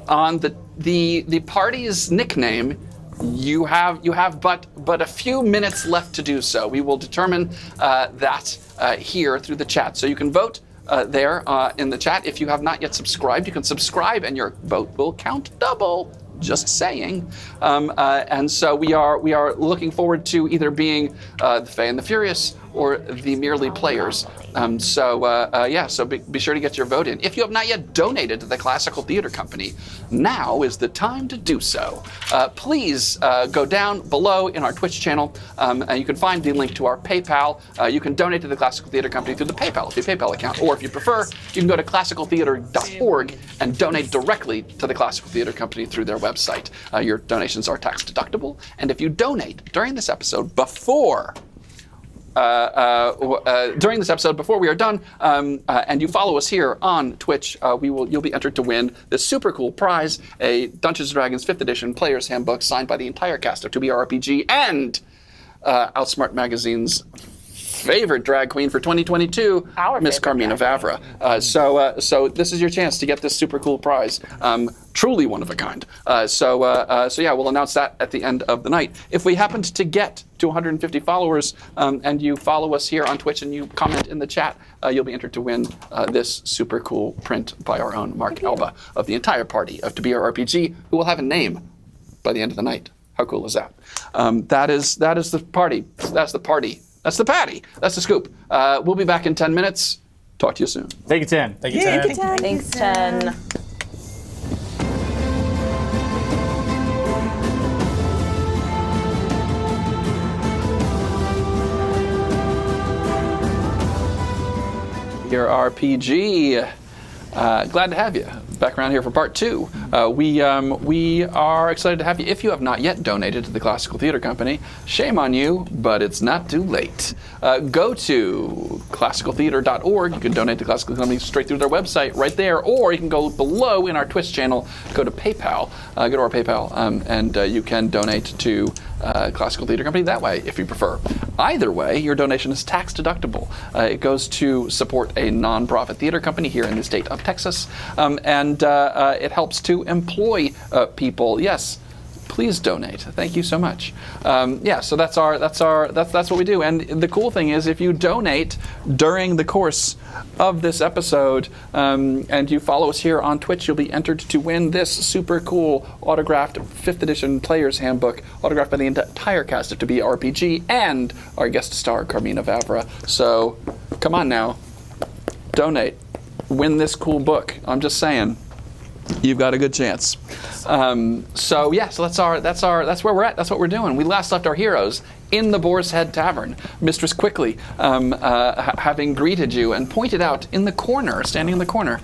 on the party's nickname, you have but a few minutes left to do so. We will determine that here through the chat. So you can vote there in the chat. If you have not yet subscribed, you can subscribe and your vote will count double. Just saying. And so we are looking forward to either being the Fae and the Furious or the merely players. So be sure to get your vote in. If you have not yet donated to the Classical Theatre Company, now is the time to do so. Please go down below in our Twitch channel, and you can find the link to our PayPal. You can donate to the Classical Theatre Company through the PayPal account, or if you prefer, you can go to classicaltheatre.org and donate directly to the Classical Theatre Company through their website. Your donations are tax deductible, and if you donate during this episode before we are done, and you follow us here on Twitch, you'll be entered to win this super cool prize, a Dungeons & Dragons 5th edition player's handbook signed by the entire cast of 2BRPG and Outsmart Magazine's favorite drag queen for 2022, Miss Carmina Vavra. So this is your chance to get this super cool prize. Truly one of a kind. We'll announce that at the end of the night. If we happened to get to 150 followers and you follow us here on Twitch and you comment in the chat, you'll be entered to win this super cool print by our own Mark Alba of the entire party of TBR who will have a name by the end of the night. How cool is that? That is the party. That's the party. That's the patty. That's the scoop. We'll be back in 10 minutes. Talk to you soon. Take it 10. Thank you, 10. Thanks, 10. Your RPG. Glad to have you back around here for part 2. We are excited to have you. If you have not yet donated to the Classical Theatre Company, shame on you, but it's not too late. Go to classicaltheatre.org. You can donate to Classical Company straight through their website right there, or you can go below in our Twitch channel, go to PayPal, go to our PayPal, and you can donate to Classical Theatre Company that way if you prefer. Either way, your donation is tax deductible. It goes to support a non-profit theater company here in the state of Texas, and it helps to employ people. Yes, please donate. Thank you so much. So that's what we do. And the cool thing is, if you donate during the course of this episode and you follow us here on Twitch, you'll be entered to win this super cool autographed 5th edition player's handbook, autographed by the entire cast of TBRPG and our guest star Carmina Vavra. So come on now, donate, win this cool book. I'm just saying, you've got a good chance. So that's where we're at. That's what we're doing. We last left our heroes in the Boar's Head Tavern. Mistress Quickly, having greeted you and pointed out in the corner, standing in the corner,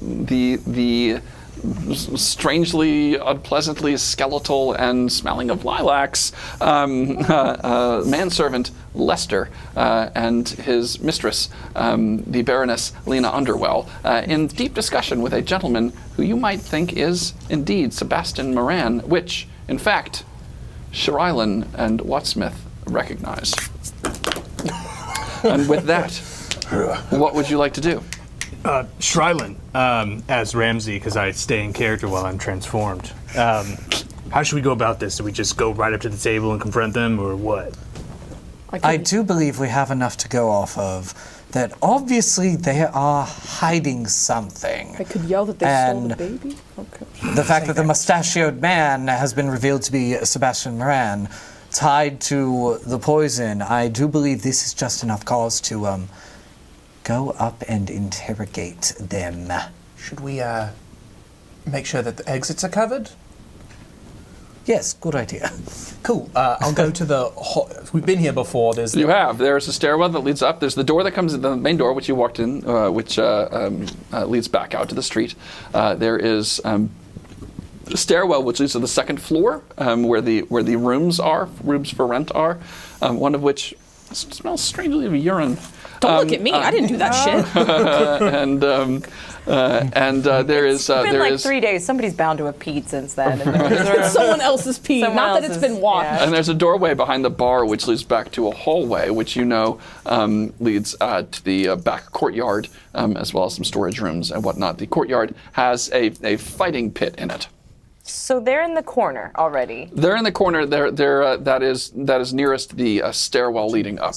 the strangely, unpleasantly skeletal and smelling of lilacs manservant Lester and his mistress, the Baroness Lena Underwell, in deep discussion with a gentleman who you might think is indeed Sebastian Moran, which, in fact, Sheraillynn and Watsmith recognize. And with that, what would you like to do? Sheraillynn, as Ramsey, because I stay in character while I'm transformed. How should we go about this? Do we just go right up to the table and confront them, or what? I do believe we have enough to go off of. That obviously they are hiding something. I could yell that they stole the baby? Okay. The fact that the mustachioed man has been revealed to be Sebastian Moran, tied to the poison, I do believe this is just enough cause to go up and interrogate them. Should we make sure that the exits are covered? Yes, good idea. Cool. I'll go to the... We've been here before. There's a stairwell that leads up. There's the door that comes in, the main door, which you walked in, which leads back out to the street. There is a stairwell which leads to the second floor, where the rooms for rent are. One of which smells strangely of urine. Don't look at me. I didn't do that shit. There is It's been there like is 3 days. Somebody's bound to have peed since then. And Someone else's pee. Someone Not that it's else's, been washed. yeah. and there's a doorway behind the bar which leads back to a hallway, which leads to the back courtyard, as well as some storage rooms and whatnot. The courtyard has a fighting pit in it. So they're in the corner already. They're in the corner. That is nearest the stairwell leading up.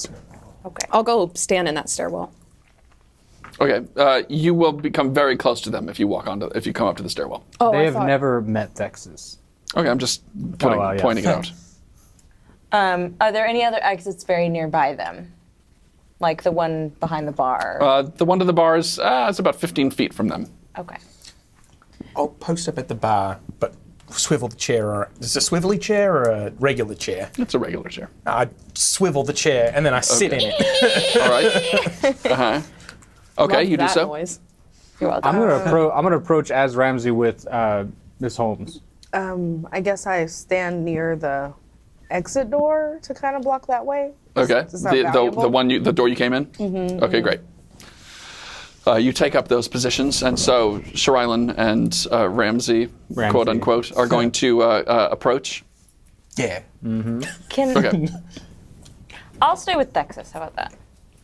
Okay. I'll go stand in that stairwell. Okay, you will become very close to them if you come up to the stairwell. Oh, They I have thought- never met Thexus. Okay, I'm just yeah. pointing it out. Are there any other exits very nearby them? Like the one behind the bar? The one to the bar is it's about 15 feet from them. Okay. I'll post up at the bar, but swivel the chair. Is it a swivelly chair or a regular chair? It's a regular chair. I swivel the chair and then I sit in it. All right. Uh-huh. Okay, Love you do that so. noise. You're welcome. I'm gonna approach as Ramsey with Miss Holmes. I guess I stand near the exit door to kind of block that way. Okay. Is that valuable? The door you came in? Mm-hmm. Okay, great. You take up those positions, and so Sheraillynn and Ramsey, quote unquote, are going to approach. Yeah. Okay. I'll stay with Thexus. How about that?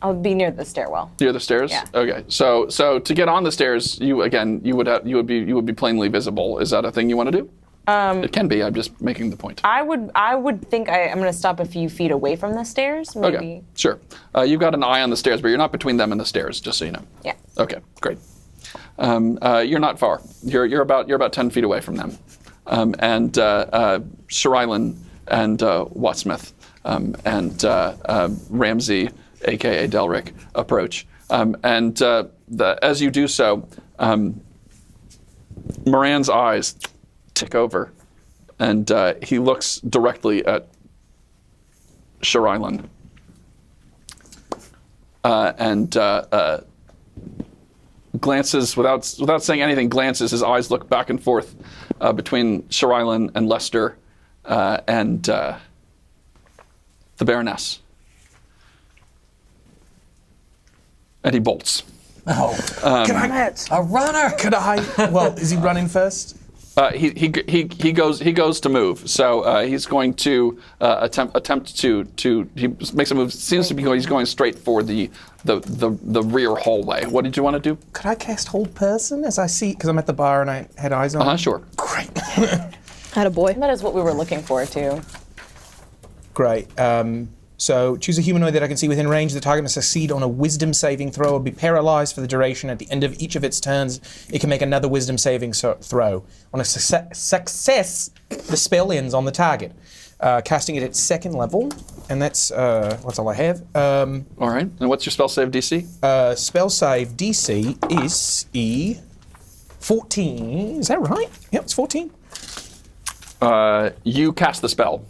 I'll be near the stairwell. Near the stairs. Yeah. Okay. So to get on the stairs, you would be plainly visible. Is that a thing you want to do? It can be. I'm just making the point. I would think I'm going to stop a few feet away from the stairs. Maybe. Okay. Sure. You've got an eye on the stairs, but you're not between them and the stairs. Just so you know. Yeah. Okay. Great. You're not far. You're about 10 feet away from them, and Sheraillynn and Watsmith and Ramsey, aka Delric, approach, as you do so, Moran's eyes tick over, and he looks directly at Sheraillynn, and glances without saying anything. Glances. His eyes look back and forth between Sheraillynn and Lester, and the Baroness, and he bolts. Oh. A runner. Could I? Well, is he running first? He goes to move. So he's going to attempt to. He makes a move. Seems to be he's going straight for the rear hallway. What did you want to do? Could I cast Hold Person as I see? Because I'm at the bar and I had eyes on. Sure. Great. Had a boy. That is what we were looking for too. Great. So choose a humanoid that I can see within range. The target must succeed on a wisdom saving throw or be paralyzed for the duration. At the end of each of its turns, it can make another wisdom saving throw. On a success, the spell ends on the target. Casting it at second level, and that's all I have. All right. And what's your spell save DC? Spell save DC is 14. Is that right? Yep, it's 14. You cast the spell.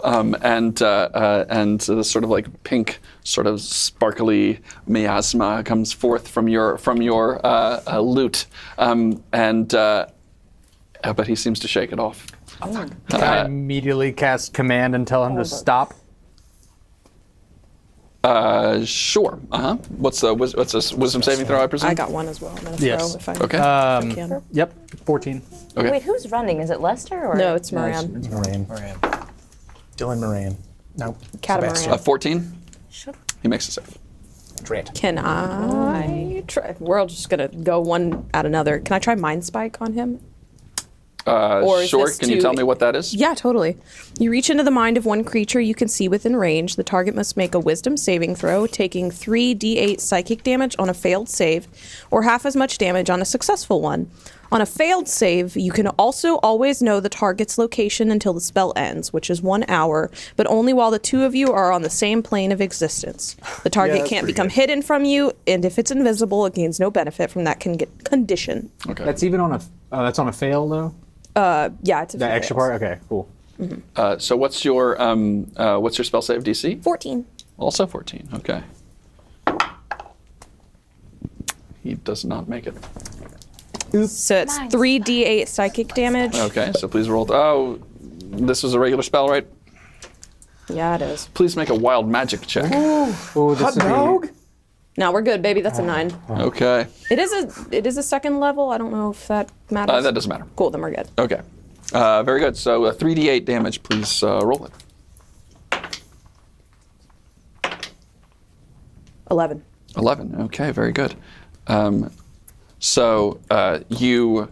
And the sort of like pink, sort of sparkly miasma comes forth from your lute, but he seems to shake it off. Can I immediately cast command and tell him to stop? Sure. What's a wisdom saving throw? I presume. I got one as well. I'm gonna Yes. throw if I, Okay. if I can. Yep, 14. Okay. Wait, who's running? Is it Lester or? No, it's Moran. It's Moran. Dylan Moran. No. Catamaran. Sebastian. 14. Sure. He makes a save. Dread. Can I try? We're all just gonna go one at another. Can I try Mind Spike on him? Or is Sure. this Can you too- tell me what that is? Yeah, totally. You reach into the mind of one creature you can see within range. The target must make a wisdom saving throw, taking 3d8 psychic damage on a failed save, or half as much damage on a successful one. On a failed save, you can also always know the target's location until the spell ends, which is 1 hour, but only while the two of you are on the same plane of existence. The target that's can't pretty become good. hidden from you, and if it's invisible, it gains no benefit from that condition. Okay. That's even on a that's on a fail though. Yeah, it's a That few extra fails. part. Okay, cool. So what's your spell save DC? 14. Also 14. Okay. He does not make it. So it's 3d8 psychic damage. Okay, so please roll. Oh, this was a regular spell, right? Yeah, it is. Please make a wild magic check. Oh, this would be. No, we're good, baby. That's a 9. Okay. It is a second level. I don't know if that matters. That doesn't matter. Cool, then we're good. Okay. Very good. So 3d8 damage, please roll it. 11. 11. Okay, very good. So you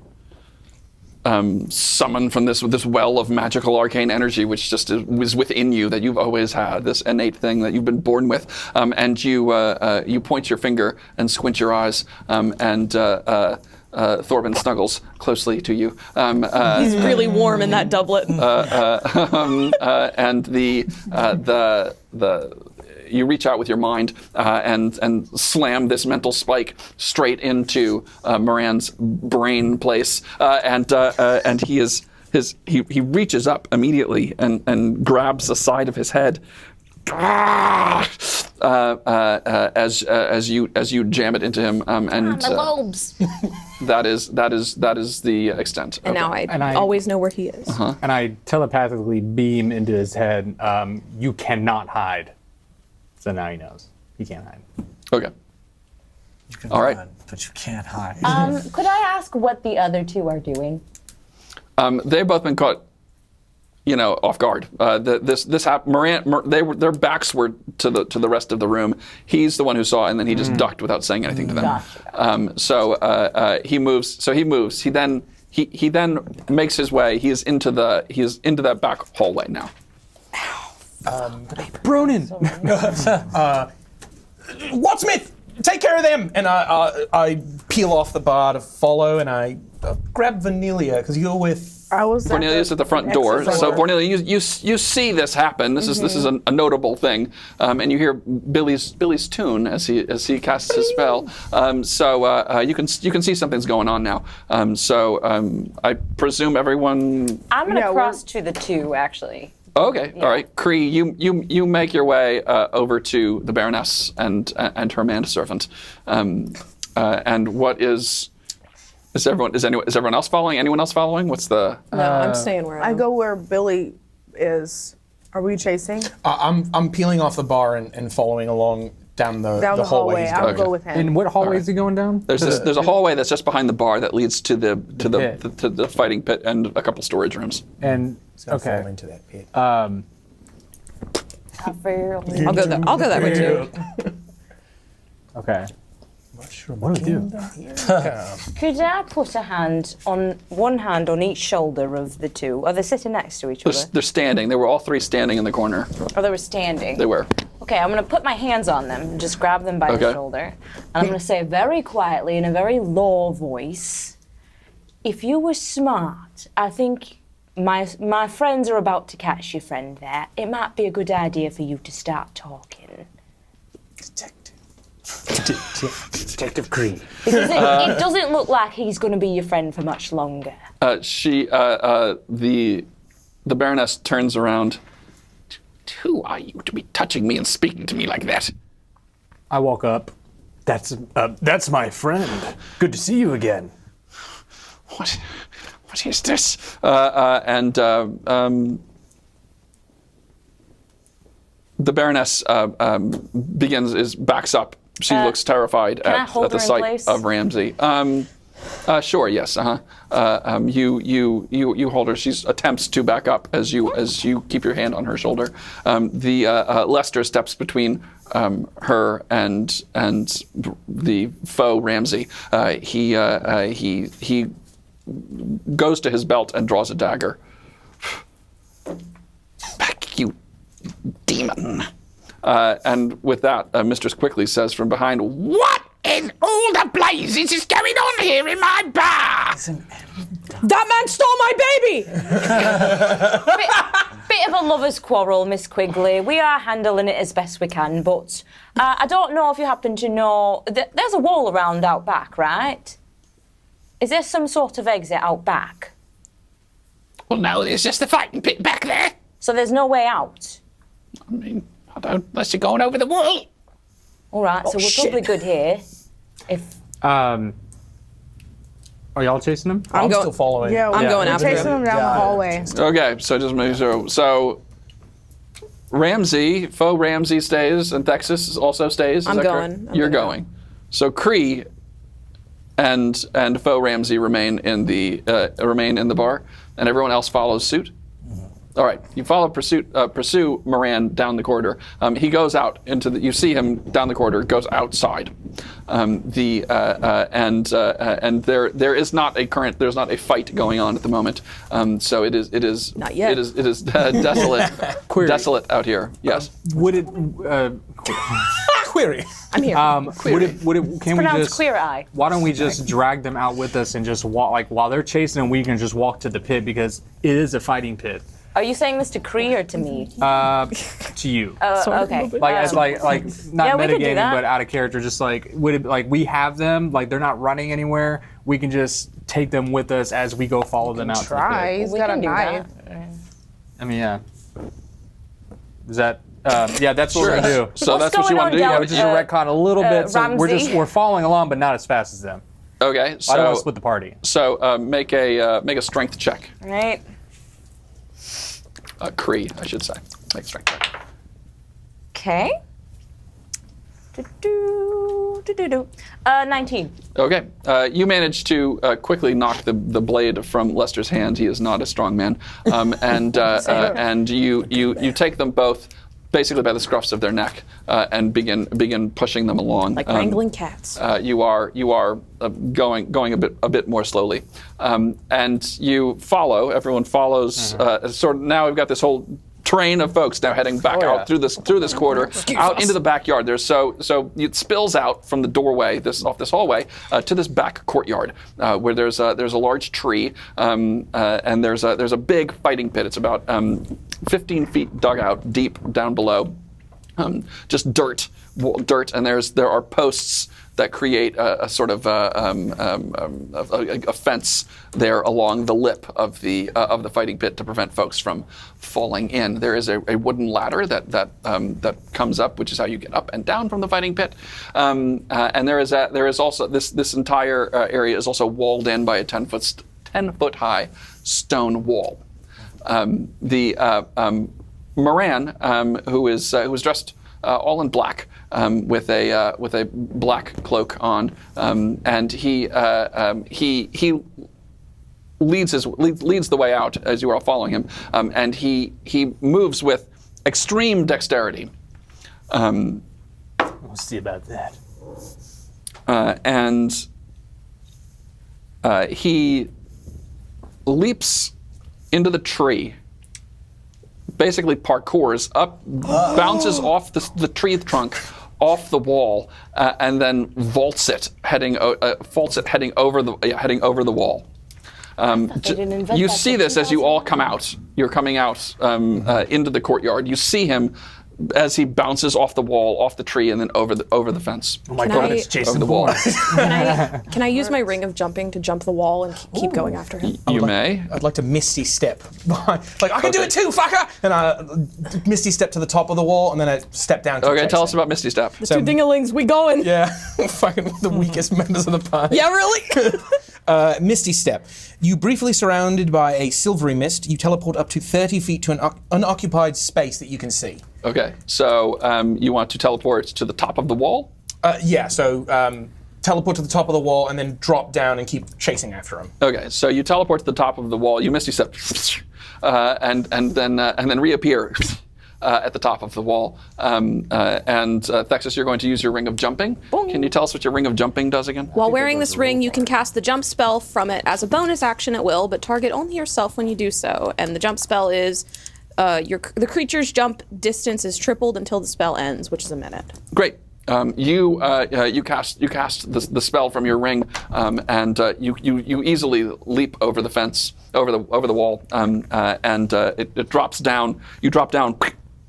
summon from this well of magical arcane energy, which just is within you, that you've always had, this innate thing that you've been born with, and you point your finger and squint your eyes, and Thorben snuggles closely to you. He's really warm in that doublet. And you reach out with your mind and slam this mental spike straight into Moran's brain place, and he reaches up immediately and grabs the side of his head. As you jam it into him, and My lobes. that is the extent. And now I always know where he is. And I telepathically beam into his head. You cannot hide. So now he knows. He can't hide. Okay. You can All right. run, but you can't hide. Could I ask what the other two are doing? They've both been caught, off guard. This happened. Their backs were to the rest of the room. He's the one who saw it, and then he just ducked without saying anything to them. Gotcha. So he moves. He then makes his way. He is into that back hallway now. Bronin! Watsmith, take care of them! And I peel off the bar to follow, and I grab Vanilla, because you're with... I was Cornelius at the front door. So Cornelius, you see this happen. This is a notable thing, and you hear Billy's tune as he casts his spell. You can see something's going on now. I presume everyone. I'm gonna cross to the two actually. Okay, all right. Cree, you make your way over to the Baroness and her manservant. And what is everyone else following? Anyone else following? What's the? No, I'm staying where I am. I go where Billy is. Are we chasing? I'm peeling off the bar and following along down the hallway. he's I'll going. go with him. In what hallway is he going down? There's a hallway that's just behind the bar that leads to the fighting pit and a couple storage rooms. And He's gonna fall into that pit. I'll go that way too. okay. What do we do? Could I put one hand on each shoulder of the two? Are they sitting next to each other? They're standing. They were all three standing in the corner. Oh, they were standing. They were. Okay, I'm going to put my hands on them and just grab them by the shoulder. And I'm going to say very quietly in a very low voice, if you were smart, I think my friends are about to catch your friend there. It might be a good idea for you to start talking. Detective Cree. Because it doesn't look like he's going to be your friend for much longer. The Baroness turns around. Who are you to be touching me and speaking to me like that? I walk up. That's my friend. Good to see you again. What is this? The Baroness backs up. She looks terrified at the sight of Ramsey. Sure. Yes. You hold her. She attempts to back up as you keep your hand on her shoulder. Lester steps between her and the foe Ramsey. He goes to his belt and draws a dagger. Back, you demon. And with that, Mistress Quickly says from behind, "What in all the blazes is going on here in my bar?" That man stole my baby! Bit of a lover's quarrel, Miss Quigley. We are handling it as best we can, but I don't know if you happen to know, there's a wall around out back, right? Is there some sort of exit out back? Well, no, there's just the fighting pit back there. So there's no way out? I mean, I don't, unless you're going over the wall. All right, so we're probably good here. Are y'all chasing him? I'm still following. Yeah, I'm going after chasing him down the hallway. Okay, so just make sure. So Faux Ramsey stays, and Thexus also stays. I'm that going. correct? I'm You're gonna going. So Cree and Faux Ramsey remain in the bar, and everyone else follows suit. All right, you pursue Moran down the corridor. He goes out into you see him down the corridor, goes outside. And there's not a fight going on at the moment. So it is Not yet. It is desolate, desolate out here. Yes. Would it? Query. I'm here. Can we Pronounced just? queer eye. Why don't we just drag them out with us and just walk? Like while they're chasing them, we can just walk to the pit because it is a fighting pit. Are you saying this to Cree or to me? To you. Okay. Like as like not Yeah, we could do metagaming, that. but out of character. Just like would it like we have them like they're not running anywhere. We can just take them with us as we go follow them out. To the Try. pit. He's We got a can do knife. that. I mean, yeah. Is that? Yeah, that's what we're gonna do. So What's that's what you going want to do. on Yeah, down- we just retcon a little bit. So Ramsey. we're following along, but not as fast as them. Okay. I don't want So to split the party. make a strength check. All right. Cree, I should say. Make a strength check. Okay. 19. Okay. You manage to quickly knock the blade from Lester's hand. He is not a strong man. And you take them both basically by the scruffs of their neck and begin pushing them along. Like wrangling cats. You are going a bit more slowly, and you follow. Everyone follows. Sort of now we've got this whole train of folks now heading back out through this corridor out into the backyard. There's so it spills out from the doorway off this hallway to this back courtyard where there's a large tree and there's a big fighting pit. It's about 15 feet dug out deep down below. Just dirt, and there are posts that create a sort of a fence there along the lip of the fighting pit to prevent folks from falling in. There is a wooden ladder that comes up, which is how you get up and down from the fighting pit. And there is also this entire area is also walled in by a 10-foot high stone wall. Moran, who is dressed all in black, with a black cloak on, and he leads the way out as you are all following him, and he moves with extreme dexterity. We'll see about that. And he leaps into the tree. Basically parkours up, bounces off the tree trunk, off the wall, and then vaults it, heading over the wall. You see this as you all come out. You're coming out into the courtyard. You see him as he bounces off the wall, off the tree, and then over the fence. Oh my God, it's Jason Bourne. Can I use my ring of jumping to jump the wall and keep going after him? You may. I'd like to misty step. Like, I can do it too, fucker! And I misty step to the top of the wall, and then I step down. Okay, tell us about Misty Step. The two dingalings, we going. Yeah, fucking the weakest members of the party. Yeah, really? Misty Step. You briefly surrounded by a silvery mist. You teleport up to 30 feet to an unoccupied space that you can see. Okay, so you want to teleport to the top of the wall? Yeah, so teleport to the top of the wall and then drop down and keep chasing after him. Okay, so you teleport to the top of the wall. You Misty Step, and then reappear at the top of the wall. And Thexus, you're going to use your ring of jumping. Boom. Can you tell us what your ring of jumping does again? While wearing this ring, you can cast the jump spell from it as a bonus action at will, but target only yourself when you do so. And the jump spell is the creature's jump distance is tripled until the spell ends, which is a minute. Great. You cast the spell from your ring, and you easily leap over the fence, over the wall, and it drops down. You drop down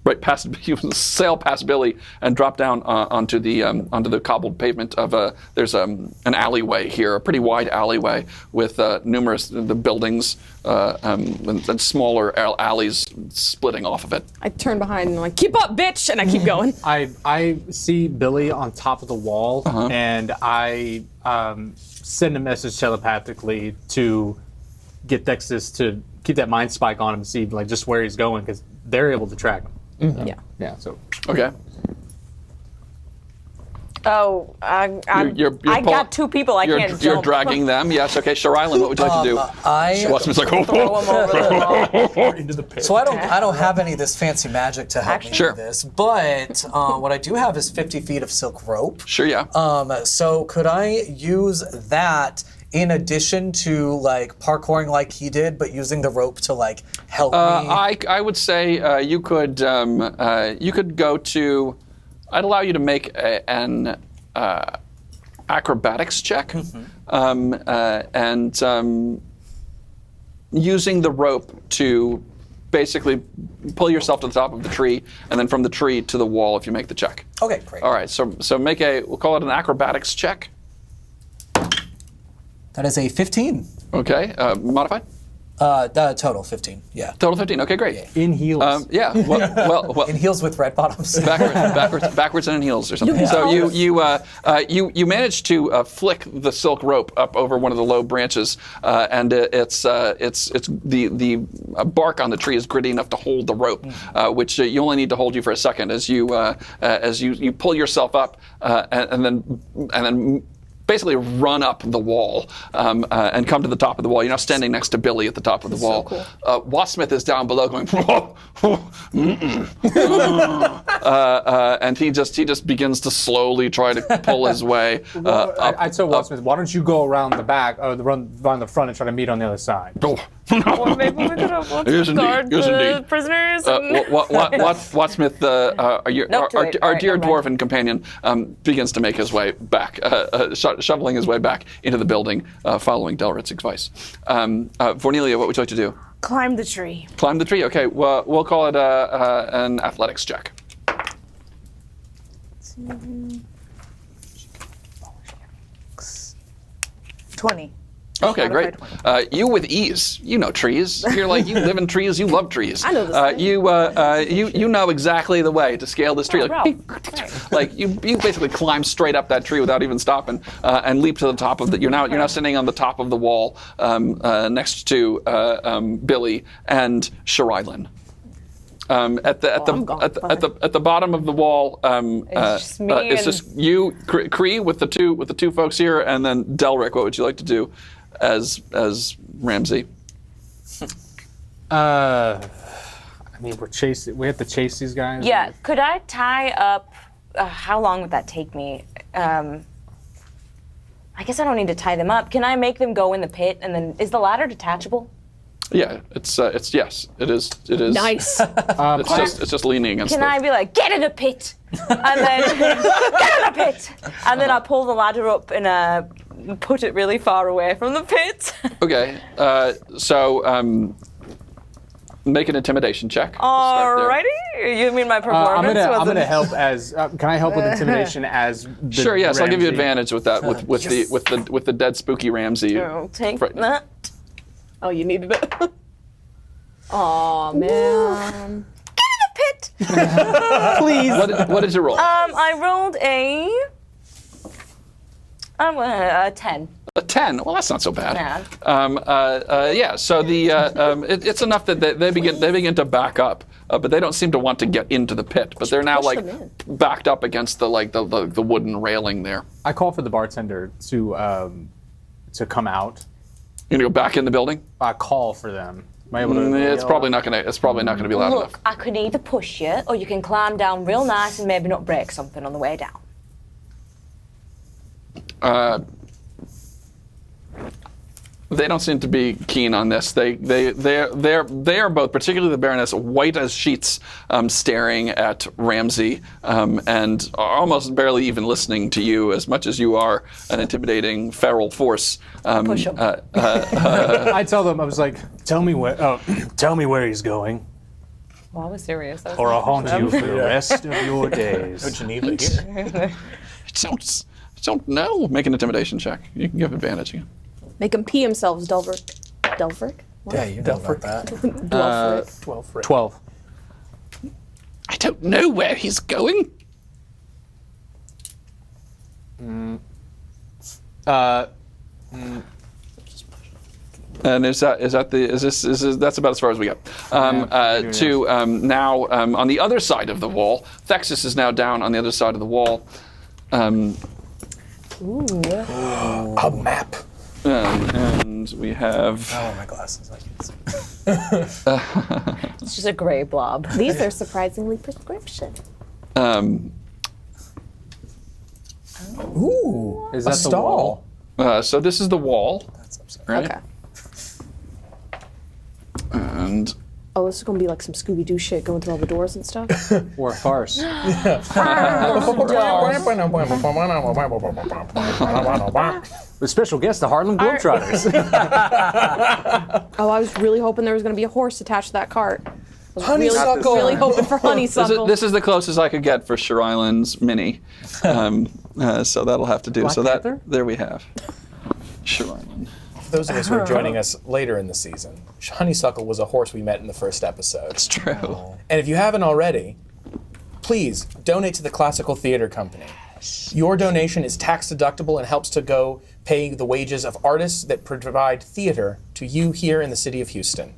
right past. You sail past Billy and drop down onto the cobbled pavement of there's an alleyway here, a pretty wide alleyway with numerous the buildings and smaller alleys splitting off of it. I turn behind and I'm like, keep up, bitch! And I keep going. I see Billy on top of the wall, and I send a message telepathically to get Thexus to keep that mind spike on him and see like just where he's going because they're able to track him. Yeah. Yeah. So Okay. Oh, I got two people I can't jump. You're dragging them. Yes. Okay. Sheraillynn, what would you like to do? Watsmith's like, Throw them over the wall. Into the pit. So I don't have any of this fancy magic to help me Sure. do this, but what I do have is 50 feet of silk rope. Sure. Yeah. So could I use that in addition to like parkouring like he did, but using the rope to like help me? I would say you could go to. I'd allow you to make an acrobatics check, and using the rope to basically pull yourself to the top of the tree, and then from the tree to the wall if you make the check. Okay, great. All right, so make we'll call it an acrobatics check. That is a 15. Okay, modified? Total 15. Yeah. Total 15. Okay, great. in heels. Yeah. Well. In heels with red bottoms. backwards and in heels or something. So you manage to flick the silk rope up over one of the low branches, and it's the bark on the tree is gritty enough to hold the rope, which you only need to hold you for a second as you pull yourself up and then basically run up the wall and come to the top of the wall. You're now standing next to Billy at the top of the wall. cool. Watsmith is down below going, and he just begins to slowly try to pull his way up. I told Watsmith, why don't you go around the back, or run the front, and try to meet on the other side? Or maybe we could have Yes, indeed. guard Yes, the indeed. prisoners. Watsmith, our dear right, dwarven companion, begins to make his way back, shoveling his way back into the building, following Delritz's advice. Vornelia, what would you like to do? Climb the tree. Climb the tree. Okay, well, we'll call it an athletics check. 20. Okay, great. Modified 20. You with ease. You know trees. You're like, you live in trees. You love trees. I know this thing. You know exactly the way to scale this tree. Like you basically climb straight up that tree without even stopping, and leap to the top of the. You're now sitting on the top of the wall, next to Billy and Sheraillynn. At the bottom of the wall, it's just you, Cree, with the two folks here, and then Delric. What would you like to do as Ramsey? I mean, we have to chase these guys. Yeah, could I tie up? How long would that take me? I guess I don't need to tie them up. Can I make them go in the pit, and then is the ladder detachable? Yeah, it's yes, it is. Nice. It's just leaning against. Can I be like, get in a pit, and then get in a pit, and then I pull the ladder up and put it really far away from the pit. Okay, so make an intimidation check. Alrighty, you mean my performance? I'm gonna help as. Can I help with intimidation as? Sure. Yes, I'll give you Ramsey? advantage with that. With the dead spooky Ramsey. I'll take Frightened. that. Oh, you needed it. Aw, man. Pit. Please. What did you roll? I rolled a 10. A 10. Well, that's not so bad. Yeah. Yeah. So it's enough that they begin to back up, but they don't seem to want to get into the pit. But they're now push like them backed up against the wooden railing there. I call for the bartender to come out. You gonna go back in the building? I call for them. Am I able to It's probably not gonna be loud Look, enough. I could either push you, or you can climb down real nice and maybe not break something on the way down. They don't seem to be keen on this. They are both, particularly the Baroness, white as sheets, staring at Ramsey, and are almost barely even listening to you, as much as you are an intimidating feral force. Push 'em. I tell them, I was like, tell me where he's going, Well, I was serious. or I'll haunt you for the rest of your days. Geneva here. I don't know. Make an intimidation check. You can give advantage again. Make them pee themselves, Delverick. Delverick? Yeah, you know about that. Delverick. 12. I don't know where he's going. And that's about as far as we got. Now on the other side of the wall, Thexus is now down on the other side of the wall. A map. And we have. Oh, my glasses. I can't see. It's just a gray blob. These are surprisingly prescription. Ooh, Is a that the stall. wall? So this is the wall. That's upset. Right? Okay. And Oh, this is gonna be like some Scooby-Doo shit going through all the doors and stuff. Or a farce? With special guest, the Harlem Globetrotters. Oh, I was really hoping there was gonna be a horse attached to that cart. I was Honeysuckle. really hoping for honeysuckle. this is the closest I could get for Sheryllyn's mini. So that'll have to do. Black so Panther? there we have Sheraillynn. For those of us who are joining us later in the season, Honeysuckle was a horse we met in the first episode. It's true. And if you haven't already, please donate to the Classical Theatre Company. Your donation is tax deductible and helps to go pay the wages of artists that provide theater to you here in the city of Houston.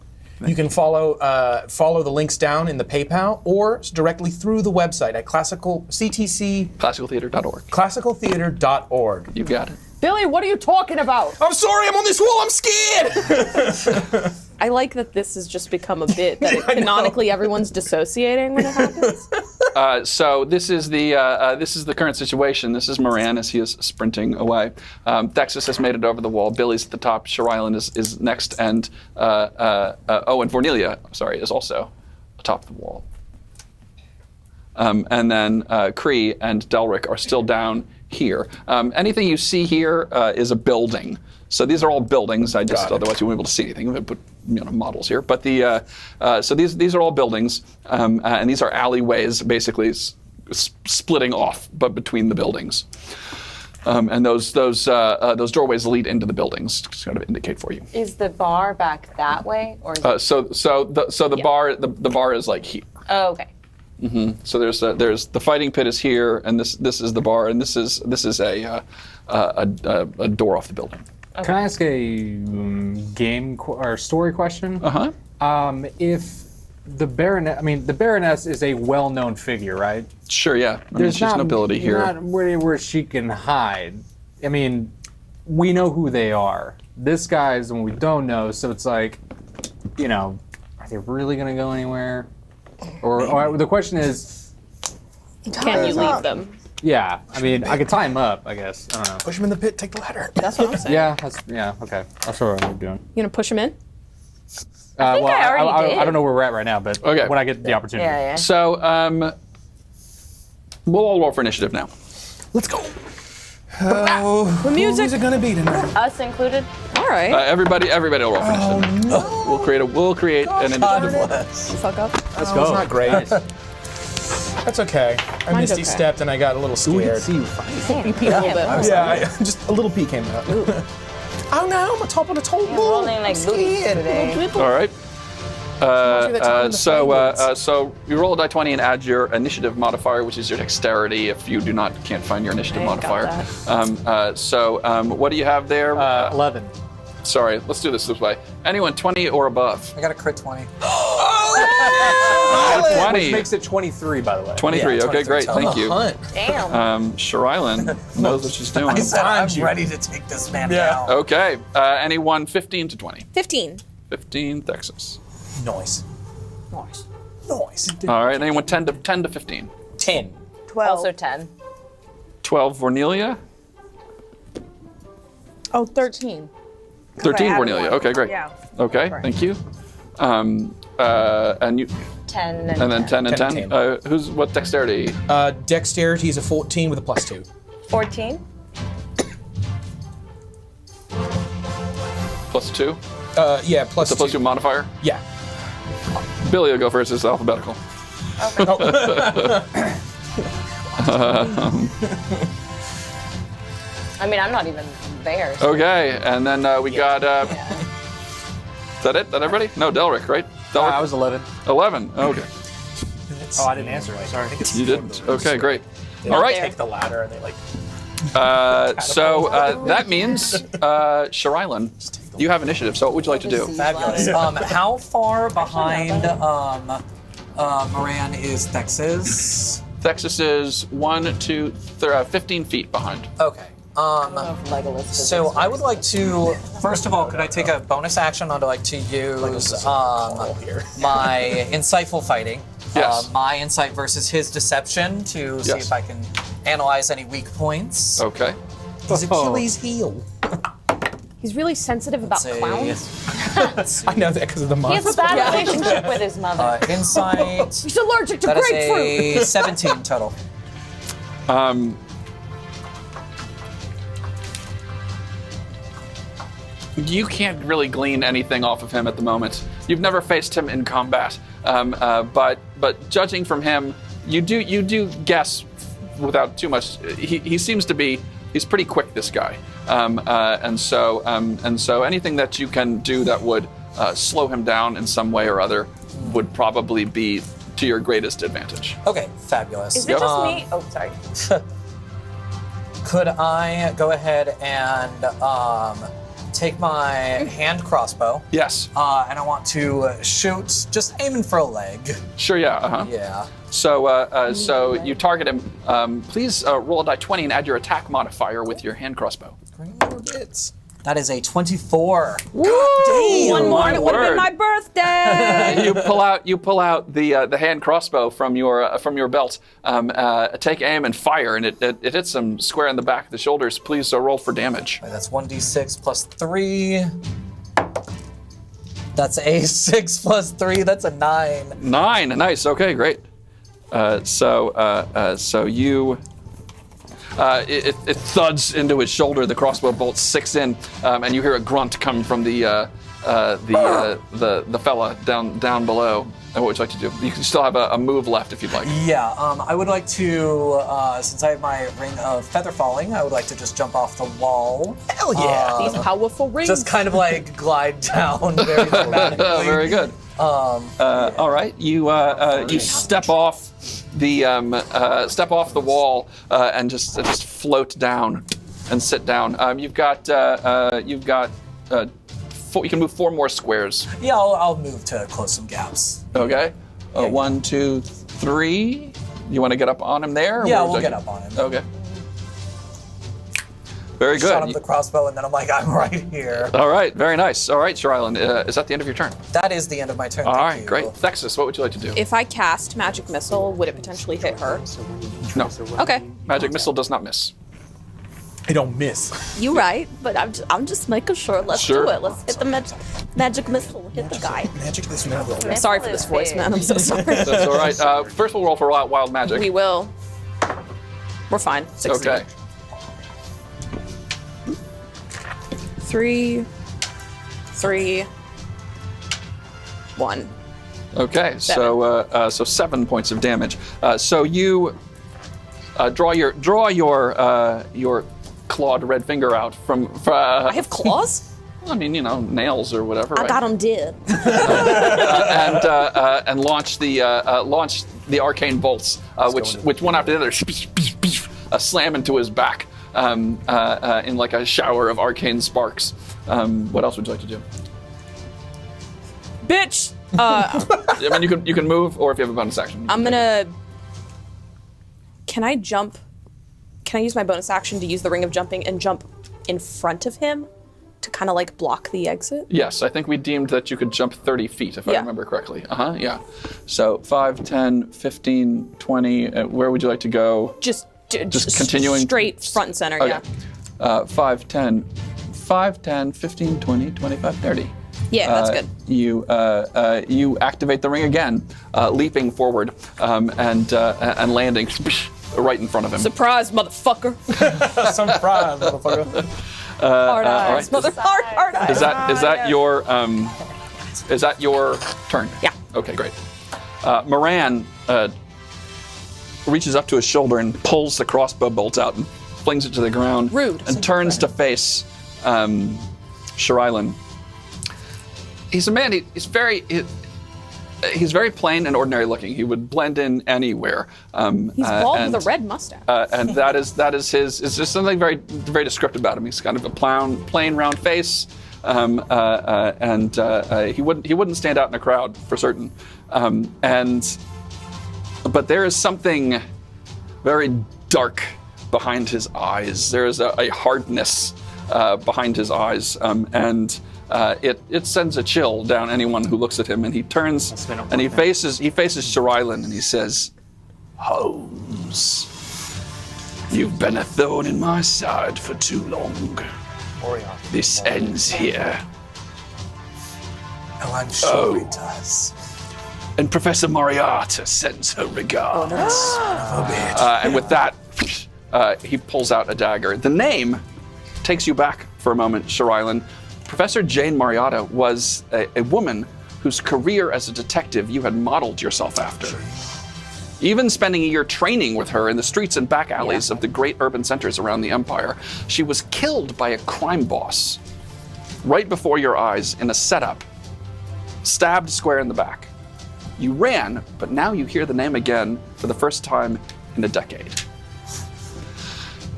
You can follow the links down in the PayPal or directly through the website at Classicaltheater.org. classicaltheater.org. You got it. Billy, what are you talking about? I'm sorry, I'm on this wall, I'm scared! I like that this has just become a bit that canonically everyone's dissociating when it happens. So this is the current situation. This is Moran as he is sprinting away. Thexus has made it over the wall. Billy's at the top. Sheraillynn is next, and and Vornelia, is also atop the wall. And then Cree and Delric are still down here. Anything you see here is a building. So these are all buildings. Otherwise you wouldn't be able to see anything. We put models here. But so these are all buildings, and these are alleyways, basically splitting off, but between the buildings. And those doorways lead into the buildings, to kind of indicate for you. Is the bar back that way, or? Is The bar is like here. Oh, okay. So there's the fighting pit is here, and this is the bar, and this is a door off the building. Okay. Can I ask a game or story question? If the Baroness is a well-known figure, right? Sure, yeah. There's no nobility here. Not where she can hide. I mean, we know who they are. This guy's the one we don't know, so it's like, are they really gonna go anywhere? Or the question is, Can you leave them? yeah. I mean, I could tie him up, I guess. I don't know. Push him in the pit, take the ladder. That's what I'm saying. Okay. That's what I'm doing. You gonna push him in? I think I already did. I don't know where we're at right now, but Okay. when I get the opportunity. Yeah. So we'll all roll for initiative now. Let's go. Oh, The music. who's it gonna be tonight? Us included. All right. Everybody will roll for initiative. We'll create an initiative. Fuck up. Let's Oh, go. it's not great. That's okay. I Mine's misty okay. stepped and I got a little scared. See you fight. You pee a little bit. Just a little pee came out. Oh no, I'm on top of the tall bull. Rolling like booties today. All right. So you roll a die 20 and add your initiative modifier, which is your dexterity. If you can't find your initiative I ain't got modifier. What do you have there? 11. Sorry, let's do this way. Anyone 20 or above? I got a crit 20. 20. Which makes it 23, by the way. 23. Yeah, Okay, 23. great. Thank you. Damn. Sheryllynn knows what she's doing. I said I'm you. ready to take this man down. Okay. Anyone 15 to 20? 15. 15, Texas. Nice. Nice. Nice. All right. Anyone 10 to 15? 10. 12. Also 10. 12, Vornelia. Oh, 13. 13, add Vornelia. one. Okay, great. Yeah. Okay, thank you. And you, 10 and then 10 and 10 10. and What dexterity? Dexterity is a 14 with a +2. 14. +2? Yeah, plus The +2 modifier? Yeah. Billy will go first. It's alphabetical. I mean, I'm not even there. So. Okay, and then we got. Is that it? That everybody? No, Delric, right? Delric? I was 11. 11. Okay. Oh, I didn't answer. Sorry. You didn't? Okay, great. All right. Take the ladder and they like. That means, Sheraillynn, you have initiative, so what would you like to do? Fabulous. How far behind Moran is Thexus? Thexus is 15 feet behind. Okay. So I would like to, first of all, could I take a bonus action? I'd like to use my insightful fighting. Yes. My insight versus his deception to see if I can analyze any weak points. Okay. His Achilles heel. He's really sensitive about Say- clowns. I know that because of the He monster. has a bad relationship with his mother. Insight. He's allergic to That is grapefruit. a 17 total. You can't really glean anything off of him at the moment. You've never faced him in combat, but judging from him, you do guess without too much. He seems to be. He's pretty quick, this guy, and so anything that you can do that would slow him down in some way or other would probably be to your greatest advantage. Okay, fabulous. Is it just me? Oh, sorry. Could I go ahead and take my hand crossbow? Yes. And I want to shoot, just aiming for a leg. Sure. Yeah. Uh-huh. Yeah. So you target him. Please roll a die 20 and add your attack modifier with your hand crossbow. That is a 24. One more my and it would have word. been my birthday. You pull out the hand crossbow from your belt. Take aim and fire, and it hits him square in the back of the shoulders. Please roll for damage. That's 1d6 plus 3. That's a 6 plus 3. That's a 9. 9. Nice. Okay. Great. So you. It thuds into his shoulder. The crossbow bolt sinks in, and you hear a grunt come from the fella down below. And what would you like to do? You can still have a move left if you'd like. Yeah, I would like to, since I have my ring of feather falling, I would like to just jump off the wall. Hell yeah. These powerful rings. Just kind of like glide down very dramatically. Very good. All right, you step off the wall and just float down and sit down. You can move 4 more squares. Yeah, I'll move to close some gaps. Okay. 1, 2, 3. You want to get up on him there? or Yeah, would you we'll like- get up on him. Okay. Very good. Shot him with the crossbow, and then I'm like, I'm right here. All right, very nice. All right, Sheraillynn, is that the end of your turn? That is the end of my turn. All thank right, you. great. Thexus, what would you like to do? If I cast magic missile, would it potentially hit her? No. Okay. Magic missile does not miss. It don't miss. You right, but I'm just making sure. Let's Sure. do it. Let's hit the magic missile. Hit the guy. Magic this now. I'm sorry for this voice, man. I'm so sorry. That's all right. First, we'll roll for wild magic. We will. We're fine. 16. Okay. 3, 1. Okay. So 7 points of damage. So you draw your clawed red finger out from. I have claws? I mean, nails or whatever. I right? got them dead. And launch the arcane bolts, which one after the other slam into his back in like a shower of arcane sparks. What else would you like to do? Bitch. I mean, you can move, or if you have a bonus action. I'm gonna. Can I jump? Can I use my bonus action to use the ring of jumping and jump in front of him to kind of like block the exit? Yes, I think we deemed that you could jump 30 feet, if I Yeah. remember correctly. Yeah. So 5, 10, 15, 20. Where would you like to go? Just continuing- straight front and center. Okay. Yeah. 5, 10, 15, 20, 25, 30. Yeah, that's good. You activate the ring again, leaping forward and landing right in front of him. Surprise, motherfucker. Surprise, motherfucker. Hard all eyes. right. Hard eyes. Is that your turn? Yeah. Okay, great. Moran reaches up to his shoulder and pulls the crossbow bolt out and flings it to the ground. Rude. And turns to face Sheraillynn. He's a man. He's very plain and ordinary looking. He would blend in anywhere. He's bald with a red mustache. And that is his. It's just something very very descriptive about him. He's kind of a plain round face, and he wouldn't stand out in a crowd for certain. But there is something very dark behind his eyes. There is a hardness behind his eyes, and it sends a chill down anyone who looks at him. And he turns and he faces Sheraillynn and he says, "Holmes, you've been a thorn in my side for too long. This ends here." Oh, I'm sure it does. And Professor Moriarty sends her regards. Oh, bitch. And with that, he pulls out a dagger. The name takes you back for a moment, Sheraillynn. Professor Jane Moriarty was a woman whose career as a detective you had modeled yourself after. Even spending a year training with her in the streets and back alleys of the great urban centers around the Empire, she was killed by a crime boss right before your eyes in a setup, stabbed square in the back. You ran, but now you hear the name again for the first time in a decade.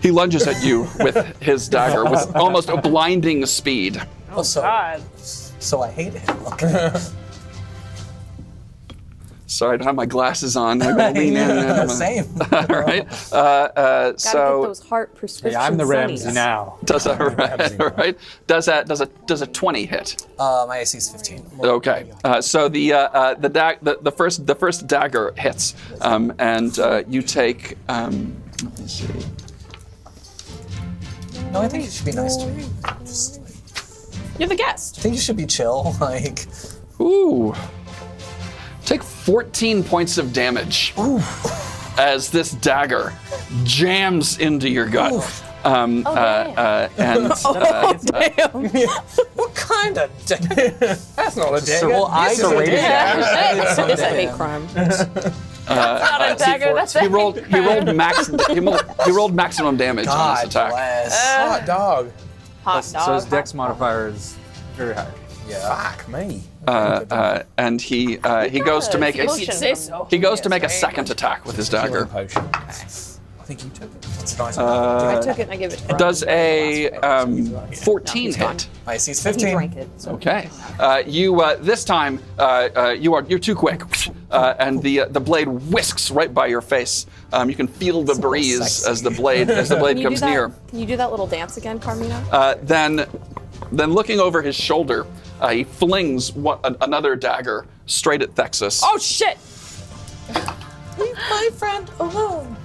He lunges at you with his dagger with almost a blinding speed. Oh, so I hate him. Okay. Sorry, I don't have my glasses on. I'm gonna lean in. Same. All right. Gotta get those heart prescriptions. I'm the Ramsey sunnies. now. Does a right? Does a 20 hit? My AC is 15. Okay. So the first dagger hits, and you take. Let me see. No, I think you should be nice to me. Just, You're the guest. I think you should be chill. Like, Ooh. Take 14 points of damage as this dagger jams into your gut. Damn. what kind of? That's not a dagger. Well, I serrated It's a hate crime. Not a dagger. That's he rolled maximum damage on this attack. Bless. Hot dog. Hot So dog. his dex modifier is very high. Yeah. Fuck me. And he goes to make a second attack with his dagger. Potion. I think you took it. That's nice. I took it and I gave it to him. Does a 14 hit? My AC is He 15. drank it. So. Okay. This time you're too quick, and the blade whisks right by your face. You can feel the breeze sexy. as the blade comes near. Can you do that little dance again, Carmina? Then looking over his shoulder, he flings another dagger straight at Thexus. Oh shit! Leave my friend alone.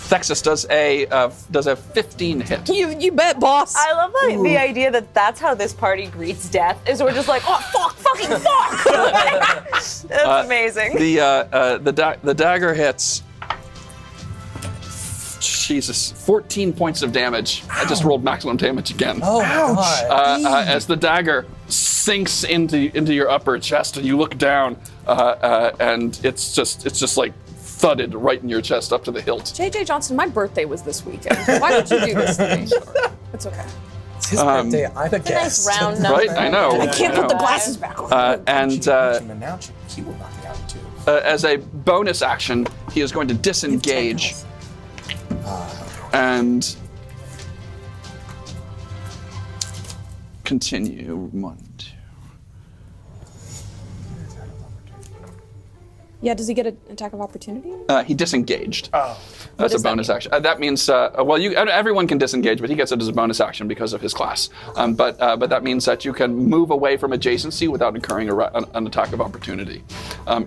Thexus does a 15 hit. You bet, boss. I love the idea that that's how this party greets death. Is we're just like, oh fuck, fucking fuck. That's amazing. The dagger hits. Jesus, 14 points of damage. I just rolled maximum damage again. Oh, God. As the dagger sinks into your upper chest, and you look down, and it's just like thudded right in your chest up to the hilt. JJ Johnson, my birthday was this weekend. Why would you do this to me? It's okay. It's his birthday. I'm a Nice guest. round number. Right, I know. I can't put the glasses back on. He will knock you out too. As a bonus action, he is going to disengage and continue. 1, 2. Yeah, does he get an attack of opportunity? He disengaged. Oh. That's a does that bonus mean? action. That means, everyone can disengage, but he gets it as a bonus action because of his class. But that means that you can move away from adjacency without incurring an attack of opportunity.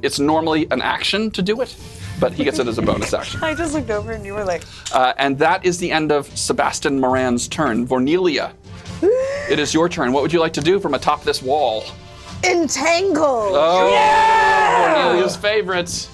It's normally an action to do it, but he gets it as a bonus action. I just looked over and you were like, And that is the end of Sebastian Moran's turn. Vornelia, it is your turn. What would you like to do from atop this wall? Entangle. Oh, Vornelia's favorite.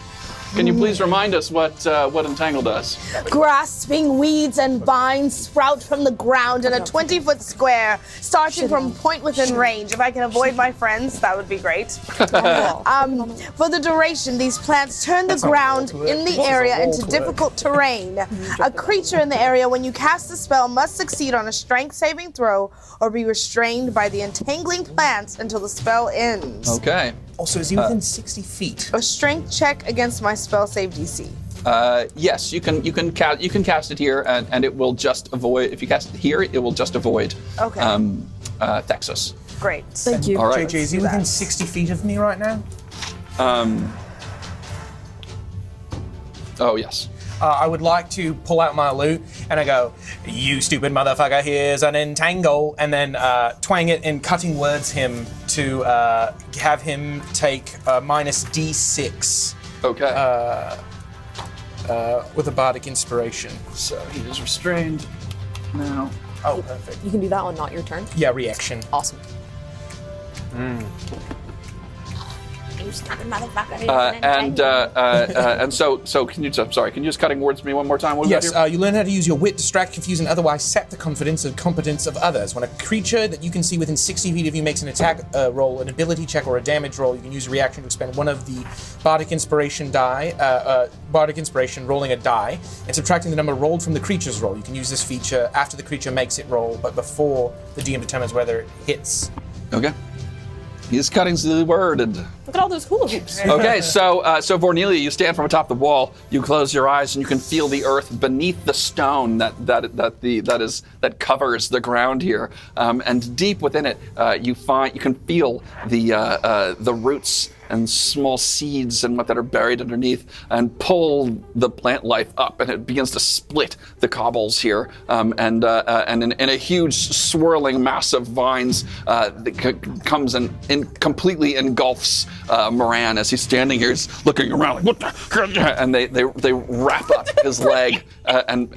Can you please remind us what Entangle does? Grasping weeds and vines sprout from the ground in a 20-foot square, starting from point within range. If I can avoid my friends, that would be great. For the duration, these plants turn the ground in the area into difficult terrain. A creature in the area, when you cast the spell, must succeed on a strength saving throw or be restrained by the entangling plants until the spell ends. Okay. Also, is he within 60 feet? A strength check against my spell save DC. Yes, you can cast it here, and it will just avoid. If you cast it here, it will just avoid. Okay. Thexus. Great. Thank you. All right. JJ, is he within 60 feet of me right now? Oh yes. I would like to pull out my lute, and I go, "You stupid motherfucker, here's an entangle," and then twang it in cutting words him to have him take minus D6 Okay. with a bardic inspiration. So he is restrained now. Oh, perfect. You can do that on not your turn. Yeah, reaction. Awesome. You stupid motherfucker. And so can you? I'm sorry. Can you just cutting words to me one more time? What was Yes, that here? you learn how to use your wit, distract, confuse, and otherwise sap the confidence and competence of others. When a creature that you can see within 60 feet of you makes an attack roll, an ability check, or a damage roll, you can use a reaction to expend one of the bardic inspiration rolling a die, and subtracting the number rolled from the creature's roll. You can use this feature after the creature makes it roll, but before the DM determines whether it hits. Okay. He's cutting the word. And Look at all those hula hoops. okay, so Vornelia, you stand from atop the wall. You close your eyes, and you can feel the earth beneath the stone that covers the ground here. And deep within it, you can feel the roots and small seeds and what that are buried underneath, and pull the plant life up, and it begins to split the cobbles here, and in a huge swirling mass of vines that comes and completely engulfs Moran as he's standing here, he's looking around like, what the? And they wrap up his leg and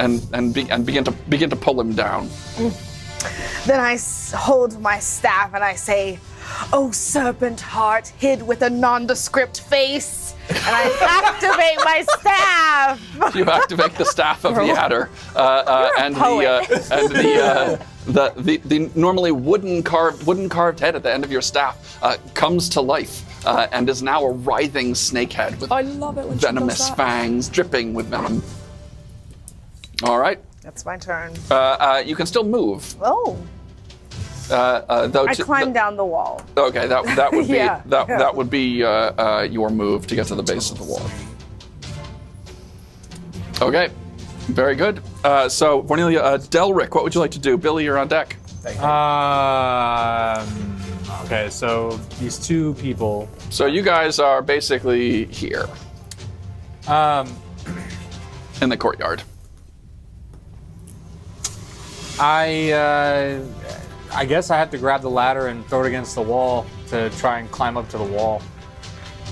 begin to pull him down. Then I hold my staff and I say, "Oh, serpent heart, hid with a nondescript face," and I activate my staff. You activate the staff of the adder, and the normally wooden carved head at the end of your staff comes to life and is now a writhing snake head with I love it when venomous she does that. fangs dripping with venom. All right, That's my turn. you can still move. Oh, Though I climb down the wall. Okay, that would be Yeah. that would be your move to get to the base of the wall. Okay, very good. So, Vornelia, Delric, what would you like to do? Billy, you're on deck. Okay, so these two people. So you guys are basically here in the courtyard. I guess I have to grab the ladder and throw it against the wall to try and climb up to the wall.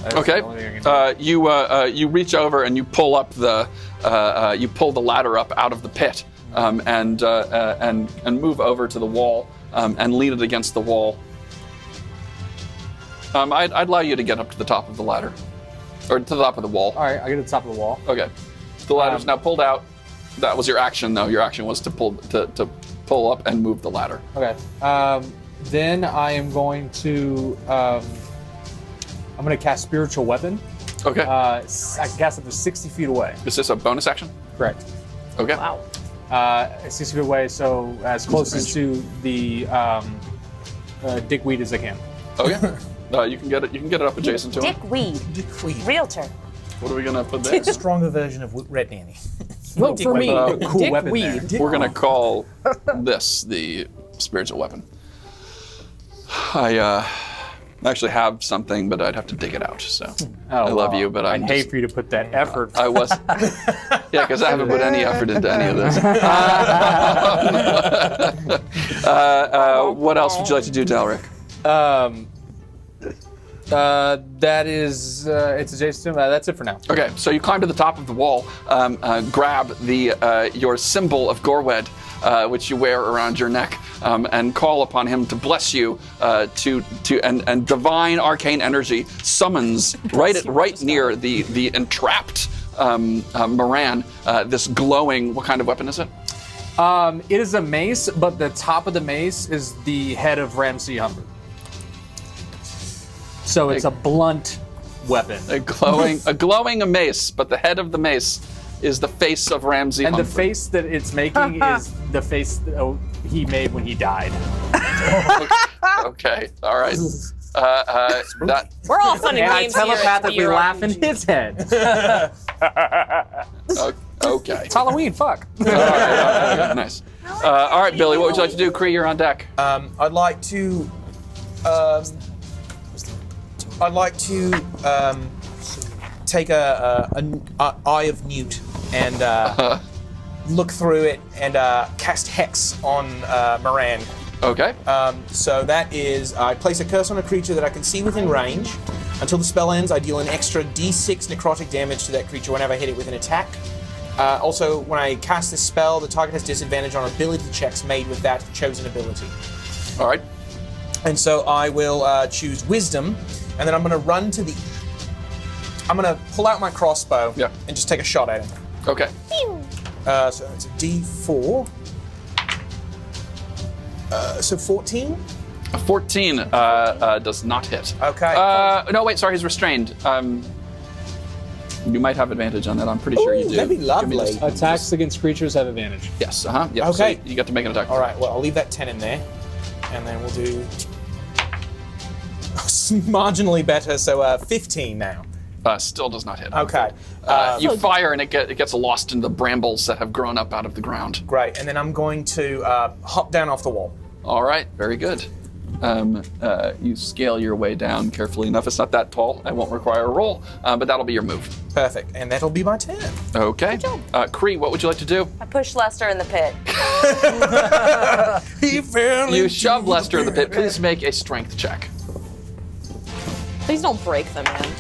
That's Okay. the only thing I can do. You reach over and you pull up the ladder up out of the pit and move over to the wall and lean it against the wall. I'd allow you to get up to the top of the ladder, or to the top of the wall. All right, I get to the top of the wall. Okay. The ladder's now pulled out. That was your action, though. Your action was to pull up and move the ladder. Okay. Then I am going to cast Spiritual Weapon. Okay. I can cast it to 60 feet away. Is this a bonus action? Correct. Okay. Wow. 60 feet away, so as close as to the dickweed as I can. Okay. You can get it. You can get it up adjacent to him. Dickweed. Realtor. What are we gonna put there? Stronger version of Red Nanny. Vote for me. Cool Dick weapon Weed. there. We're gonna call this the spiritual weapon. I actually have something, but I'd have to dig it out. So I love you, but I'd hate for you to put that effort. I was. Yeah, because I haven't put any effort into any of this. What else would you like to do, Delric? That is, it's adjacent. That's it for now. Okay, so you climb to the top of the wall, grab your symbol of Gorwed, which you wear around your neck, and call upon him to bless you. And divine arcane energy summons right near the entrapped Moran this glowing. What kind of weapon is it? It is a mace, but the top of the mace is the head of Ramsey Humford. So it's a blunt weapon. A glowing mace, but the head of the mace is the face of Ramsey And Humford. the face that it's making is the face that he made when he died. Okay, all right. We're all fun and And I games here. telepathically laugh in his head. Okay. It's Halloween, fuck. All right, nice. All right, Billy, what would you like to do? Kree, you're on deck. I'd like to. Take an Eye of Newt and look through it and cast Hex on Moran. Okay. So that is, I place a curse on a creature that I can see within range. Until the spell ends, I deal an extra D6 necrotic damage to that creature whenever I hit it with an attack. Also, when I cast this spell, the target has disadvantage on ability checks made with that chosen ability. All right. And so I will choose Wisdom, and then I'm going to run to the... I'm going to pull out my crossbow and just take a shot at him. Okay. So it's a D4. So 14? A 14 does not hit. Okay. No, wait, sorry, he's restrained. You might have advantage on that. I'm pretty sure you do. That'd be Give me lovely. just- Attacks against creatures have advantage. Yes, yeah, Okay. so you get to make an attack. All right, well, I'll leave that 10 in there. And then we'll do... marginally better, so 15 now. Still does not hit. Okay. You fire and it gets lost in the brambles that have grown up out of the ground. Great, and then I'm going to hop down off the wall. All right, very good. You scale your way down carefully enough. It's not that tall. I won't require a roll, but that'll be your move. Perfect, and that'll be my turn. Okay. Kree, what would you like to do? I push Lester in the pit. You shove Lester in the pit. Please make a strength check. Please don't break them, man.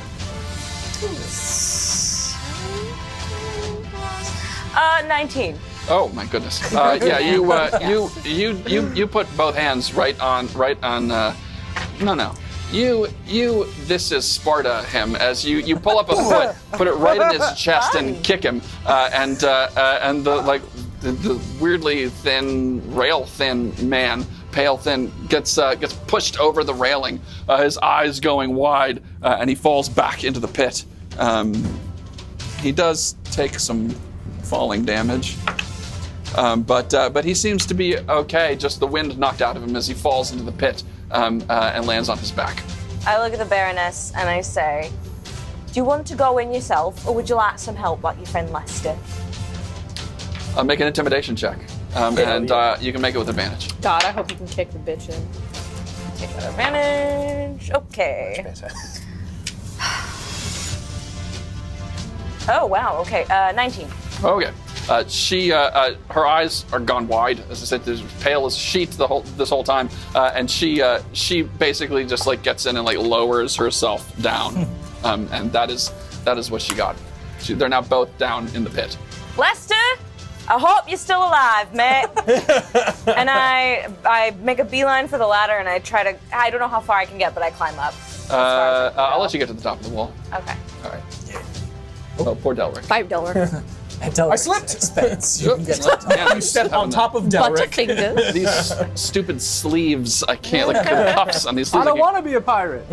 19. Oh my goodness! Yeah, you put both hands right on. No. You. This is Sparta him as you pull up a foot, put it right in his chest and kick him, and the weirdly thin, rail thin man, pale thin, gets pushed over the railing, his eyes going wide, and he falls back into the pit. He does take some falling damage. But he seems to be okay. Just the wind knocked out of him as he falls into the pit and lands on his back. I look at the Baroness and I say, do you want to go in yourself, or would you like some help like your friend Lester? Make an intimidation check, and you can make it with advantage. God, I hope you can kick the bitch in. Take that advantage. Okay. Better. Oh, wow. Okay. 19. Okay. Her eyes are gone wide. As I said, there's pale as sheet this whole time, and she basically just gets in and lowers herself down, and that is what she got. They're now both down in the pit. Lester, I hope you're still alive, mate. And I make a beeline for the ladder, and I don't know how far I can get, but I climb up. I'll let you get to the top of the wall. Okay. All right. Oh, poor Delric. Bye, Delric. I slipped. Expense. You can get left Yeah, You step on top of Delric. Butterfingers. These stupid sleeves. I can't the cuffs on these sleeves. I don't want to be a pirate.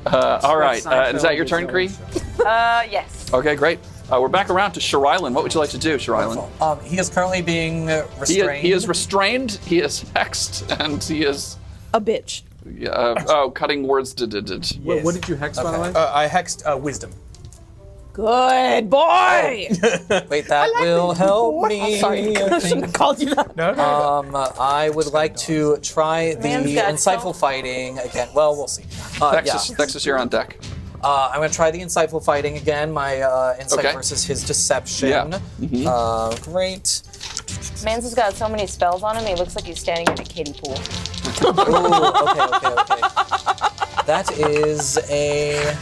All right. Is that your turn, Kree? Yes. Okay, great. We're back around to Sheraillynn. What would you like to do, Sheraillynn? He is currently being restrained. He is restrained. He is hexed, and he is A bitch. cutting words. What did you hex, by the way? I hexed Wisdom. Good boy! Wait, that will help me. Sorry, I shouldn't have called you that. No. I would like to try the Man's got insightful soul. fighting again. Well, we'll see. Texas, you're on deck. I'm going to try the insightful fighting again. My insight Okay. versus his deception. Yeah. Great. Mans has got so many spells on him, he looks like he's standing in a kiddie pool. Ooh, okay. That is a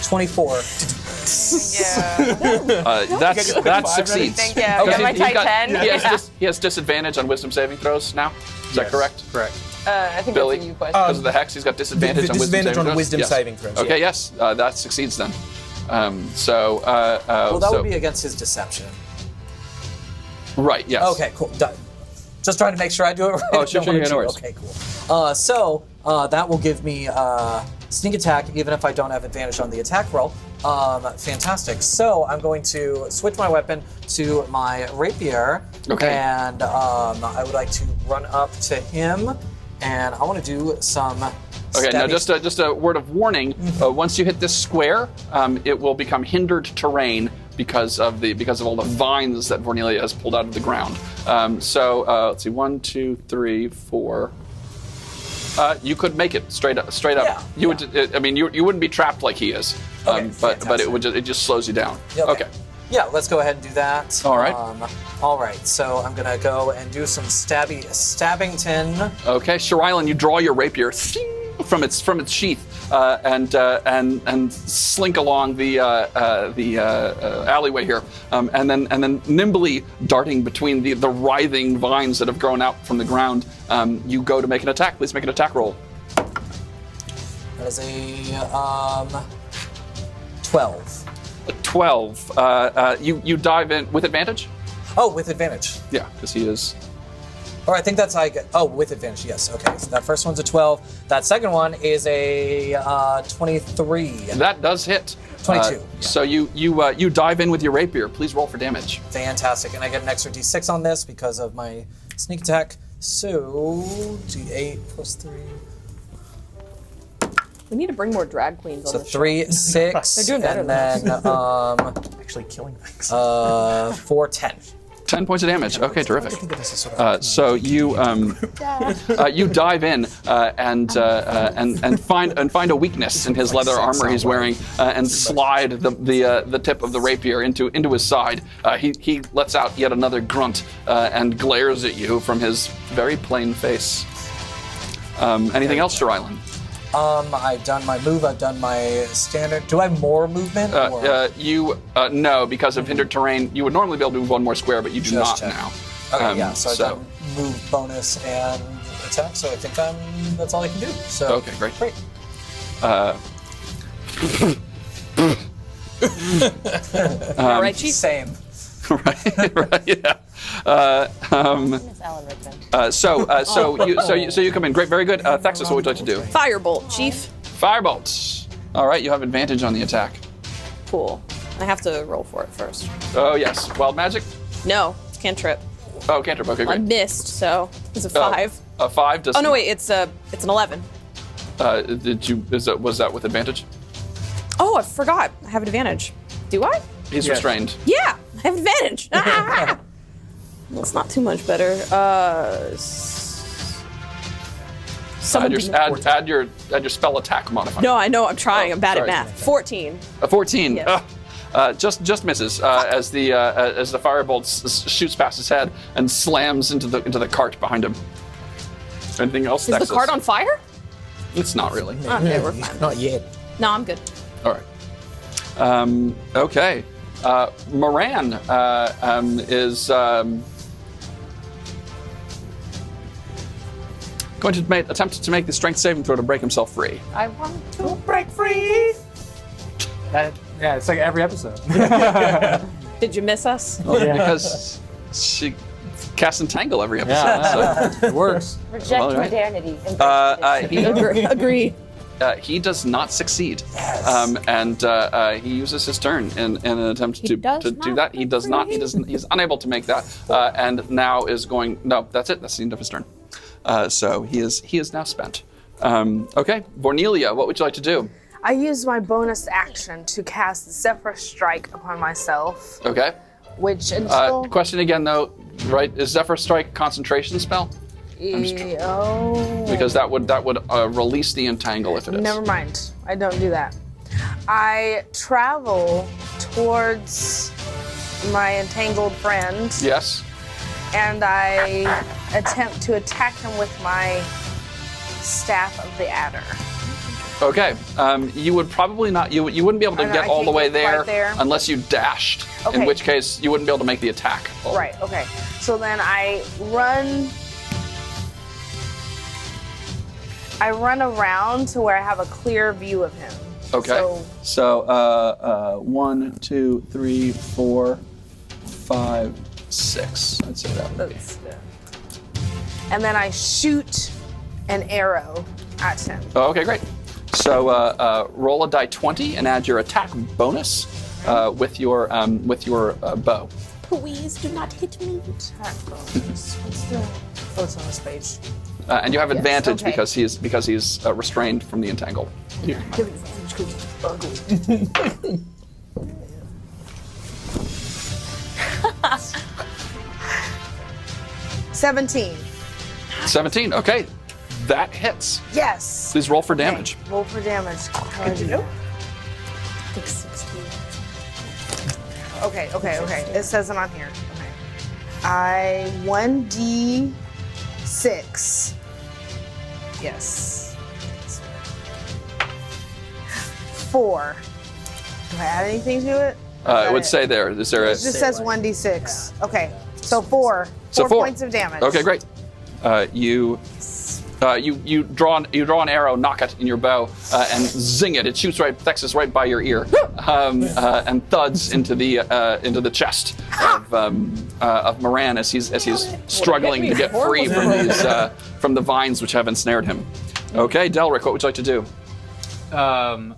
24. That succeeds. Thank you. I got my tight 10. He has disadvantage on wisdom saving throws now. Is that correct? Correct. I think Billy, that's a you question. because of the hex, he's got disadvantage on wisdom saving Disadvantage on throws. wisdom Yes. saving throws. Okay, yeah. yes, that succeeds then. Well, that would be against his deception. Right. Yes. Okay, cool. Done. Just trying to make sure I do it right. Oh, sure, no worries. Okay, cool. So that will give me sneak attack, even if I don't have advantage on the attack roll. Fantastic. So I'm going to switch my weapon to my rapier. Okay. And I would like to run up to him, and I want to do some. Okay. Now, stabby- just a word of warning. Once you hit this square, it will become hindered terrain because of all the vines that Vornelia has pulled out of the ground. Let's see. 1, 2, 3, 4. You could make it straight up. Yeah, You would. I mean, you wouldn't be trapped like he is. Okay, but it just slows you down. Yeah, Okay. Yeah, let's go ahead and do that. All right. All right. So I'm gonna go and do some stabbington. Okay, Sheraillynn, you draw your rapier from its sheath and slink along the alleyway here, and then nimbly darting between the writhing vines that have grown out from the ground. You go to make an attack. Please make an attack roll. That is a 12. 12. You dive in with advantage. Oh, with advantage. Yeah, because he is. Or I think that's with advantage. Yes. Okay. So that first one's a 12. That second one is a 23. That does hit. 22. Yeah. So you dive in with your rapier. Please roll for damage. Fantastic. And I get an extra d6 on this because of my sneak attack. So d8 plus 3. We need to bring more drag queens on So the show. 3, 6. They're doing better and than then Actually killing things. 4, 10. 10 points of damage. Okay, terrific. So you you dive in and find a weakness in his leather armor he's wearing and slide the tip of the rapier into his side. He lets out yet another grunt and glares at you from his very plain face. Anything else, Sheraillynn? I've done my move. I've done my standard. Do I have more movement? No, because of hindered terrain. You would normally be able to move one more square, but you do not check. now. Okay, yeah. So I've done move, bonus, and attack. So I think that's all I can do. So Okay, great. Great. All right, Chief. Same. right, yeah. Miss Ellen Rickman. So you come in. Great, very good. Thexus, what would you like to do? Firebolt, Chief. Firebolt. All right, you have advantage on the attack. Cool. I have to roll for it first. Oh yes, wild magic. No, cantrip. Oh, cantrip. Okay, I great. missed, so it's a 5. A 5 does. Oh no, wait, it's an 11. Was that with advantage? Oh, I forgot. I have advantage. Do I? He's restrained. Yeah, I have advantage. Well, it's not too much better. Add your spell attack modifier. No, I know. I'm trying. I'm bad sorry. at math. 14. A 14. Yes. Just misses as the firebolt shoots past his head and slams into the cart behind him. Anything else? Is the cart on fire? It's not really. Okay, we're fine. Not yet. No, I'm good. All right. Okay. Moran is going to attempt to make the strength saving throw to break himself free. I want to. Break free. Yeah, it's like every episode. Did you miss us? Because she casts Entangle every episode. Yeah, so. it works. Reject Well, right. modernity. Embrace Agree. He does not succeed, and he uses his turn in an attempt to do that. He does not. He's unable to make that, and now is going. No, that's it. That's the end of his turn. So he is now spent. Okay, Vornelia, what would you like to do? I use my bonus action to cast Zephyr Strike upon myself, Okay. which until Question again, though. Right? Is Zephyr Strike a concentration spell? Because that would release the entangle if it is. Never mind. I don't do that. I travel towards my entangled friend, Yes. and I attempt to attack him with my Staff of the Adder. Okay. You would probably not. You wouldn't be able to no, get I all the can't way get quite there there. unless you dashed. Okay. In which case, you wouldn't be able to make the attack. Right, okay. So then I run around to where I have a clear view of him. Okay. So 1, 2, 3, 4, 5, 6. I'd say that would be. And then I shoot an arrow at him. Oh, okay, great. So roll a die 20 and add your attack bonus with your bow. Please do not hit me. Attack bonus. Oh, it's on this page. And you have advantage okay. because he's restrained from the entangle. Here. Give me advantage because it's ugly. 17. 17. Okay, that hits. Yes. Please roll for damage. Okay, roll for damage. How did you do? I think 16. Okay. It says it on here. Okay. I 1d6. Yes. 4. Do I add anything to it? It would say there. Is there a? It just says 1d6. Okay. So 4. So 4 points of damage. Okay, great. You draw an arrow, nock it in your bow, and zing it. It shoots right, Texas right by your ear, and thuds into the chest of Moran as he's struggling to get free from the vines which have ensnared him. Okay, Delric, what would you like to do? I'm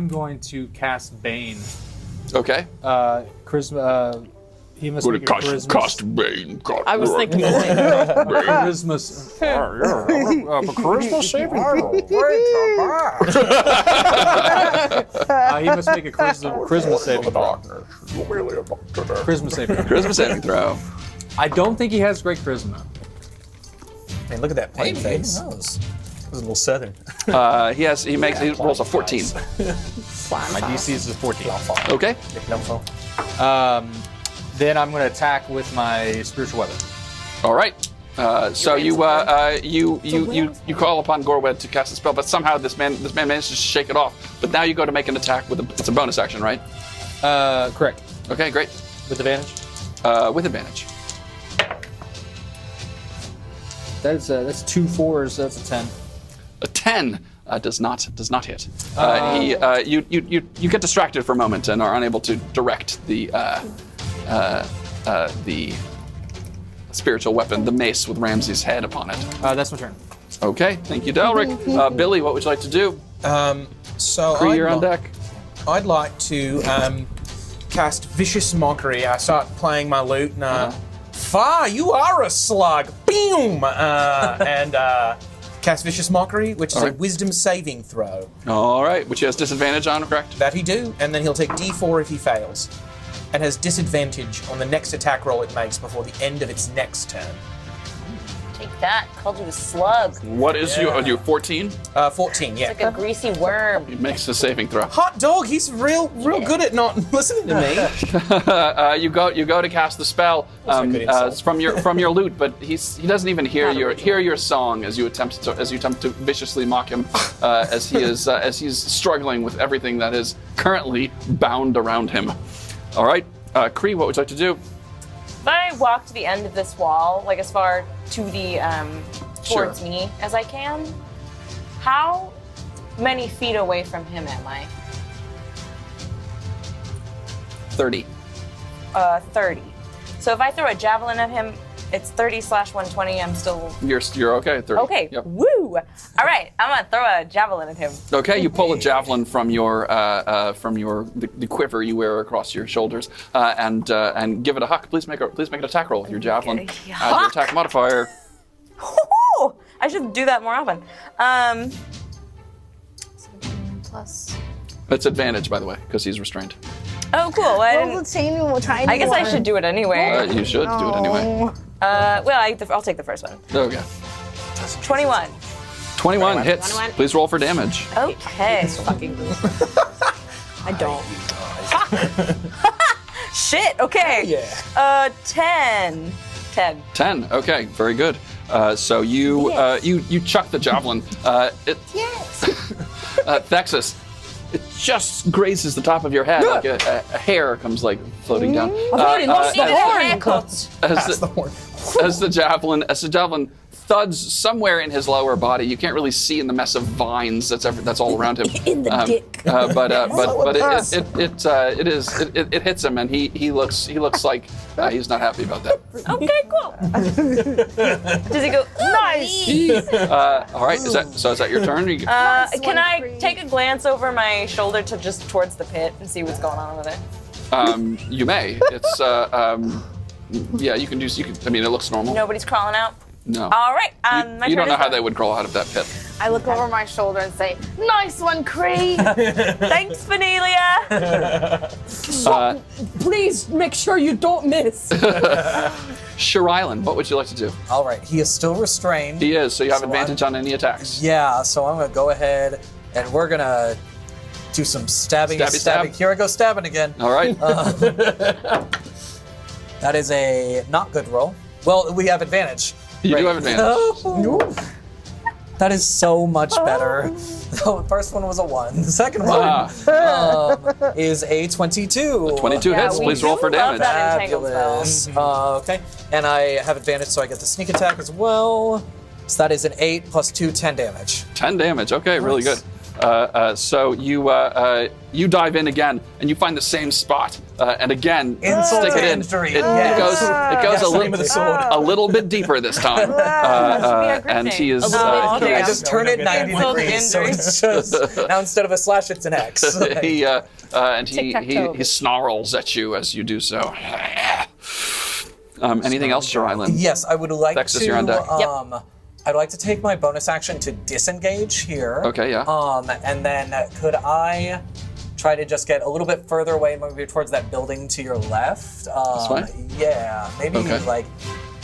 going to cast Bane. Okay. Charisma. He must make a charisma. Bane. I was thinking Charisma. Charisma saving throw. He must make a charisma saving throw. Charisma saving throw. I don't think he has great charisma. Man, look at that plain face. That was a little southern. He rolls a 14. My DC is a 14. Okay. Then I'm going to attack with my spiritual weapon. All right. So you call upon Gorwed to cast a spell, but somehow this man manages to shake it off. But now you go to make an attack it's a bonus action, right? Correct. Okay, great. With advantage? With advantage. That's 2 4s. That's a 10. A 10 does not hit. You get distracted for a moment and are unable to direct the spiritual weapon, the mace with Ramsey's head upon it. That's my turn. Okay, thank you, Delric. Billy, what would you like to do? So You're on deck. I'd like to cast Vicious Mockery. I start playing my lute and Far, you are a slug. Boom! And cast Vicious Mockery, which is a Wisdom saving throw. All right, which he has disadvantage on, correct? That he do, and then he'll take D4 if he fails. And has disadvantage on the next attack roll it makes before the end of its next turn. Take that. Called you a slug. What is you? Are you 14? 14, yeah. Like a greasy worm. He makes a saving throw. Hot dog, he's real good at not listening to me. You go to cast the spell from your lute, but he doesn't even hear your song as you attempt to viciously mock him as he's struggling with everything that is currently bound around him. All right, Kree, what would you like to do? If I walk to the end of this wall, like as far to the towards me as I can, how many feet away from him am I? 30. 30. So if I throw a javelin at him, it's 30/120. I'm still. You're okay. 30. Okay. Yep. Woo! All right, I'm gonna throw a javelin at him. Okay, you pull a javelin from the quiver you wear across your shoulders, and give it a huck. Please make an attack roll with your javelin. Add your attack modifier. I should do that more often. 17 plus. That's advantage, by the way, because he's restrained. Oh, cool. Well, I guess I should do it anyway. You should do it anyway. I'll take the first one. Okay. 21. 21 hits. 21. Please roll for damage. Okay. fucking I don't. Shit. Okay. Yeah. 10. 10. Okay, very good. So you chuck the javelin. Yes. Thexus, it just grazes the top of your head, like a hair comes like floating down. I've already lost the horn. As the javelin thuds somewhere in his lower body. You can't really see in the mess of vines that's all around him. In the dick. But it hits him, and he looks like he's not happy about that. Okay, cool. Does he go, nice? All right, is that your turn? Can I take a glance over my shoulder to just towards the pit and see what's going on over there? You may. It's yeah. You can. I mean, it looks normal. Nobody's crawling out? No. All right. You don't know how they would crawl out of that pit. I look over my shoulder and say, "Nice one, Cree." Thanks, Vanelia. Please make sure you don't miss. Sheraillynn, what would you like to do? All right, he is still restrained. He is, so you have So advantage on any attacks. Yeah, so I'm gonna go ahead and we're gonna do some stabbing. Stabby stab. Here I go stabbing again. All right. That is a not good roll. Well, we have advantage. You do have advantage. No. That is so much better. The first one was a 1. The second one is a 22. 22 hits. we Please roll do for love damage. that entangled spell. Okay, and I have advantage, so I get the sneak attack as well. So that is an 8 plus 2, 10 damage. 10 damage. Okay, really good. So you dive in again, and you find the same spot, and again Insult stick to it in. injury. It Yes. goes Yes, name of the sword. a little bit deeper this time, and he is. Oh, there I you just turn it 90 Insult to degrees, so injury. it's just now instead of a slash, it's an X. Tic-tac-toe. he snarls at you as you do so. Anything else, Sheraillynn? Yes, I would like Thexus, to. you're on deck. I'd like to take my bonus action to disengage here. Okay, yeah. And then could I try to just get a little bit further away, maybe towards that building to your left? fine. Yeah, maybe Okay. like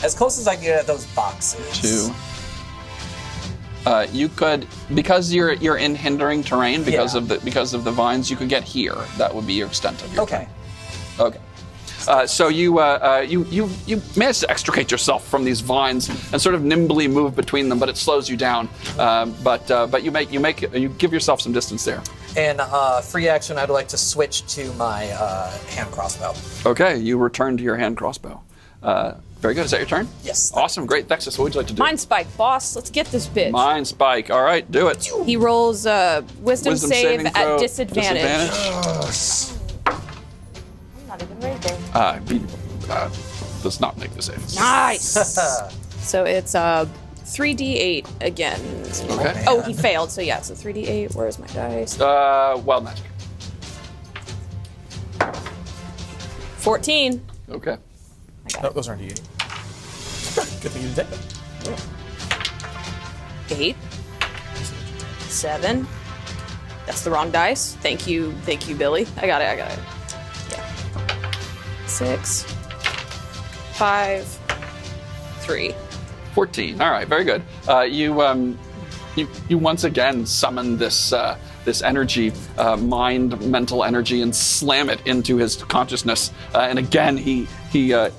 as close as I can get at those boxes. 2. You could, because you're in hindering terrain because Yeah. of the vines. You could get here. That would be your extent of your Okay. turn. Okay. So you manage to extricate yourself from these vines and sort of nimbly move between them, but it slows you down. But you give yourself some distance there. And free action, I'd like to switch to my hand crossbow. Okay, you return to your hand crossbow. Very good. Is that your turn? Yes. Awesome. Great. Thexus, what would you like to do? Mind spike, boss. Let's get this bitch. Mind spike. All right, do it. He rolls wisdom save saving throw, at disadvantage. Not even raging. Does not make the save. Nice. So it's 3d8 again. Okay. Oh, he failed. So yeah, so 3d8. Where's my dice? Wild magic. 14. Okay. No, those aren't you. Good thing you did that. 8. 7. That's the wrong dice. Thank you, Billy. I got it. Yeah. 6. 5. 3. 14. All right, very good. You once again summon this energy, mental energy, and slam it into his consciousness. And again, he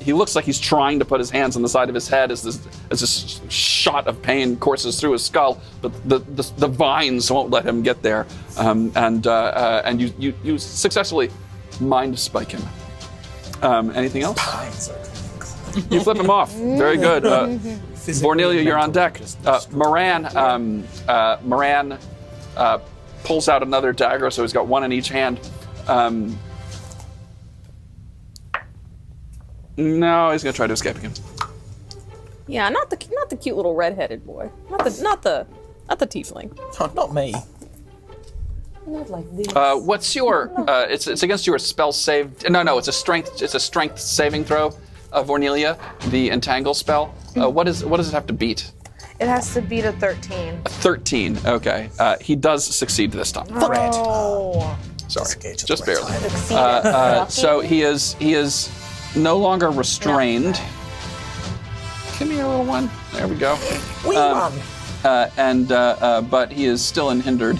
looks like he's trying to put his hands on the side of his head as this shot of pain courses through his skull, but the vines won't let him get there. And you successfully mind spike him. Anything else? You flip him off. Very good. Vornelia, you're on deck. Moran pulls out another dagger, so he's got one in each hand. No, he's gonna try to escape again. Yeah, not the cute little red-headed boy. Not the tiefling. Oh, not me. Not like this. What's your? It's against your spell save. No, it's a strength saving throw. Vornelia, the entangle spell. What does it have to beat? It has to beat a 13. 13. Okay. He does succeed this time. Oh. Sorry, just barely. So he is no longer restrained. Give me a little one. There we go. But he is still unhindered,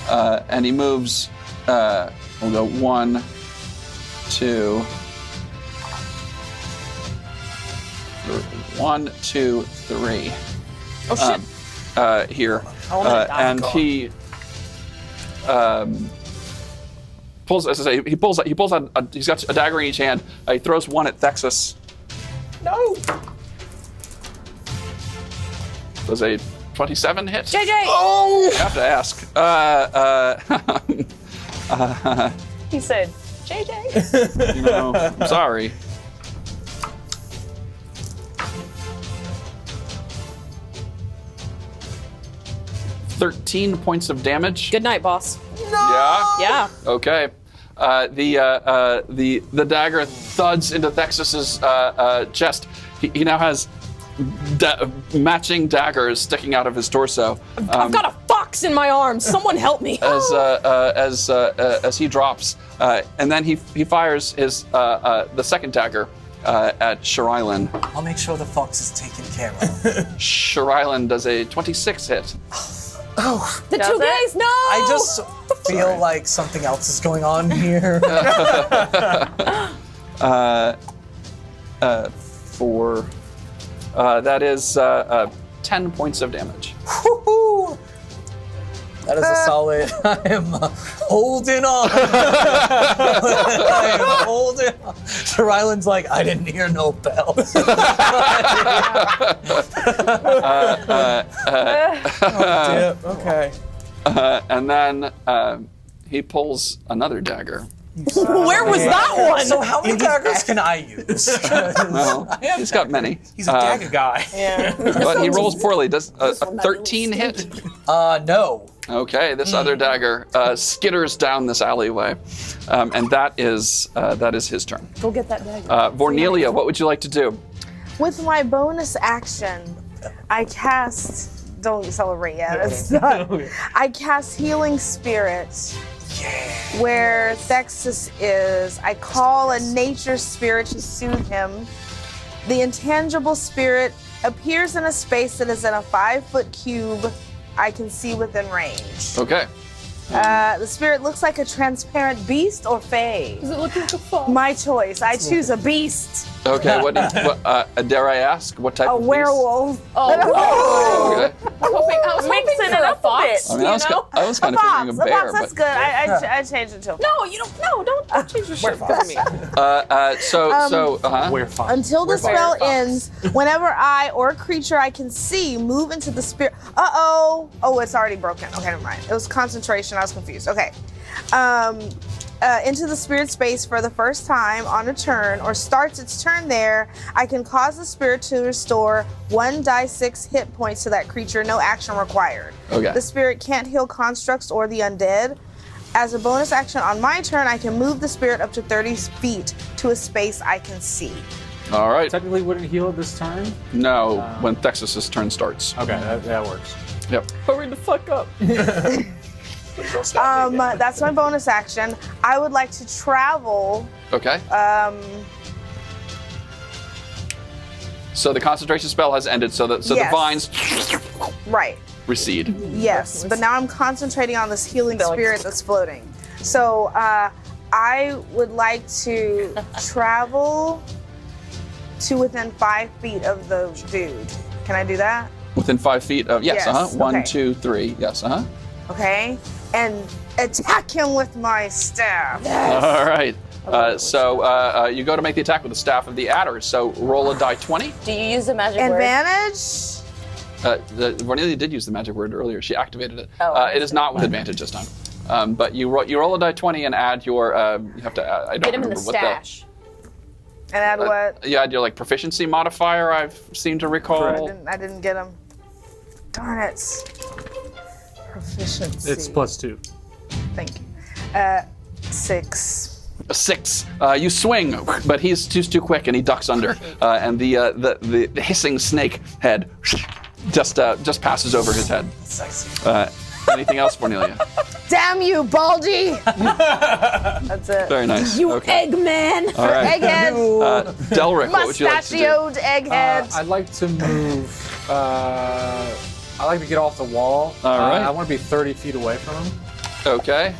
and he moves. We'll go 1, 2. 1, 2, 3. Oh shit. Here. And he pulls, as I say, he pulls out, he's got a dagger in each hand. He throws one at Thexus. No! Does a 27 hit? JJ! Oh! I have to ask. He said, JJ. No, I'm sorry. "13 points of damage. Good night, boss. Yeah. Yeah. Okay. The dagger thuds into Thexus's chest. He now has matching daggers sticking out of his torso. I've got a fox in my arms. Someone help me. As he drops, and then he fires his the second dagger at Sheraillynn. I'll make sure the fox is taken care of. Sheraillynn does a 26 hit. The Does two it? guys, no! I just feel like something else is going on here. That is 10 points of damage. Woo-hoo. That is a solid. I am holding on. I am holding on. Sheraillynn's like, I didn't hear no bell. Okay. And then he pulls another dagger. Where was that one? So how many daggers can I use? Well, he's got many. He's a dagger guy. But he rolls poorly. Does a 13 hit? No. Okay, this other dagger skitters down this alleyway, and that is his turn. Go get that dagger. Vornelia, what would you like to do? With my bonus action, I cast. Don't celebrate yet. It's done. I cast Healing Spirit. Where Thexus is. I call a nature spirit to soothe him. The intangible spirit appears in a space that is in a 5-foot cube I can see within range. Okay. The spirit looks like a transparent beast or fae. Does it look like a fox? My choice. I choose a beast. Okay. Dare I ask what type A of beast? werewolf. Okay. I was hoping Mixing for it a up a fox. bit. I mean, I was kind of figuring a A bear, fox, that's but good. I changed it to a fox. No, you don't. No, don't change your shit for me. Where fox? Until the spell ends, whenever I or a creature I can see move into the spirit. Oh, it's already broken. Okay, never mind. It was concentration. I was confused. Okay. Into the spirit space for the first time on a turn or starts its turn there, I can cause the spirit to restore 1d6 hit points to that creature, no action required. Okay. The spirit can't heal constructs or the undead. As a bonus action on my turn, I can move the spirit up to 30 feet to a space I can see. all right. Technically wouldn't heal at this turn. No, when Thexus's turn starts. Okay, that works. Yep. Hurry the fuck up. That's my bonus action. I would like to travel. Okay. So the concentration spell has ended. So the Yes. vines Right. recede. Yes, but now I'm concentrating on this healing spirit that's floating. So I would like to travel to within 5 feet of the dude. Can I do that? Within 5 feet of yes. Yes, 1, okay. 2, 3. Yes. Okay. And attack him with my staff. All right. So you go to make the attack with the staff of the adder. So roll a die 20. Do you use the magic word? Advantage? Vornelia did use the magic word earlier. She activated it. Oh, it is not with advantage this time. But you roll a die 20 and add your. You have to. I don't Get him in remember the what stash. And add what? You add your like proficiency modifier. I've seemed to recall. I didn't get him. Darn it. Proficiency. It's +2. Thank you. 6. A 6. You swing, but he's too quick and he ducks under. And the hissing snake head just passes over his head. Sexy. Anything else, Vornelia? Damn you, Baldy! That's it. Very nice. You Okay. eggman. All right. Egghead. Delric, what would you like to do? Mustachioed egghead. I'd like to move. I like to get off the wall. All right. I want to be 30 feet away from him. Okay.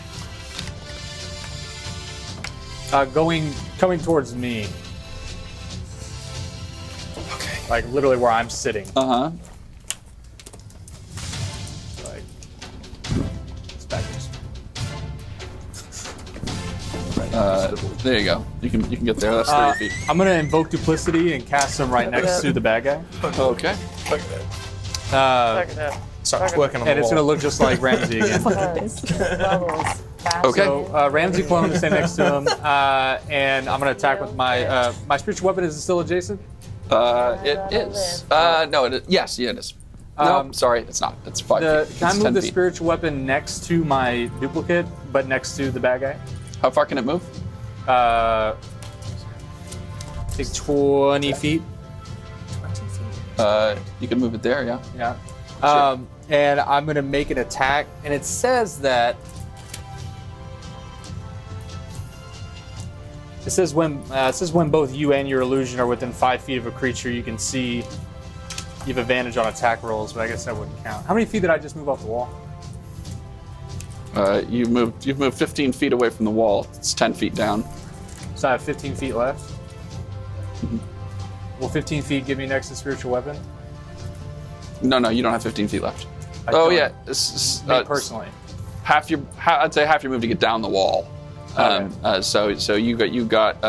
Coming towards me. Okay. like literally where I'm sitting. Uh-huh. Like, it's backwards. There you go. You can get there. That's 30 feet. I'm gonna invoke duplicity and cast him right next to the bad guy. Okay. Starts working on And the it's gonna wall. look just like Ramsey again. Okay. So Ramsey clone to stay next to him, and I'm gonna attack with my my spiritual weapon. Is it still adjacent? It is. No, it is. Yes, yeah, it is. No, sorry, it's not. It's 5 feet. Can I It's move 10 the feet. spiritual weapon next to my duplicate, but next to the bad guy? How far can it move? I think 20 feet. You can move it there, yeah. Yeah. And I'm gonna make an attack, and it says that. It says when both you and your illusion are within 5 feet of a creature, you can see. You have advantage on attack rolls, but I guess that wouldn't count. How many feet did I just move off the wall? You've moved 15 feet away from the wall. It's 10 feet down. So I have 15 feet left. Will 15 feet give me next to spiritual weapon? No, you don't have 15 feet left. I Oh don't. yeah, Me personally. I'd say half your move to get down the wall. Okay. So you got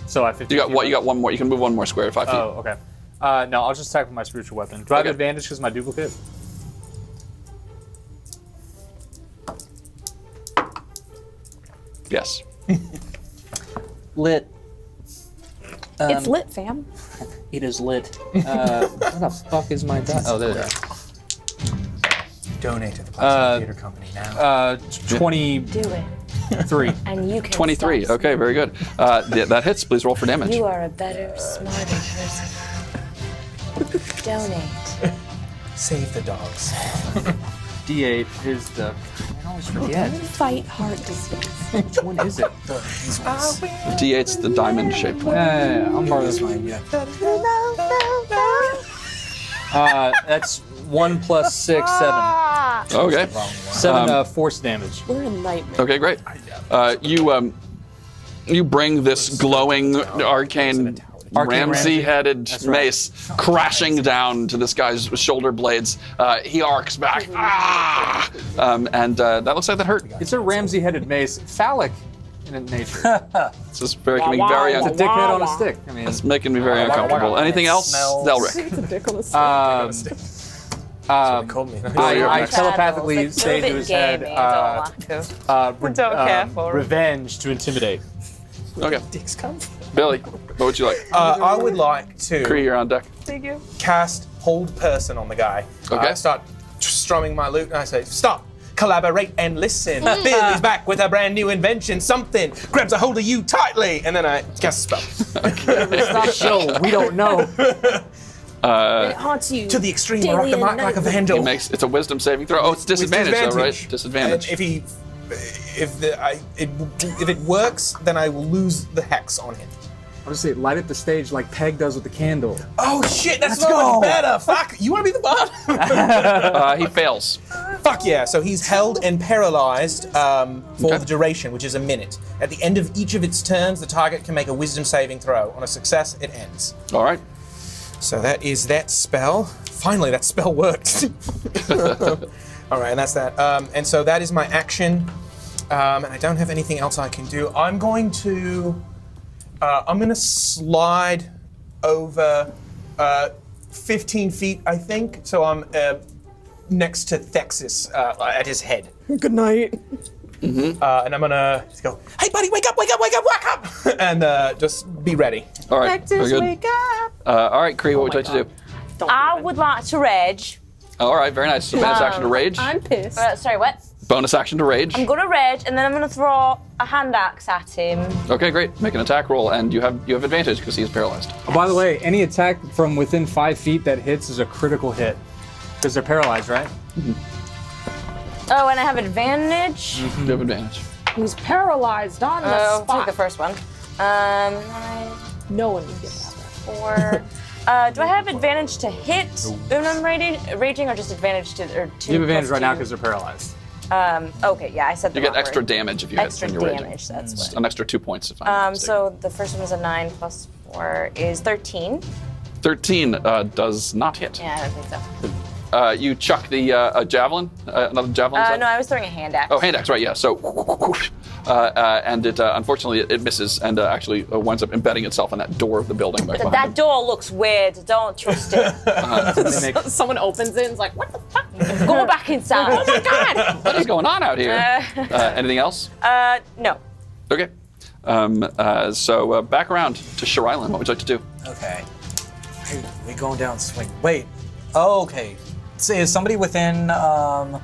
So I have 15 you got feet what? You left? got one more. You can move one more square 5 feet. Oh, okay. No, I'll just attack with my spiritual weapon. Do I have Okay. advantage because my duplicate? Yes. Lit. It's lit, fam. It is lit. Where the fuck is my die? Oh, there it is. Donate to the Plastic Theatre Company now. 23. Do it. And you can 23. stop Okay, very good. That hits. Please roll for damage. You are a better, smarter person. Donate. Save the dogs. D8 is the. I always forget. Fight heart disease. Which one is it? D8's the diamond-shaped one. Yeah, I'm part of this one. Yeah. That's 1 + 6, 7. Okay. 7 force damage. We're a nightmare. Okay, great. You bring this glowing arcane Ramsey-headed That's right. mace crashing down to this guy's shoulder blades. He arcs back. And that looks like that hurt. It's a Ramsey-headed mace, phallic in nature. This is making me very It's a dickhead on a stick. I mean, It's making me very uncomfortable. Anything else, Smells. Delric? It's a dick on the stick. They called me. I telepathically say to his head, Don't care for it. revenge to intimidate. Okay, Dicks come. Billy, what would you like? I would like Kree, to you're on deck. Thank you. cast Hold Person on the guy. Okay. I start strumming my lute and I say, stop, collaborate and listen. Bill is back with a brand new invention. Something grabs a hold of you tightly. And then I cast a spell. It's not show. We don't know. It haunts you. To the extreme, I daily rock the and mic like a nightly. vandal. It's a wisdom saving throw. Oh, it's disadvantage, though, right? Disadvantage. And if it works, then I will lose the hex on him. I'll just say, light up the stage like Peg does with the candle. Oh shit, that's so much better. Fuck, you want to be the bard? He fails. Fuck yeah. So he's held and paralyzed for the duration, which is a minute. At the end of each of its turns, the target can make a wisdom saving throw. On a success, it ends. All right. So that is that spell. Finally, that spell worked. All right, and that's that. And so that is my action. And I don't have anything else I can do. I'm going to slide over 15 feet, I think. So I'm next to Thexis at his head. Good night. And I'm gonna just go, hey buddy, wake up, wake up, wake up, wake up! And just be ready. All right. Very good. Wake up. All right, Kree, what would you like to do? I would like to rage. All right, very nice. So bonus action to rage. I'm pissed. Sorry, what? Bonus action to rage. I'm gonna rage, and then I'm gonna throw a hand axe at him. Okay, great. Make an attack roll, and you have advantage because he is paralyzed. Oh, by the way, any attack from within 5 feet that hits is a critical hit. Because they're paralyzed, right? Oh, and I have advantage. You have advantage. He's paralyzed on the Oh, take spot. the first one. 9, No one would get that. 4. Do I have advantage to hit when I'm raging, or just advantage to or 2? You have advantage plus right now 2? because they're paralyzed. Okay, yeah, I said the You get wrong extra word. damage if you hit Extra when you're raging. damage. That's what. An extra 2 points if I'm not mistaken. So the first one is a 9 plus 4 is 13. 13 does not hit. Yeah, I don't think so. You chuck the javelin, another javelin. is that? No, I was throwing a hand axe. Oh, hand axe, right? Yeah. So, and it unfortunately it misses and actually winds up embedding itself in that door of the building back behind That him. door looks weird. Don't trust it. Someone opens it and is like, what the fuck? Go back inside. Oh my god! What is going on out here? Anything else? No. Okay. So back around to Sheraillynn. What would you like to do? Okay. We going down swing. Wait. Oh, okay. So is somebody within 5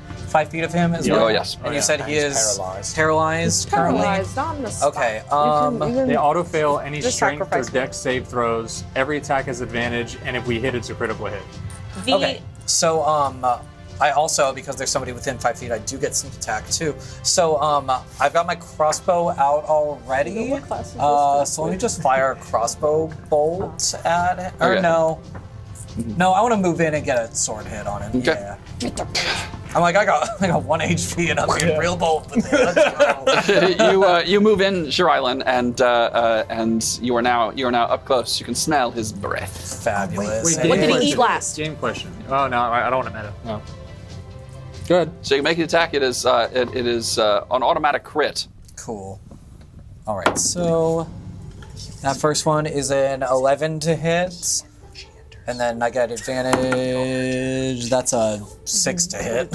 feet of him as Yeah. well? Oh, yes. And you said he He's is paralyzed. paralyzed currently? Paralyzed on the spot. Okay. They auto fail any Just strength or sacrifice me. dex save throws. Every attack has advantage, and if we hit, it's a critical hit. Okay. So I also, because there's somebody within 5 feet, I do get sneak attack too. So I've got my crossbow out already. What class is this? So let me just fire a crossbow bolt at it. Or Okay. no. No, I want to move in and get a sword hit on him. Okay. Yeah. I'm like, I got 1 HP and I'm being real bold with it. Let's go. You move in, Sheraillynn, and you are now up close. You can smell his breath. Fabulous. Wait, What did he question. eat last? Game question. Oh no, I don't want to meta. No. Good. So you can make an attack. It is an automatic crit. Cool. All right, so that first one is an 11 to hit. And then I get advantage. That's a 6 to hit.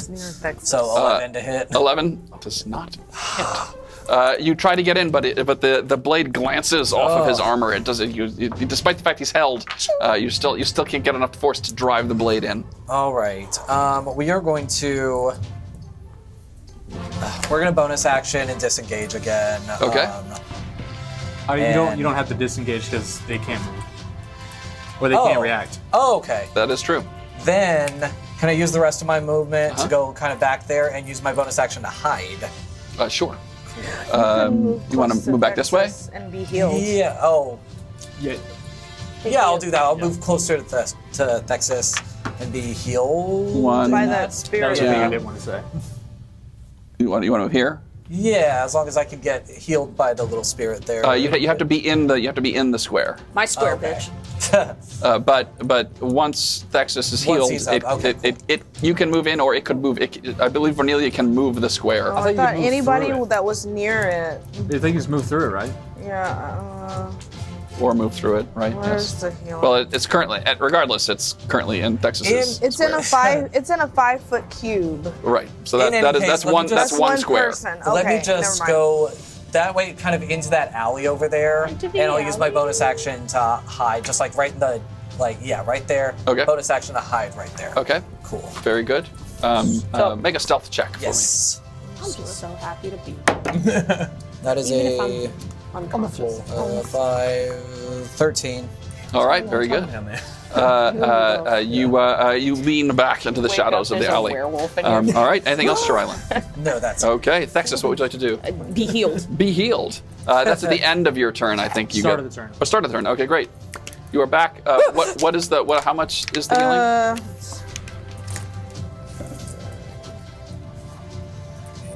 So 11 to hit. 11 does not hit. You try to get in, but the blade glances off of his armor. It doesn't. Despite the fact he's held, you still can't get enough force to drive the blade in. All right. We are going to. We're gonna bonus action and disengage again. Okay. You don't have to disengage because they can't move. Or they can't react. Oh, okay. That is true. Then can I use the rest of my movement to go kind of back there and use my bonus action to hide? Sure. You want to move back this way? And be healed. Yeah. Oh. Yeah. Yeah, I'll do that. I'll move closer to Thexis and be healed. One. By that That spirit. was the thing Yeah. I didn't want to say. You want to move here? Yeah, as long as I can get healed by the little spirit there. You have to be in the square. My square Okay. bitch. But once Thexis is Once healed, he's up, okay, you can move in, or it could move. I believe Vernelia can move the square. Oh, I thought moved anybody through it. that was near it. You think he's moved through it, right? Yeah. Or move through it, right? Where's the healing? Well, it's currently, regardless, it's currently in Thexis's It's in square. a 5 foot cube. Right. So In any case, that's let me one just- that's That's one square. person. Let Okay, me just never mind. go that way, kind of into that alley over there, Into and the I'll use my alley? bonus action to hide, just like right in the, right there. Okay. Bonus action to hide right there. Okay. Cool. Very good. Make a stealth check for me. Yes. I'm just so happy to be. That is Even a if I'm unconscious. 13. All right. Very good. Down there. You lean back into the Wake shadows up, of the there's a alley. werewolf in here. All right. Anything else, Sheraillynn? No, that's Okay. Thexis, what would you like to do? Be healed. Be healed. That's at the end of your turn, I think. Start of the turn. Oh, start of the turn. Okay, great. You are back. What is the how much is the healing?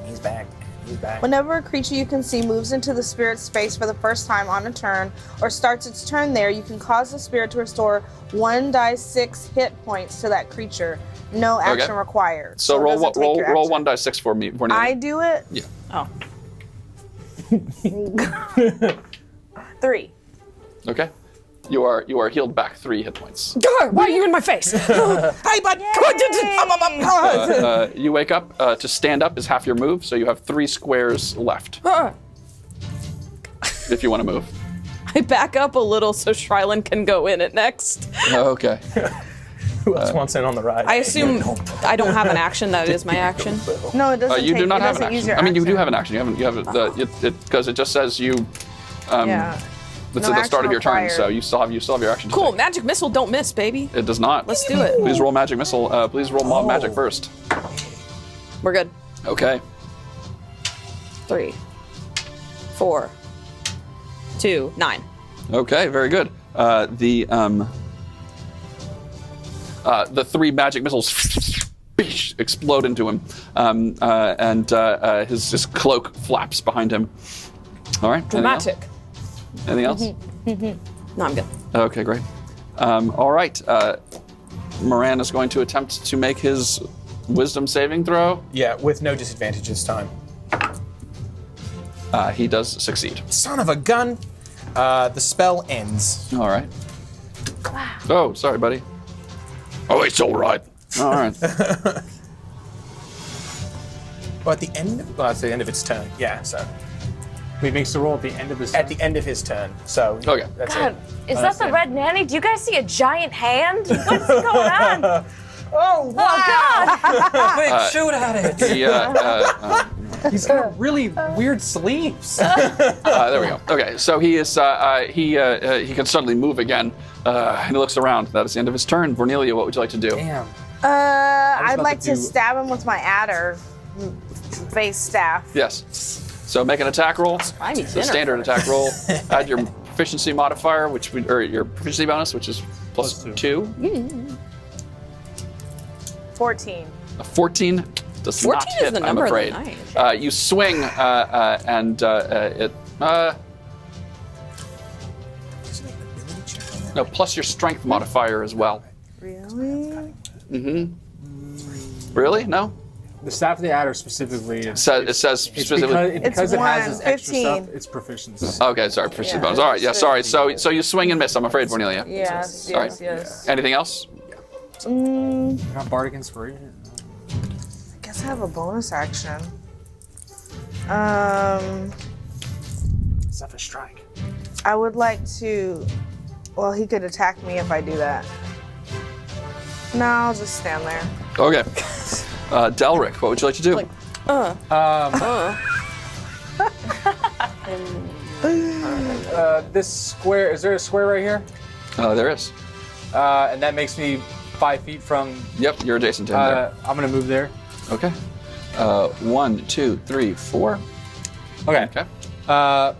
He's back. He's back. Whenever a creature you can see moves into the spirit's space for the first time on a turn, or starts its turn there, you can cause the spirit to restore 1d6 hit points to that creature. No action required. So it roll doesn't take your roll action. 1d6 for me. I do it. Yeah. Oh. 3. Okay. You are healed back 3 hit points. Why are you in my face? Hey, bud! Come on! You wake up. To stand up is half your move, so you have 3 squares left. If you want to move. I back up a little so Sheraillynn can go in it next. Okay. Who else wants in on the ride? I assume I don't have an action. That is my action. No, it doesn't. You do not it have an doesn't use action. your I mean, you do action. have an action. You have it because it just says you. Yeah. It's No at the start action of your turn, required. so you still have your action. to Cool. take. Magic missile, don't miss, baby. It does not. Let's do it. Please roll magic missile. Please roll mob magic first. We're good. Okay. 3, 4, 2, 9. Okay. Very good. The 3 magic missiles explode into him, and his cloak flaps behind him. All right. Dramatic. Anything else? No, I'm good. Okay, great. All right. Moran is going to attempt to make his wisdom saving throw. Yeah, with no disadvantage this time. He does succeed. Son of a gun. The spell ends. All right. Oh, sorry, buddy. Oh, it's all right. All right. Well, at the end. Well, that's the end of its turn. Yeah. So He makes the roll at the end of his at the end of his turn. So Okay. that's God, it. is that the red nanny? Do you guys see a giant hand? What's going on? Oh, wow. Oh God! Quick, shoot at it. He, He's got really weird sleeves. there we go. Okay, so he is he can suddenly move again, and he looks around. That is the end of his turn. Cornelia, what would you like to do? Damn. I'd about like to to do- stab him with my adder face staff. Yes. So make an attack roll. I need It's a dinner standard first. attack roll. Add your proficiency modifier, or your proficiency bonus, which is plus Plus 2. 14. A 14 does 14 not is hit, the I'm number of the afraid. night. You swing, and it. No, plus your strength modifier as well. Really? Really? No? The staff of the adder specifically. It says It's specifically. because it has one, this extra 15. stuff. It's proficiency. Okay, sorry, proficiency bonus. All right, yeah, sorry. So you swing and miss, I'm afraid, Cornelia. Yes, All right. yes, yes. Anything else? Not bardic inspiration. I guess I have a bonus action. Stuff a strike. I would like to. Well, he could attack me if I do that. No, I'll just stand there. Okay. Delric, what would you like to do? This square. Is there a square right here? There is. And that makes me 5 feet from. Yep, you're adjacent to him there. I'm gonna move there. Okay. 1, 2, 3, 4. Okay. Okay. I'm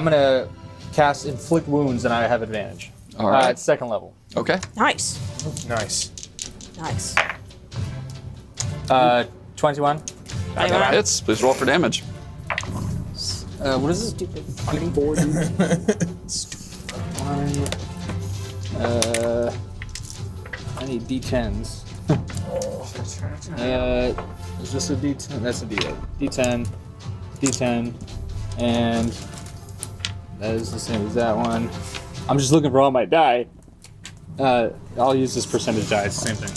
gonna cast inflict wounds, and I have advantage. All right. At second level. Okay. Nice. Nice. Nice. 21. That hits. Please roll for damage. What is this? Stupid. I need D10s. Is this a D10? That's a D8. D10, D10, and that is the same as that one. I'm just looking for all my die. I'll use this percentage die. It's the same thing.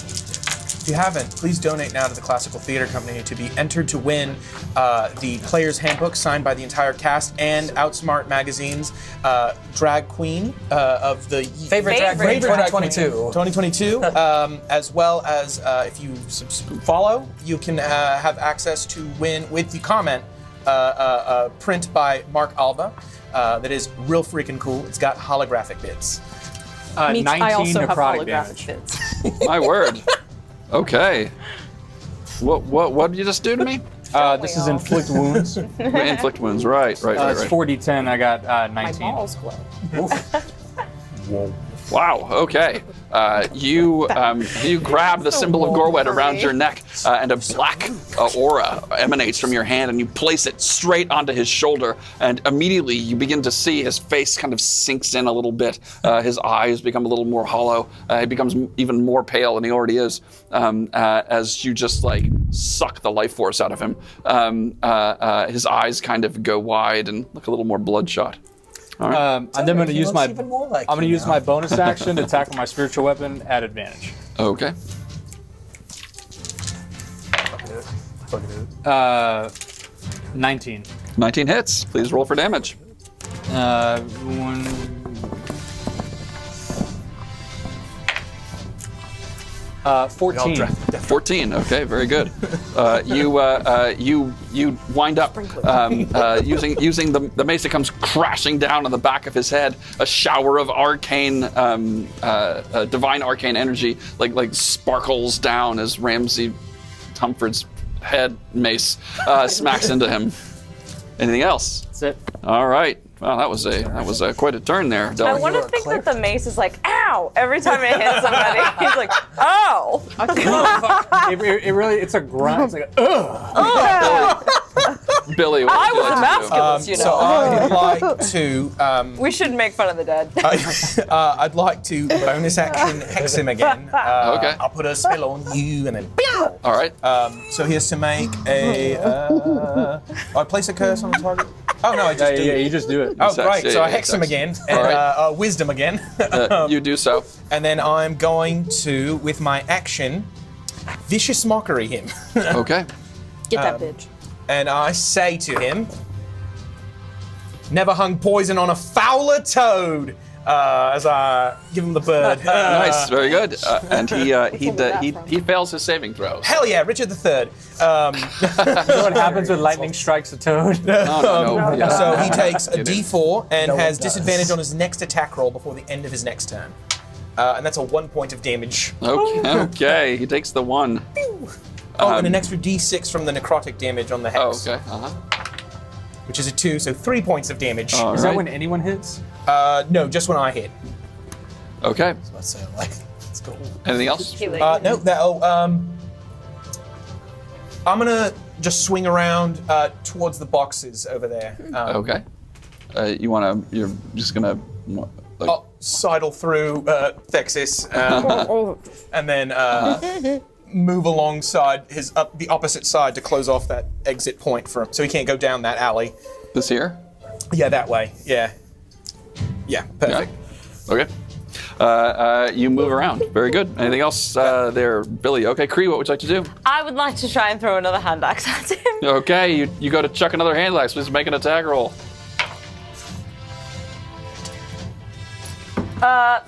If you haven't, please donate now to the Classical Theatre Company to be entered to win the Player's Handbook signed by the entire cast and Outsmart Magazine's Drag Queen of the Favorite drag queen Drag 2022. 2022, as well as if you follow, you can have access to win with the comment print by Mark Alba that is real freaking cool. It's got holographic bits. Me, 19 I also have necrotic holographic damage. bits. My word. Okay. What did you just do to me? This is inflict wounds. Inflict wounds. Right. It's Right. 4d10. I got My 19. balls glow. Whoa. Wow. Okay. You grab the symbol of Gorwed around your neck, and a black aura emanates from your hand, and you place it straight onto his shoulder, and immediately you begin to see his face kind of sinks in a little bit. His eyes become a little more hollow. He becomes even more pale than he already is, as you just like suck the life force out of him. His eyes kind of go wide and look a little more bloodshot. All right. And then I'm going to use my. Even more like I'm going to you use now. my bonus action to tackle my spiritual weapon at advantage. Okay. 19. 19 hits. Please roll for damage. 14. 14. Okay, very good. You wind up using the mace that comes crashing down on the back of his head. A shower of arcane, divine arcane energy, like sparkles down as Ramsey Humford's head mace smacks into him. Anything else? That's it. All right. Well, that was quite a turn there. I Del. want to think that the mace is like, ow, every time it hits somebody. He's like, oh. It really, it's a grunt. It's like, ugh. Billy, what I would you was a like to do? masculine, you know. So I'd like to. We shouldn't make fun of the dead. I'd like to bonus action hex him again. Okay. I'll put a spell on you and then. All right. So he has to make a. I place a curse on the target. Oh no, I just do. Yeah, it. you just do it. Oh Sex, great! yeah, So I yeah, hex him sex. again and All right. wisdom again. You do so. And then I'm going to, with my action, vicious mockery him. Okay. Get that bitch. And I say to him, never hung poison on a fouler toad, as I give him the bird. Nice. Very good. And where that from? he fails his saving throws. Hell yeah, Richard III. You know what happens when lightning strikes a toad? No. Yeah. So he takes a It is. d4 and No, has it does. disadvantage on his next attack roll before the end of his next turn. And that's a 1 point of damage. Okay. He takes the 1. And an extra d6 from the necrotic damage on the Oh, hex. okay. Which is a 2, so 3 points of damage. All Is right. that when anyone hits? No, just when I hit. Okay. Let's say, like, let's go. Anything else? No, I'm gonna just swing around towards the boxes over there. Okay. You're just gonna. Like, I'll sidle through Thexis, and then move alongside the opposite side to close off that exit point for him, so he can't go down that alley. this here? Yeah, that way. Yeah. Yeah, perfect. Okay. You move around. Very good. Anything else there, Billy? Okay, Cree, what would you like to do? I would like to try and throw another hand axe at him. Okay, you go to chuck another hand axe. Please make an attack roll.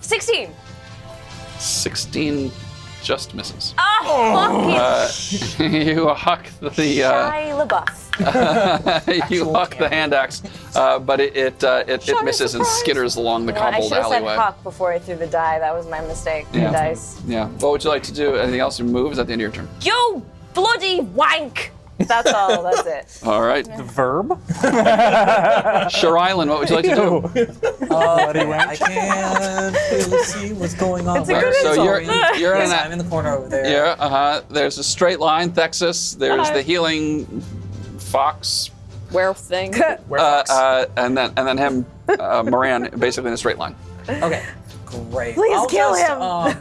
16. 16 just misses. Oh, fuck You huck the Shia LaBeouf. you huck the hand axe, but it misses and skitters along the I cobbled should have said alleyway. huck before I threw the die. That was my mistake. The Yeah. dice. Yeah. What would you like to do? Anything else? You move? Is that the end of your turn? You bloody wank! That's all. That's it. All right. The verb? Sheraillynn, what would you like to do? I can't really see what's going on. It's a good So insult. you're in Yes, that. I'm in the corner over there. Yeah. There's a straight line, Thexis. There's Hi. the healing fox, Werewolf thing. and then him, Moran, basically in a straight line. Okay, great. Please I'll kill just,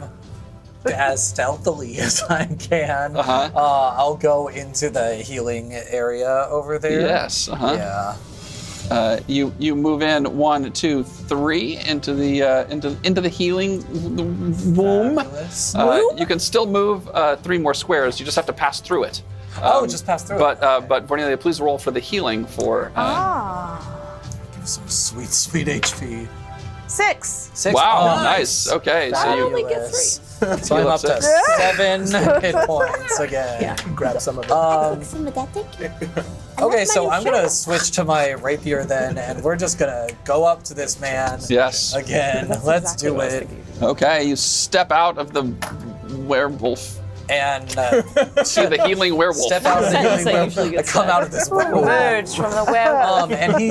as stealthily as I can, I'll go into the healing area over there. Yes. Yeah. You move in 1, 2, 3 into the healing womb. Fabulous. You can still move 3 more squares. You just have to pass through it. Just pass through But it. but Cornelia, please roll for the healing for. Give some sweet, sweet HP. 6. 6. Wow, Oh, nice. Okay, so I you. only get 3. So I'm up to 7 hit points again. Yeah. Grab some of it. Okay, so I'm gonna switch to my rapier then, and we're just gonna go up to this man Yes. again. Let's exactly do what I was it. thinking. Okay, you step out of the werewolf. And See the healing werewolf. step out of the Sentence healing I werewolf. usually I get come said. out of this werewolf. Emerge from the werewolf. And he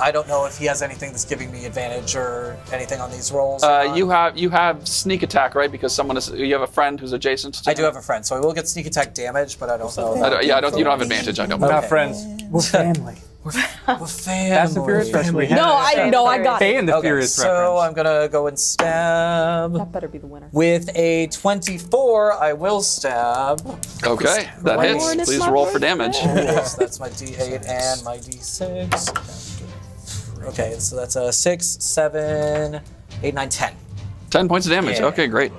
I don't know if he has anything that's giving me advantage or anything on these rolls. or not. You have sneak attack, right? Because you have a friend who's adjacent. To I do have a friend, so I will get sneak attack damage, but I don't know. You don't have advantage. I don't. We're not Okay. friends. We're family. We're family. Fast and Furious Wrestling. I got Stay it. in the Okay, Furious so reference. I'm gonna go and stab. That better be the winner. With a 24, I will stab. Okay, that hits. Lauren, it's Please my roll for birthday. damage. Yes, that's my D8 and my D6. Okay, so that's a 6, 7, 8, 9, 10. 10 points of damage. Yeah. Okay, great.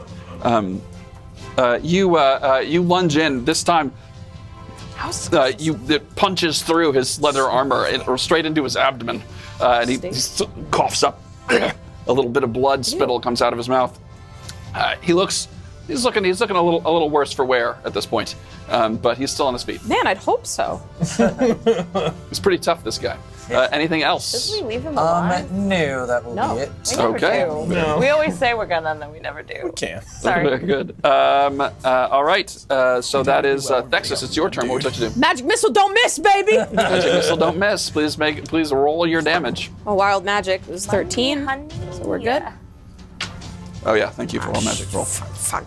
You lunge in. This time, it punches through his leather armor or straight into his abdomen, and he coughs up. A little bit of blood spittle comes out of his mouth. He's looking a little worse for wear at this point, but he's still on his feet. Man, I'd hope so. He's pretty tough, this guy. Anything else? Did we leave him alive? No, that will No. be it. We never Okay. do. No. We always say we're gonna, and then we never do. Can't. Sorry. Very good. All right. So that is Thexis. It's your turn. What would you like to do? Magic missile, don't miss, baby! Magic missile, don't miss. Please roll your damage. Oh, wild magic was 13. Honey. So we're good. Yeah. Oh yeah, thank you for all magic roll. Fuck.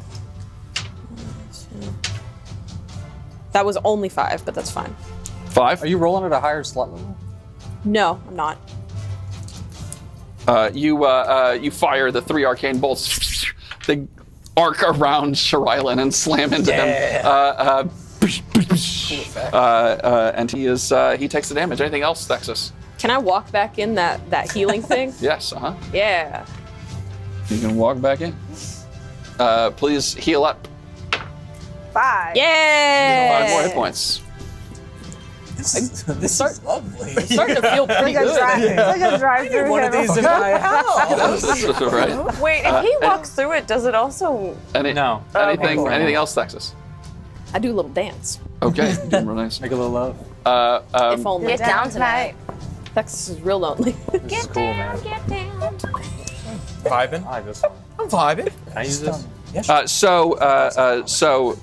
That was only 5, but that's fine. 5. Are you rolling at a higher slot level? No, I'm not. You fire the 3 arcane bolts. They arc around Sheraillynn and slam into them. And he takes the damage. Anything else, Thexus? Can I walk back in that healing thing? Yes. Yeah. You can walk back in. Please heal up. 5. Yeah. 5 more hit points. This is lovely. Starting to feel pretty Like a good. like a drive-through. One of these in my house. Right. Wait, if he walks through it, does it also? No. Anything else, Thexus? I do a little dance. Okay. Doing real nice. Make a little love. If only. Get down tonight. Texas is real lonely. This is cool, man. Vibing. I like this one. I'm vibing. Can I use this? So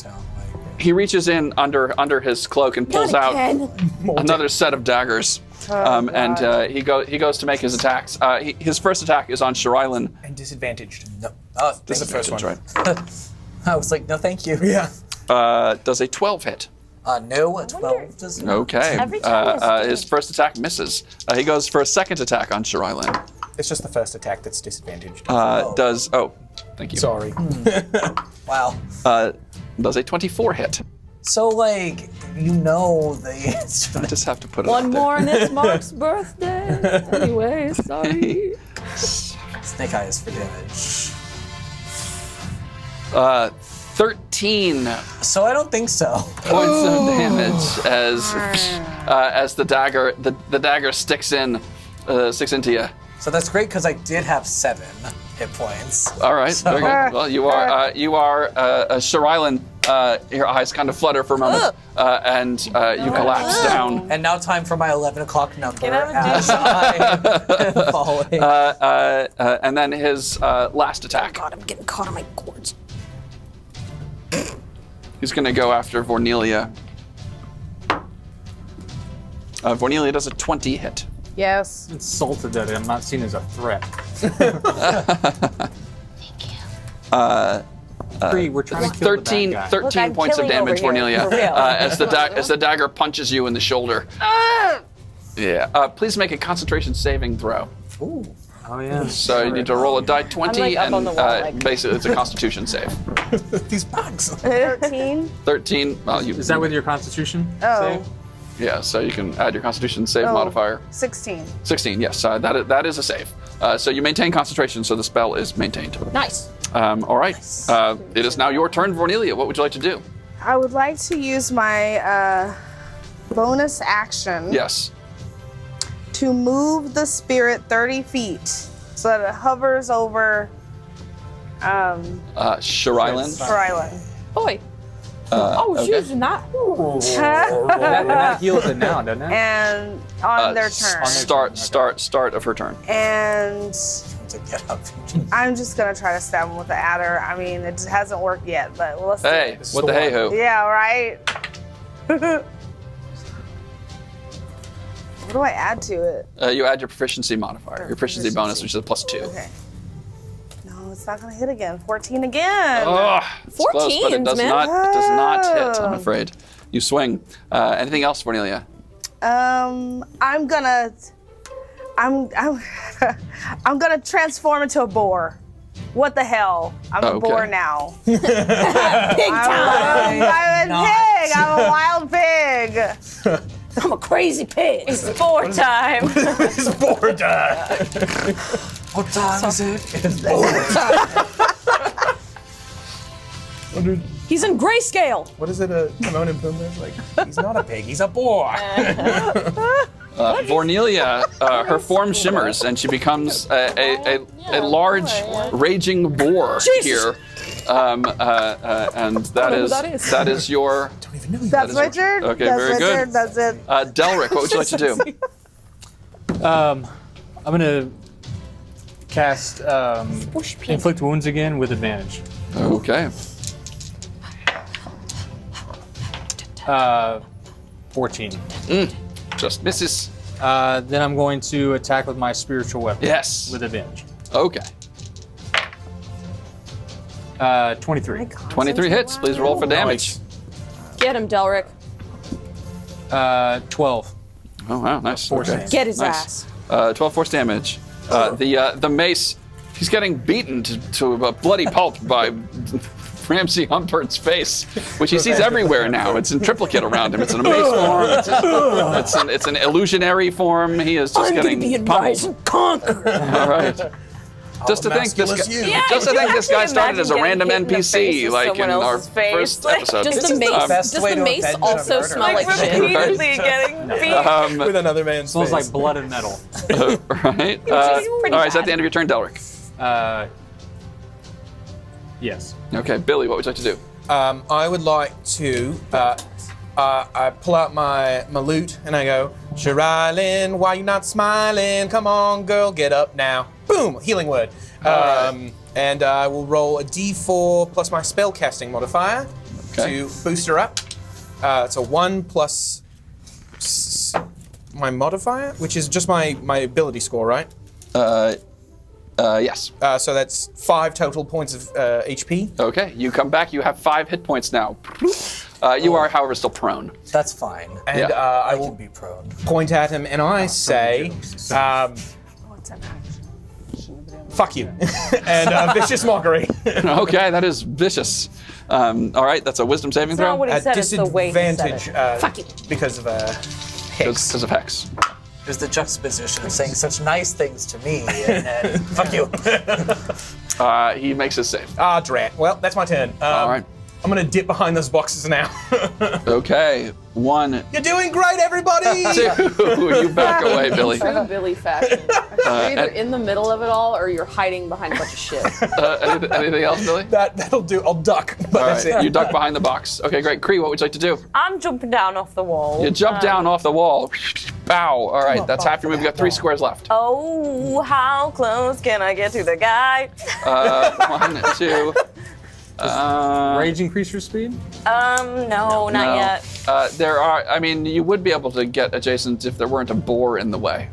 he reaches in under his cloak and pulls out another set of daggers. And he goes to make his attacks. His first attack is on Sheraillynn. And disadvantaged. No. This is the first one. Right. I was like, no, thank you. Yeah. Does a 12 hit? No, a 12 does not. Okay. Every time His first attack misses. He goes for a second attack on Sheraillynn. It's just the first attack that's disadvantaged. Thank you. Sorry. Wow. Does a 24 hit? So, like, I just have to put it One up there. more and it's Mark's birthday. Anyway, sorry. Snake Eyes for damage. 13 So I don't think so. points of damage as the dagger sticks into you. So that's great because I did have 7 hit points. All right, very good. Well, you are Sheraillynn. Your eyes kind of flutter for a moment, and you collapse down. And now time for my 11 o'clock number out of as I am falling. And then his last attack. God, I'm getting caught on my cords. He's going to go after Vornelia. Vornelia does a 20 hit. Yes. Insulted that I'm not seen as a threat. We're trying to kill 13 the bad guy. 13 Look, I'm points of killing damage, over here, Vornelia, for real. as the dagger punches you in the shoulder. Yeah. Please make a concentration saving throw. Ooh. Oh yeah. So you need to roll a die 20, I'm, like, up and on the wall, like- basically it's a Constitution save. These bags. 13. 13. Well, Is that with your Constitution? Oh. save? Yeah. So you can add your Constitution save Oh. modifier. 16. 16. Yes. That is a save. So you maintain concentration, so the spell is maintained. Nice. All right. It is now your turn, Vornelia. What would you like to do? I would like to use my bonus action Yes. to move the spirit 30 feet so that it hovers over Sheraillynn. Sheraillynn. Boy. Okay. She's not. That heals it now, doesn't it? And on their turn. Start of her turn. And To get up. I'm just going to try to stab him with the adder. I mean, it just hasn't worked yet, but let's do Hey, it. what the hey ho? Yeah, right? What do I add to it? You add your proficiency modifier, your proficiency bonus, which is a +2. Okay. No, it's not going to hit again. 14 again. Oh, it's close, but it 14s, does man. not. It does not hit. I'm afraid. You swing. Anything else, Vornelia? I'm gonna transform into a boar. What the hell? I'm a Okay. boar now. Big time. I'm a pig. I'm a wild pig. I'm a crazy pig. It's boar time. It's bored. What time is it? It's He's in grayscale. What is it? Timon and Pumbaa's like? He's not a pig. He's a boar. Vornelia, her form shimmers and she becomes a large, raging boar here. And that is your. Don't even know you. That's my turn. Okay, That's very my good. turn. That's it. Delric, what would you like to do? I'm gonna cast inflict wounds again with advantage. Okay. 14. Just misses. Then I'm going to attack with my spiritual weapon. Yes. With advantage. Okay. 23. 23 hits. Please roll for damage. Get him, Delric. 12. Oh wow, nice. Force Okay. damage. Get his Nice. ass. 12 force damage. The mace, he's getting beaten to a bloody pulp by Ramsey Humford's face, which he sees everywhere now. It's in triplicate around him. It's in a mace form. It's an illusionary form. He is just getting pummeled. Conquer. All right. Just to think this Masculous guy, you. Yeah, just to you think have this to guy started imagine as a getting random hit in the face NPC, with like in someone our else's face. first Like, episode. Does This the is the mace, best does way the to mace avenge a also murder. smell like shit? Repeatedly getting beat. With another man's Smells face. like blood and metal. Right. pretty All right. Is that bad. the end of your turn, Delric? Yes. Okay, Billy. What would you like to do? I would like to. I pull out my lute and I go, Sheraillynn, why you not smiling? Come on, girl, get up now. Boom, healing word. And I will roll a d4 plus my spellcasting modifier Okay. to boost her up. It's a 1 plus my modifier, which is just my ability score, right? Yes. So that's 5 total points of HP. Okay. You come back. You have 5 hit points now. You are, however, still prone. That's fine. And Yeah. I I will can be prone. point at him and I say, fuck you. And vicious mockery. Okay, that is vicious. All right, that's a wisdom saving It's not throw. what he At said, it's the way he said disadvantage it. because of hex. Because of hex. There's the juxtaposition of saying such nice things to me and then fuck you. He makes his save. Ah, drat. Well, that's my turn. All right. I'm gonna dip behind those boxes now. Okay. 1, You're doing great, everybody! 2. You back away, Billy. True Billy fashion. You're either in the middle of it all or you're hiding behind a bunch of shit. Anything else, Billy? That'll do. I'll duck. But All that's right. it. You duck behind the box. Okay, great. Kree, what would you like to do? I'm jumping down off the wall. You jump down off the wall. Bow. All right, that's half your move. You got 3 squares left. Oh, how close can I get to the guy? 1, 2. Rage increase your speed? No, not No. yet. There are. I mean, you would be able to get adjacent if there weren't a boar in the way.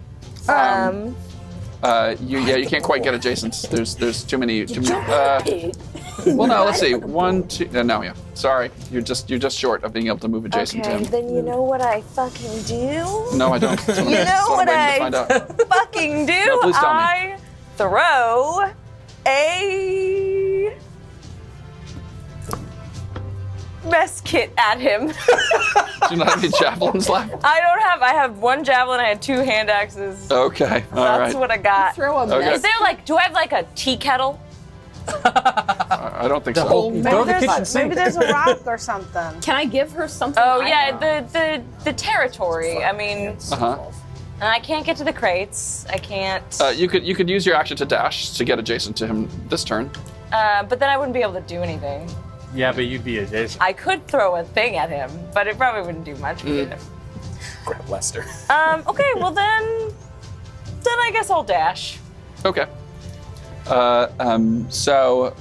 You can't quite get adjacent. There's too many. Well, no. Let's see. 1, 2. No, yeah. Sorry, you're just short of being able to move adjacent to Okay, him. then you know what I fucking do? No, I don't. That's what I'm- You that's know what I'm waiting to I find out. fucking do? No, please tell me. I throw a mess kit at him. Do you not have any javelins left? I have 1 javelin, I had 2 hand axes. Okay. All right. That's what I got. Throw a Okay. mess. Is there do I have like a tea kettle? I don't think so. Throw the kitchen Maybe sink. there's a rock or something. Can I give her something? Oh I yeah, know? the territory. I mean, Uh-huh. and I can't get to the crates. I can't. You could use your action to dash to get adjacent to him this turn. But then I wouldn't be able to do anything. Yeah, but you'd be adjacent. I could throw a thing at him, but it probably wouldn't do much. Grab Lester. Okay, well then I guess I'll dash. Okay. So,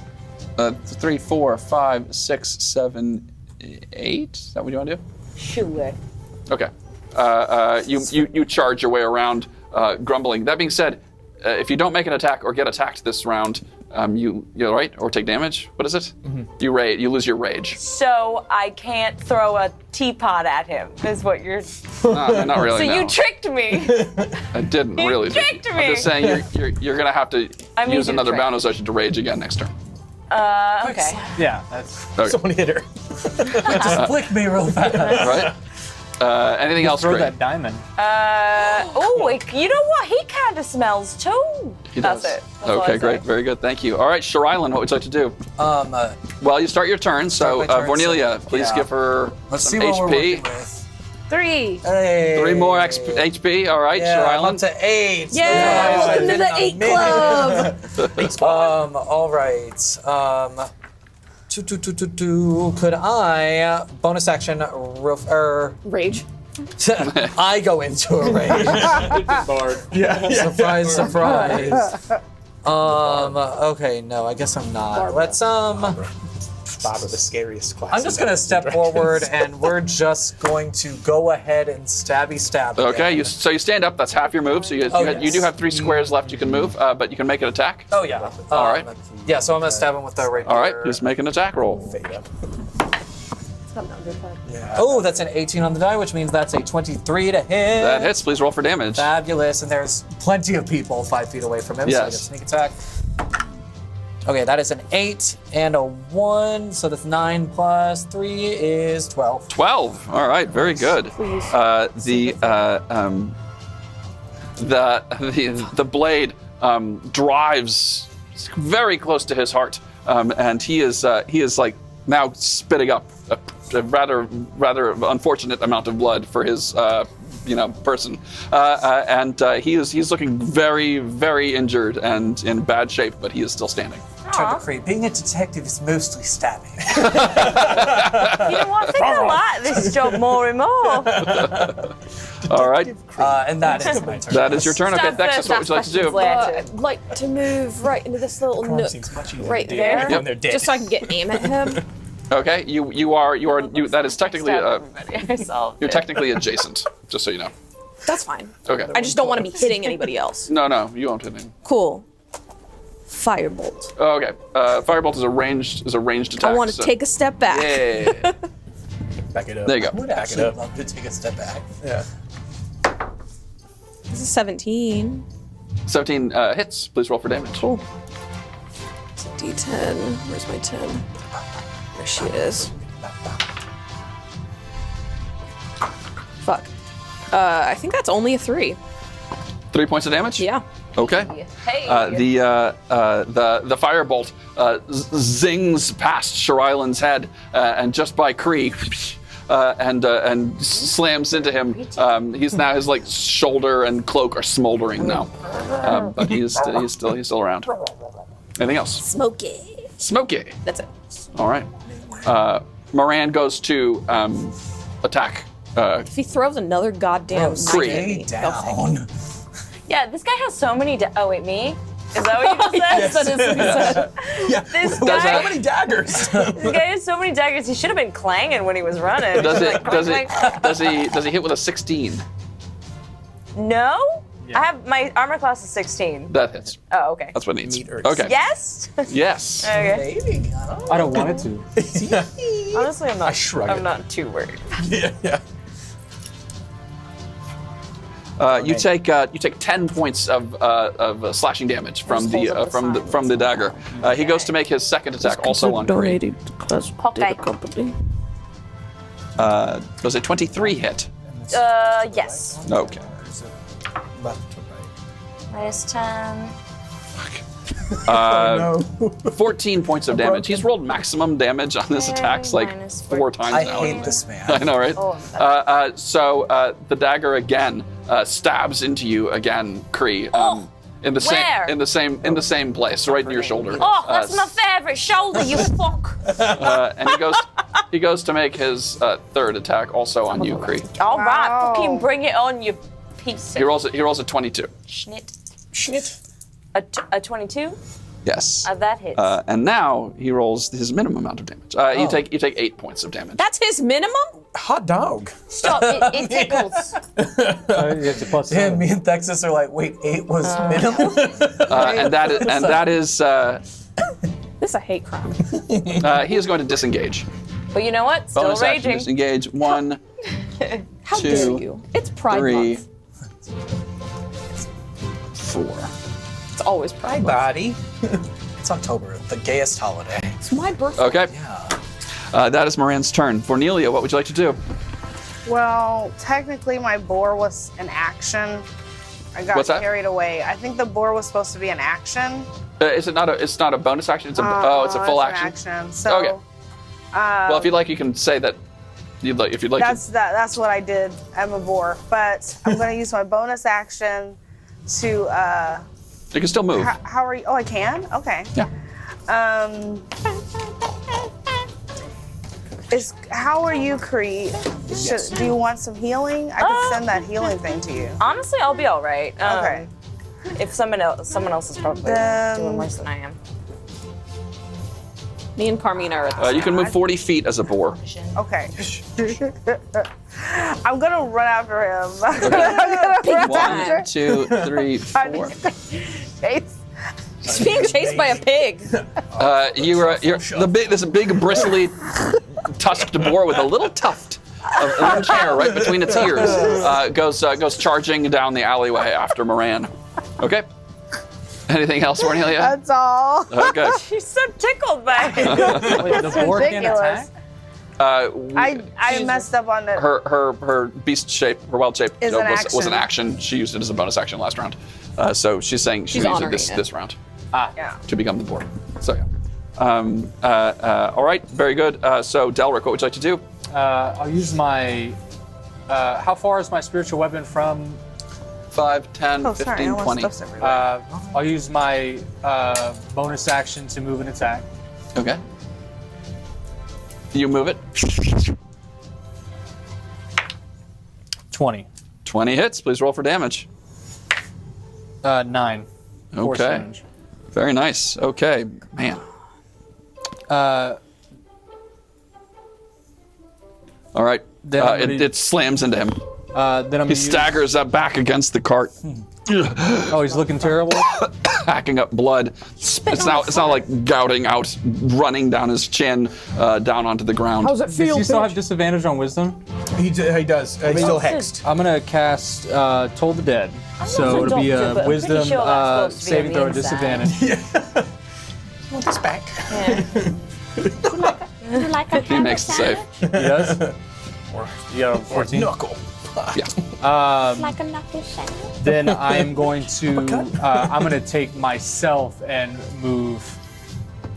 3, 4, 5, 6, 7, 8. Is that what you want to do? Sure. Okay. You charge your way around, grumbling. That being said, if you don't make an attack or get attacked this round, you're right, or take damage. What is it? Mm-hmm. You lose your rage. So I can't throw a teapot at him, is what you're. Not really. So no. you tricked me. I didn't You really. tricked me. I'm just saying you're gonna have to I'm use using another trick. bound association to rage again next turn. Okay. Yeah, that's. Okay. Someone hit her. Just flick me real fast. Right. Anything else? Throw Greg? that diamond. You know what? He kind of smells too. He does. That's it. That's all Okay, I great, say. very good, thank you. All right, Sheraillynn, what would you like to do? Well, you start your turn, so Start my turn, Vornelia, so, please yeah. give her Let's see some what we're working HP. with. 3. Hey. 3 more HP. All right, Yeah, I'm up Sheraillynn. to 8. Yeah, welcome to the 8 Club. All right. Could I bonus action Rage. I go into a rage. Surprise, surprise. Okay, no, I guess I'm not. Let's Barbara, the scariest class. I'm just gonna step forward and we're just going to go ahead and stabby stab. Okay, again. so you stand up. That's half your move. So you yes. do have 3 squares left you can move, but you can make an attack. Oh yeah. All right. Yeah, so I'm gonna stab him with the rapier. All right, just make an attack roll. It's got an undercut. Yeah. Oh, that's an 18 on the die, which means that's a 23 to hit. That hits. Please roll for damage. Fabulous. And there's plenty of people 5 feet away from him, so he gets sneak attack. Okay, that is an 8 and a 1, so that's 9 plus 3 is 12. 12. All right, very good. The blade drives very close to his heart, and he is like now spitting up a rather unfortunate amount of blood for his person, and he's looking very, very injured and in bad shape, but he is still standing. Trying to create. Being a detective is mostly stabbing. You know what? I think I like this job more and more. All right. And that is my turn. That is your turn. Okay, Thexus, what would you like to do? I'd like to move right into this little nook right there, Yep. just so I can get aim at him. Okay, you are that is technically You're technically adjacent, just so you know. That's fine. Okay. I just don't want to be hitting anybody else. No, you won't hit him. Cool. Firebolt. Oh, okay. Firebolt is a ranged attack. I want to take a step back. Yeah. Back it up. There you I go. would actually love to take a step back. Yeah. This is 17. 17 hits. Please roll for damage. Cool. It's a D10. Where's my 10? There she is. Fuck. I think that's only a 3. 3 points of damage? Yeah. Okay. Hey. The firebolt zings past Sherailyn's head and just by Kree and slams into him. He's now his like shoulder and cloak are smoldering now, but he's still around. Anything else? Smoky. That's it. All right. Moran goes to attack. If he throws another goddamn Kree. knife at me, Down. Yeah, this guy has so many. Oh wait, me? Is that what you just said? That is what he said. Yeah. This There's guy. so many daggers. This guy has so many daggers. He should have been clanging when he was running. Does he hit with a 16? No. I have my armor class is 16. That hits. Oh, okay. That's what it needs. Meters. Okay. Yes. Yes. Okay. Maybe. I don't want it to. Honestly, I'm not. shrug I'm it. not too worried. Yeah. You take 10 points of slashing damage from the dagger. He goes to make his second attack also on Kree. Okay. Does a 23 hit? Yes. Okay. Left to right. Minus 10. 14 points of damage. He's rolled maximum damage on his attacks like minus 4 times I now. hate this man. I know, right? Oh, So the dagger again stabs into you again, Kree. In the same place, right in your shoulder. Oh, that's my favorite shoulder, you fuck. And he goes to make his third attack also on you, Kree. All right, Wow. fucking bring it on, you piece He of rolls a 22. schnit. A 22? Yes. That hits. And now he rolls his minimum amount of damage. You take 8 points of damage. That's his minimum? Hot dog. Stop, it tickles. It's a plus Yeah, 7. me and Thexus are like, wait, 8 was minimum? And that is This is a hate crime. he is going to disengage. But you know what? Still Bonus action raging. disengage. 1, How 2, dare you? It's Pride 3, Month. 4. It's always Pride Month. Body. It's October, the gayest holiday. It's my birthday. Okay. Yeah. That is Moran's turn. Cornelia, what would you like to do? Well, technically my boar was an action. I got What's that? carried away. I think the boar was supposed to be an action. Is it not a? It's not a bonus action. It's a. it's a full it's action. An action. So, Okay. Well, if you'd like, you can say that. If you'd like. That's what I did. I'm a boar, but I'm going to use my bonus action to. You can still move. How are you? Oh, I can. Okay. Yeah. How are you, Kree? Do you want some healing? I could send that healing thing to you. Honestly, I'll be all right. Okay. If someone else is probably doing worse than I am. Me and Carmine are at the You can move 40 feet as a boar. Okay. I'm gonna run after him. I'm gonna run 1, 2, 3, 4. Chase. He's being chased by a pig. You're this big bristly tusked boar with a little tuft of orange hair right between its ears goes charging down the alleyway after Moran. Okay. Anything else, Cornelia? That's all. Okay. She's so tickled by it. Wait, the boar can't attack? I messed up on it. Her beast shape, her wild shape, Is an was an action. action. She used it as a bonus action last round. So she's saying she's using honoring it. this round Yeah. to become the boar. So yeah. All right, very good. So Delric, what would you like to do? I'll use my. How far is my spiritual weapon from? 5, 10, Oh, sorry, 15, I want 20. stuffs everywhere. I'll use my bonus action to move and attack. Okay. You move it. 20. 20 hits. Please roll for damage. 9. Force Okay. damage. Very nice. Okay, man. All right. Then I'm gonna- It slams into him. Then I'm He gonna staggers up back against the cart, Oh, he's looking terrible. hacking up blood. It's now like gouting out, running down his chin, down onto the ground. How's it Does feel, he still have bitch? disadvantage on wisdom? He does. He's still hexed. I'm gonna cast Toll the Dead. So it'll be doctor, a but I'm pretty wisdom sure that's supposed to be saving on throw the at inside. disadvantage. I want this back. He makes the save. He does? You got a 14? Knuckle. Yeah. Like a knuckle shadow. Then I'm going to take myself and move.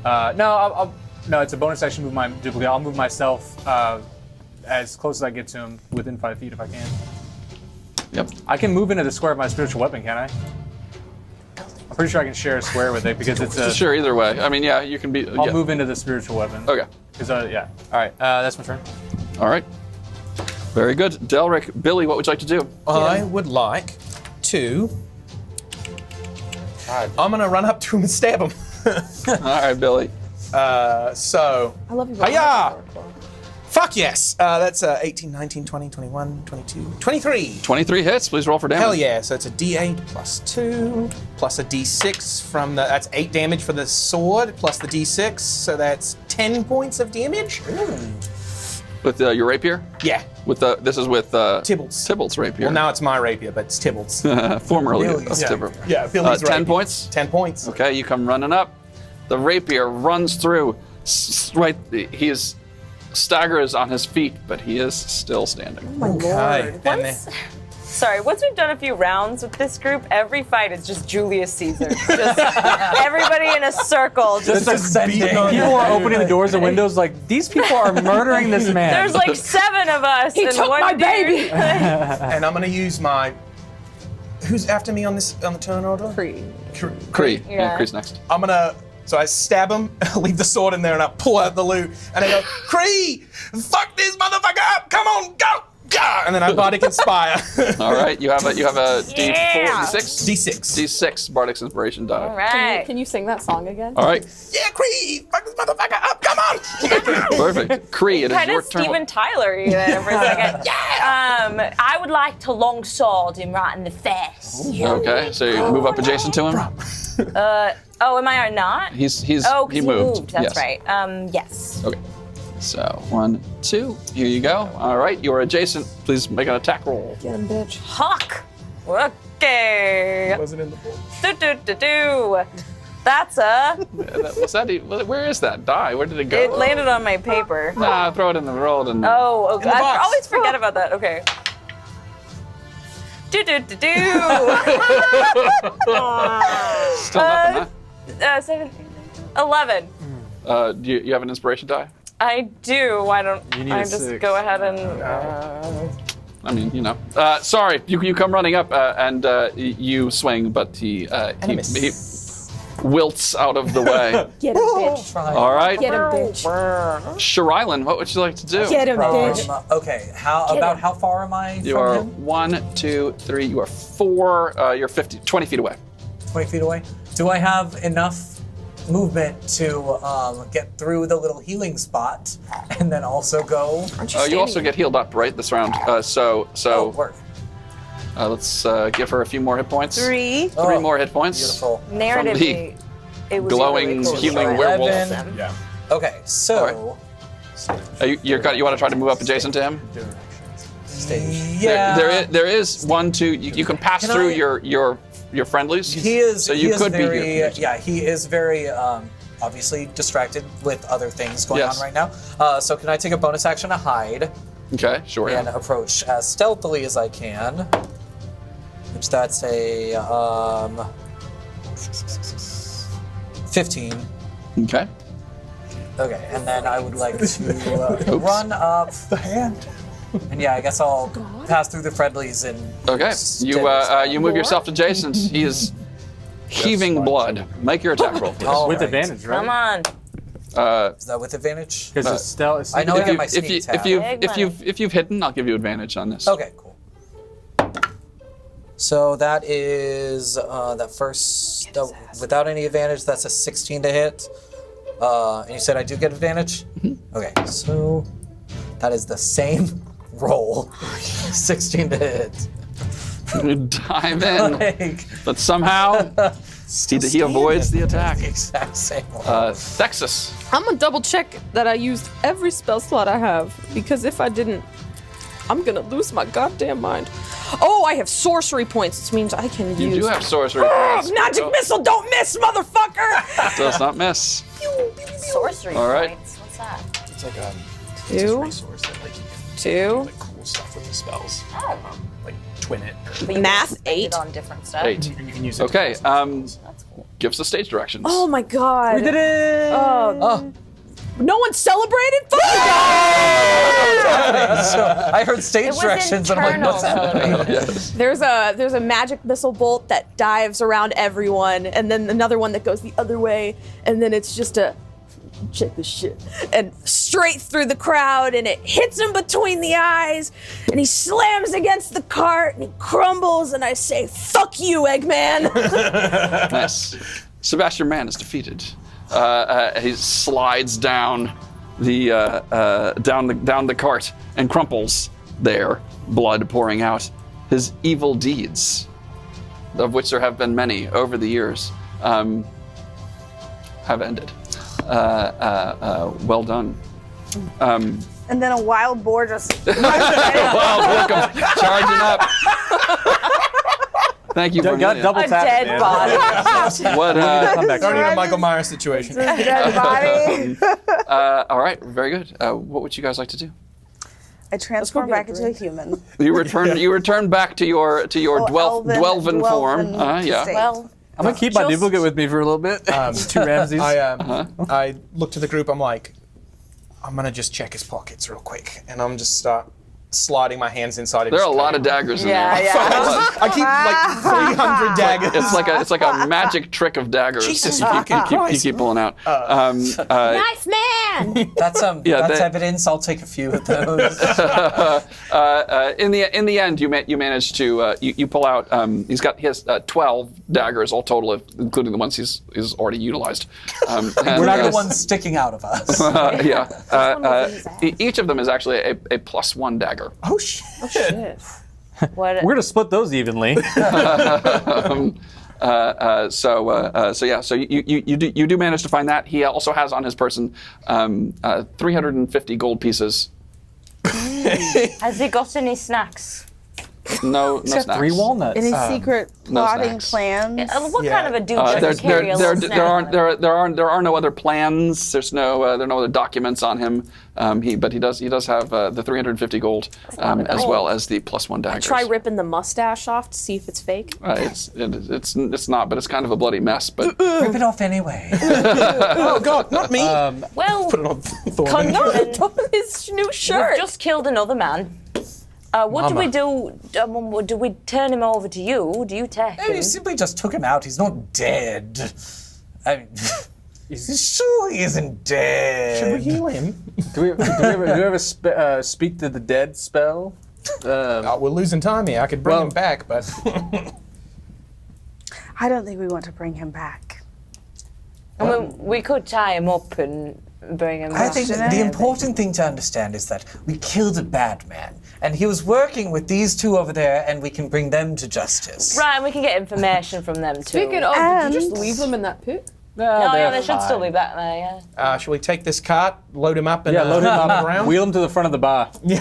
No, it's a bonus action to move my duplicate. I'll move myself as close as I get to him within 5 feet if I can. Yep. I can move into the square of my spiritual weapon, can I? I'm pretty sure I can share a square with it because it's a. Sure. Either way. I mean, yeah, you can be. I'll yeah. move into the spiritual weapon. Okay. Because yeah. All right. That's my turn. All right. Very good. Delric, Billy, what would you like to do? I would like to. I'm gonna run up to him and stab him. All right, Billy. So. I love you. Hiya! Fuck yes! That's 18, 19, 20, 21, 22, 23. 23 hits. Please roll for damage. Hell yeah! So it's a D8 plus 2 plus a D6 from the. That's 8 damage for the sword plus the D6. So that's 10 points of damage. With your rapier? Yeah. With this is with Tybalt's. Tybalt's rapier. Well, now it's my rapier, but it's Tybalt's. Formerly, Billy's that's rapier. different. Yeah, Billy's 10 rapier. points. 10 points. Okay, you come running up. The rapier runs through. Right, he is staggers on his feet, but he is still standing. Okay. And Once, sorry, once we've done a few rounds with this group, every fight is just Julius Caesar. Just everybody in a circle. Just People are opening the doors and windows like, these people are murdering this man. there's like 7 of us. He and took one my dude. baby. and I'm gonna use my. Who's after me on the turn order? Cree. Yeah. Cree's next. I'm gonna. So I stab him, leave the sword in there, and I pull out the loot, and I go, Cree, fuck this motherfucker up! Come on, go! Go! And then I Bardic Inspire. All right, you have a D4, Yeah. D6? D6. D6 Bardic's Inspiration die. All right. Can you sing that song again? All right, Yeah, Cree, fuck this motherfucker up! Come on! perfect. Cree, it is Kind your of turn. Steven Tyler there for a second. Yeah! I would like to long sword him right in the face. Okay, so you move up adjacent to him. Oh, am I or not? He's Oh, he 'cause moved. That's Yes. right. Yes. Okay. So 1, 2. Here you go. All right, you are adjacent. Please make an attack roll. Get him, bitch. Hawk. Okay. Wasn't in the book. Do. That's a. What's that? Where is that die? Where did it go? It landed on my paper. Nah, throw it in the roll and. Oh, okay. the I box. always forget about that. Okay. Do. Still nothing, 11. huh? Do you have an inspiration die? I do. Why don't You need I a just 6. go ahead and? I mean, you know. Sorry, you come running up and you swing, but he wilts out of the way. Get him, bitch. All right, Get him, bitch. Sheraillynn, what would you like to do? Get him, bitch. Okay, how far am I You from are him? 1, 2, 3. You are 4. You're 20 feet away. 20 feet away. Do I have enough movement to get through the little healing spot and then also go? Aren't you You also standing? get healed up, right? This round. Oh, work. Let's give her a few more hit points. 3. 3 more hit points. Beautiful. Narratively, it was glowing, really cool. healing Right. werewolf. 11. Yeah. Okay, so You want to try to move up adjacent to him? Yeah. There is one, two. You can pass through your friendlies. He is. So you could be here. Yeah, he is very obviously distracted with other things going on right now. So can I take a bonus action to hide? Okay, sure. And approach as stealthily as I can. Which that's a 15. Okay. Okay, and then I would like to run up the hand. And yeah, I guess I'll pass through the friendlies and. Okay, you move yourself adjacent. He is heaving blood. Make your attack roll, please. With advantage, right? Come on. Is that with advantage? Because it's stealth. I know I get my sneak attack. If you've hidden, I'll give you advantage on this. Okay, cool. So that is that first without any advantage. That's a 16 to hit. And you said I do get advantage. Mm-hmm. Okay, so that is the same roll. 16 to hit. Dive in, but somehow he avoids the attack. Exact same roll. Thexus. I'm gonna double check that I used every spell slot I have, because if I didn't, I'm gonna lose my goddamn mind. Oh, I have sorcery points, which means I can use. You do have sorcery points. Magic missile, don't miss, motherfucker! Does not miss. Sorcery All right. points. What's that? It's like a Two. resource that like you can Two. like cool stuff with the spells. Oh. Like twin it. But you Math, can spend it 8. on different stuff. 8. And you can use it. Okay. That's cool. Give us the stage directions. Oh my god. We did it! Oh. No one celebrated? Fuck you guys! So I heard stage was directions and I'm like, what's happening? Yes. There's a magic missile bolt that dives around everyone, and then another one that goes the other way, and then it's just a check this shit and straight through the crowd, and it hits him between the eyes, and he slams against the cart and he crumbles, and I say, "Fuck you, Eggman!" Nice. Sebastian Mann is defeated. He slides down the down the cart and crumples there, blood pouring out. His evil deeds, of which there have been many over the years, have ended. Well done. And then a wild boar just. Wild boar comes charging up. Thank you for Got double A tap, dead man. body. What? Come back. Starting a Michael Myers situation. Dead body. All right, very good. What would you guys like to do? I transform back into a human. You return back to your Dwarven form. Yeah. state. Well, I'm gonna keep my duplicate with me for a little bit. 2 Ramses. I look to the group. I'm like, I'm gonna just check his pockets real quick, and I'm just start sliding my hands inside. There are a lot of daggers in there. I keep like 300 daggers. It's like a magic trick of daggers. Jesus you fucking Christ. keep pulling out. nice man. That's Yeah, evidence. I'll take a few of those. In the end, you manage to you pull out. He has 12 daggers all total, including the ones he's already utilized. We're not the ones sticking out of us. Each of them is actually a +1 dagger. Oh shit! What? We're gonna split those evenly. So you do manage to find that. He also has on his person 350 gold pieces. Has he got any snacks? No snacks. 3 walnuts. Any secret plotting snacks. plans? What kind of a dude There doesn't carry a little snack? there are no other plans. There are no other documents on him. But he does have the 350 gold as well as the +1 daggers. Try ripping the mustache off to see if it's fake. It's not, but it's kind of a bloody mess. But Rip it off anyway. Oh god, not me. Well, Put it on Thorn. His new shirt. we've just killed another man. What do we do? Do we turn him over to you? Do you take You him? simply just took him out. He's not dead. I mean, sure he isn't dead. Should we heal him? Do we ever speak to the dead spell? We're losing time here. I could bring him back, but I don't think we want to bring him back. I mean, we could tie him up and bring him I back. think the important thing to understand is that we killed a bad man, and he was working with these two over there, and we can bring them to justice. Right, and we can get information from them too. Speaking of, did you just leave them in that pit? No, they should still be back there, yeah. Shall we take this cart, load him up, and load him up, around? wheel him to the front of the bar. You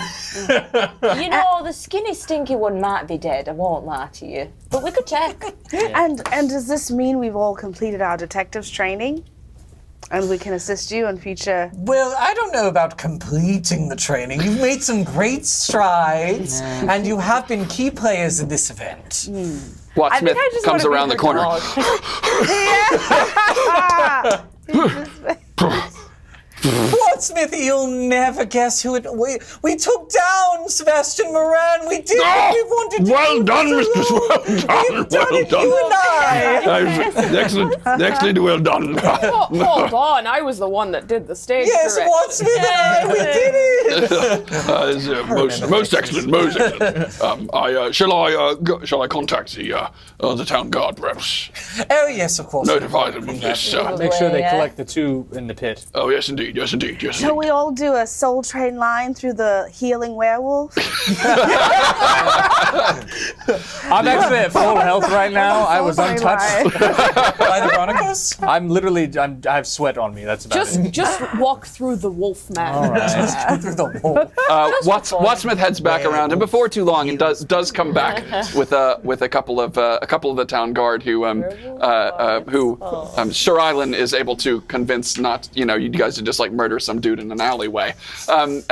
know, the skinny, stinky one might be dead, I won't lie to you. But we could check. And does this mean we've all completed our detectives training? And we can assist you in future... Well, I don't know about completing the training. You've made some great strides, and you have been key players in this event. Watsmith comes around the corner. Watsmith, you'll never guess who it... We took down Sebastian Moran. We did what we wanted to do. Well done, Mistress. Well done. We've done it, you and I. Excellent, well done. Hold on, I was the one that did the stage Yes, direction. Watsmith and I, we did it. Most excellent, most excellent. Shall I contact the town guard, perhaps? Oh, yes, of course. Notify them of this. Make sure they collect the two in the pit. Oh, yes, indeed. Yes, indeed. Yes, Shall indeed. we all do a Soul Train line through the healing werewolf? I'm actually at full health right now. I was untouched. By the Chronicles? I'm literally, I have sweat on me. That's about it. Just walk through the wolf man. All right. Through the wall. Watsmith heads back around, and before too long, it does come back with a couple of the town guard who Sheraillynn is able to convince not, you guys to just like murder some dude in an alleyway, this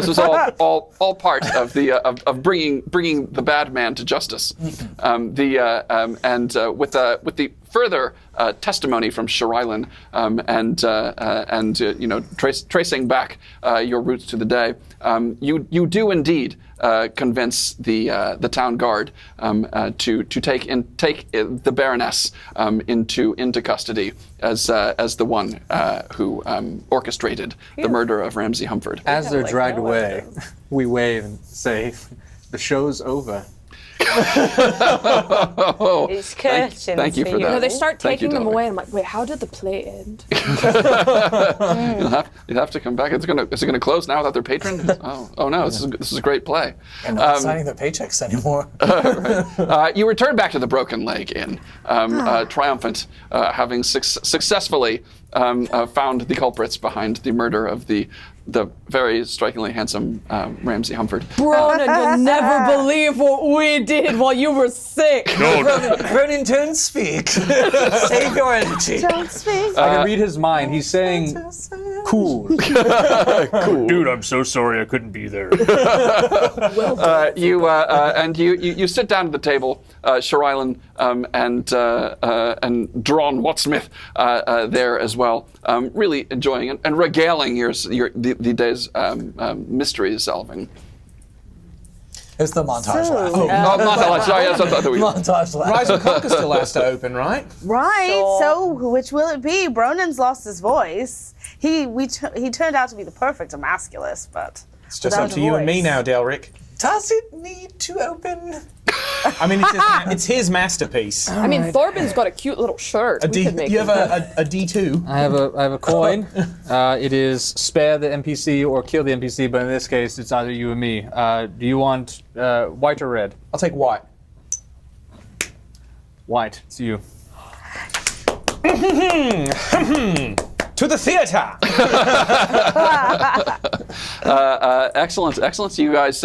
was all part of the of bringing the bad man to justice, with the further testimony from Sheraillynn, tracing back your roots to the day, you do indeed convince the town guard to take the Baroness into custody as the one who orchestrated the murder of Ramsey Humford. As they're dragged away, we wave and say, "The show's over." It's curtains. Thank you for that. No, they start Thank you, taking them Delric. away, and I'm like, wait, how did the play end? You'll have to come back. Is it gonna close now without their patron? Oh no! This is a great play. I'm not signing their paychecks anymore. You return back to the Broken Leg Inn, triumphant, having successfully found the culprits behind the murder of the very strikingly handsome Ramsey Humford. Ronan, you'll never believe what we did while you were sick. Ronan, don't speak. Save your energy. Don't speak. I can read his mind. He's saying, "Cool." Dude, I'm so sorry I couldn't be there. You sit down at the table, Sheraillynn and Drohn Watsmith there as well, really enjoying it and regaling the day's mystery solving. It's the montage So- last. Montage. Sorry, yes, I thought that we. Montage last. Rise and Conquer still has to open, right? Right. Sure. So, which will it be? Bronan's lost his voice. He turned out to be the perfect emasculus, but It's just up to you and me now, Delric. Does it need to open? I mean, it's his masterpiece. I mean, Thorbin's got a cute little shirt. We could make You it. have a D2. I have a coin. It is spare the NPC or kill the NPC, but in this case, it's either you or me. Do you want white or red? I'll take white. White. It's you. To the theatre! Excellent. You guys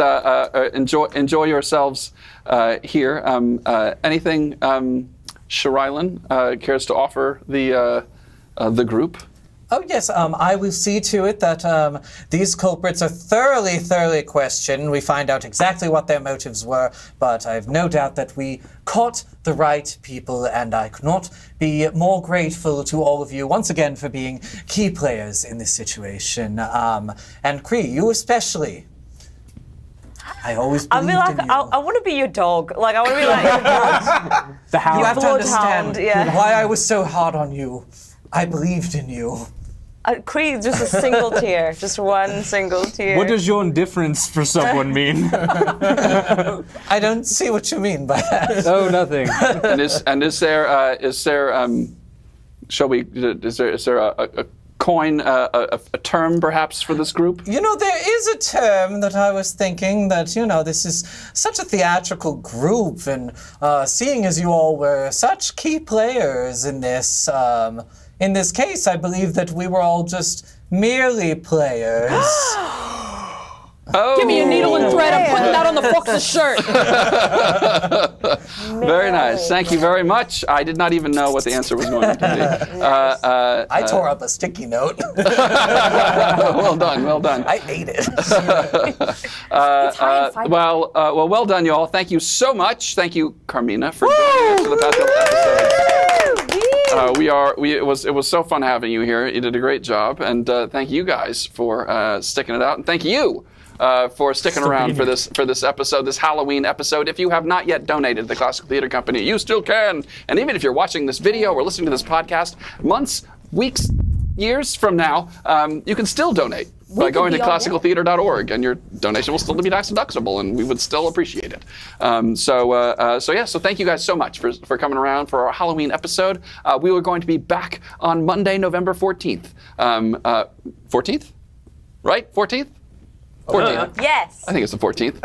enjoy yourselves here. Anything Sheraillynn cares to offer the group? Oh, yes, I will see to it that these culprits are thoroughly questioned. We find out exactly what their motives were, but I have no doubt that we caught the right people, and I could not be more grateful to all of you once again for being key players in this situation. And Cree, you especially. I always I'll believed be in like, you. I want to be your dog. Like, I want to be like your dog. The hound. You have to understand Bloodhound, yeah. why I was so hard on you. I believed in you. Creed, just a single tear. Just one single tear. What does your indifference for someone mean? I don't see what you mean by that. Oh, nothing. Is there a coin a term perhaps for this group? You know, there is a term that I was thinking that, you know, this is such a theatrical group, and seeing as you all were such key players in this case, I believe that we were all just merely players. Oh. Give me a needle and thread. I'm putting that on the Fox's shirt. Very nice. Thank you very much. I did not even know what the answer was going to be. I tore up a sticky note. Well done. Well done. I ate it. Well done, you all. Thank you so much. Thank you, Carmina, for joining us for the past episode. It was so fun having you here. You did a great job, and thank you guys for sticking it out, and thank you for sticking around for this episode, this Halloween episode. If you have not yet donated to the Classical Theatre Company, you still can. And even if you're watching this video or listening to this podcast months, weeks, years from now, you can still donate by going to classicaltheatre.org, and your donation will still be tax deductible, and we would still appreciate it. So thank you guys so much for coming around for our Halloween episode. We are going to be back on Monday, November 14th. 14th? Right? 14th? 14th. Yes. I think it's the 14th.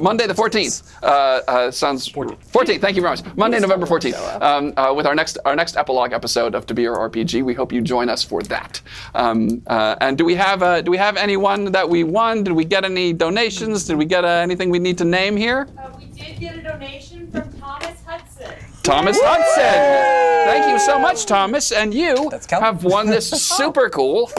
Monday the 14th. Sounds 14th. Thank you very much. Monday, November 14th. With our next epilogue episode of To Be Your RPG. We hope you join us for that. And do we have anyone that we won? Did we get any donations? Did we get anything we need to name here? We did get a donation from Thomas Hudson. Thomas Hudson. Thank you so much, Thomas. And you have won this super cool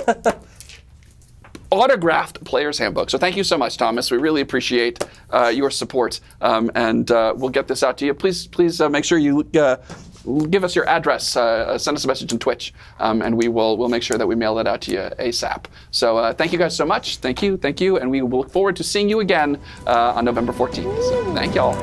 autographed player's handbook. So thank you so much, Thomas. We really appreciate your support, and we'll get this out to you. Please make sure you give us your address. Send us a message on Twitch, and we'll make sure that we mail that out to you ASAP. So thank you guys so much. Thank you, and we will look forward to seeing you again on November 14th. So thank y'all.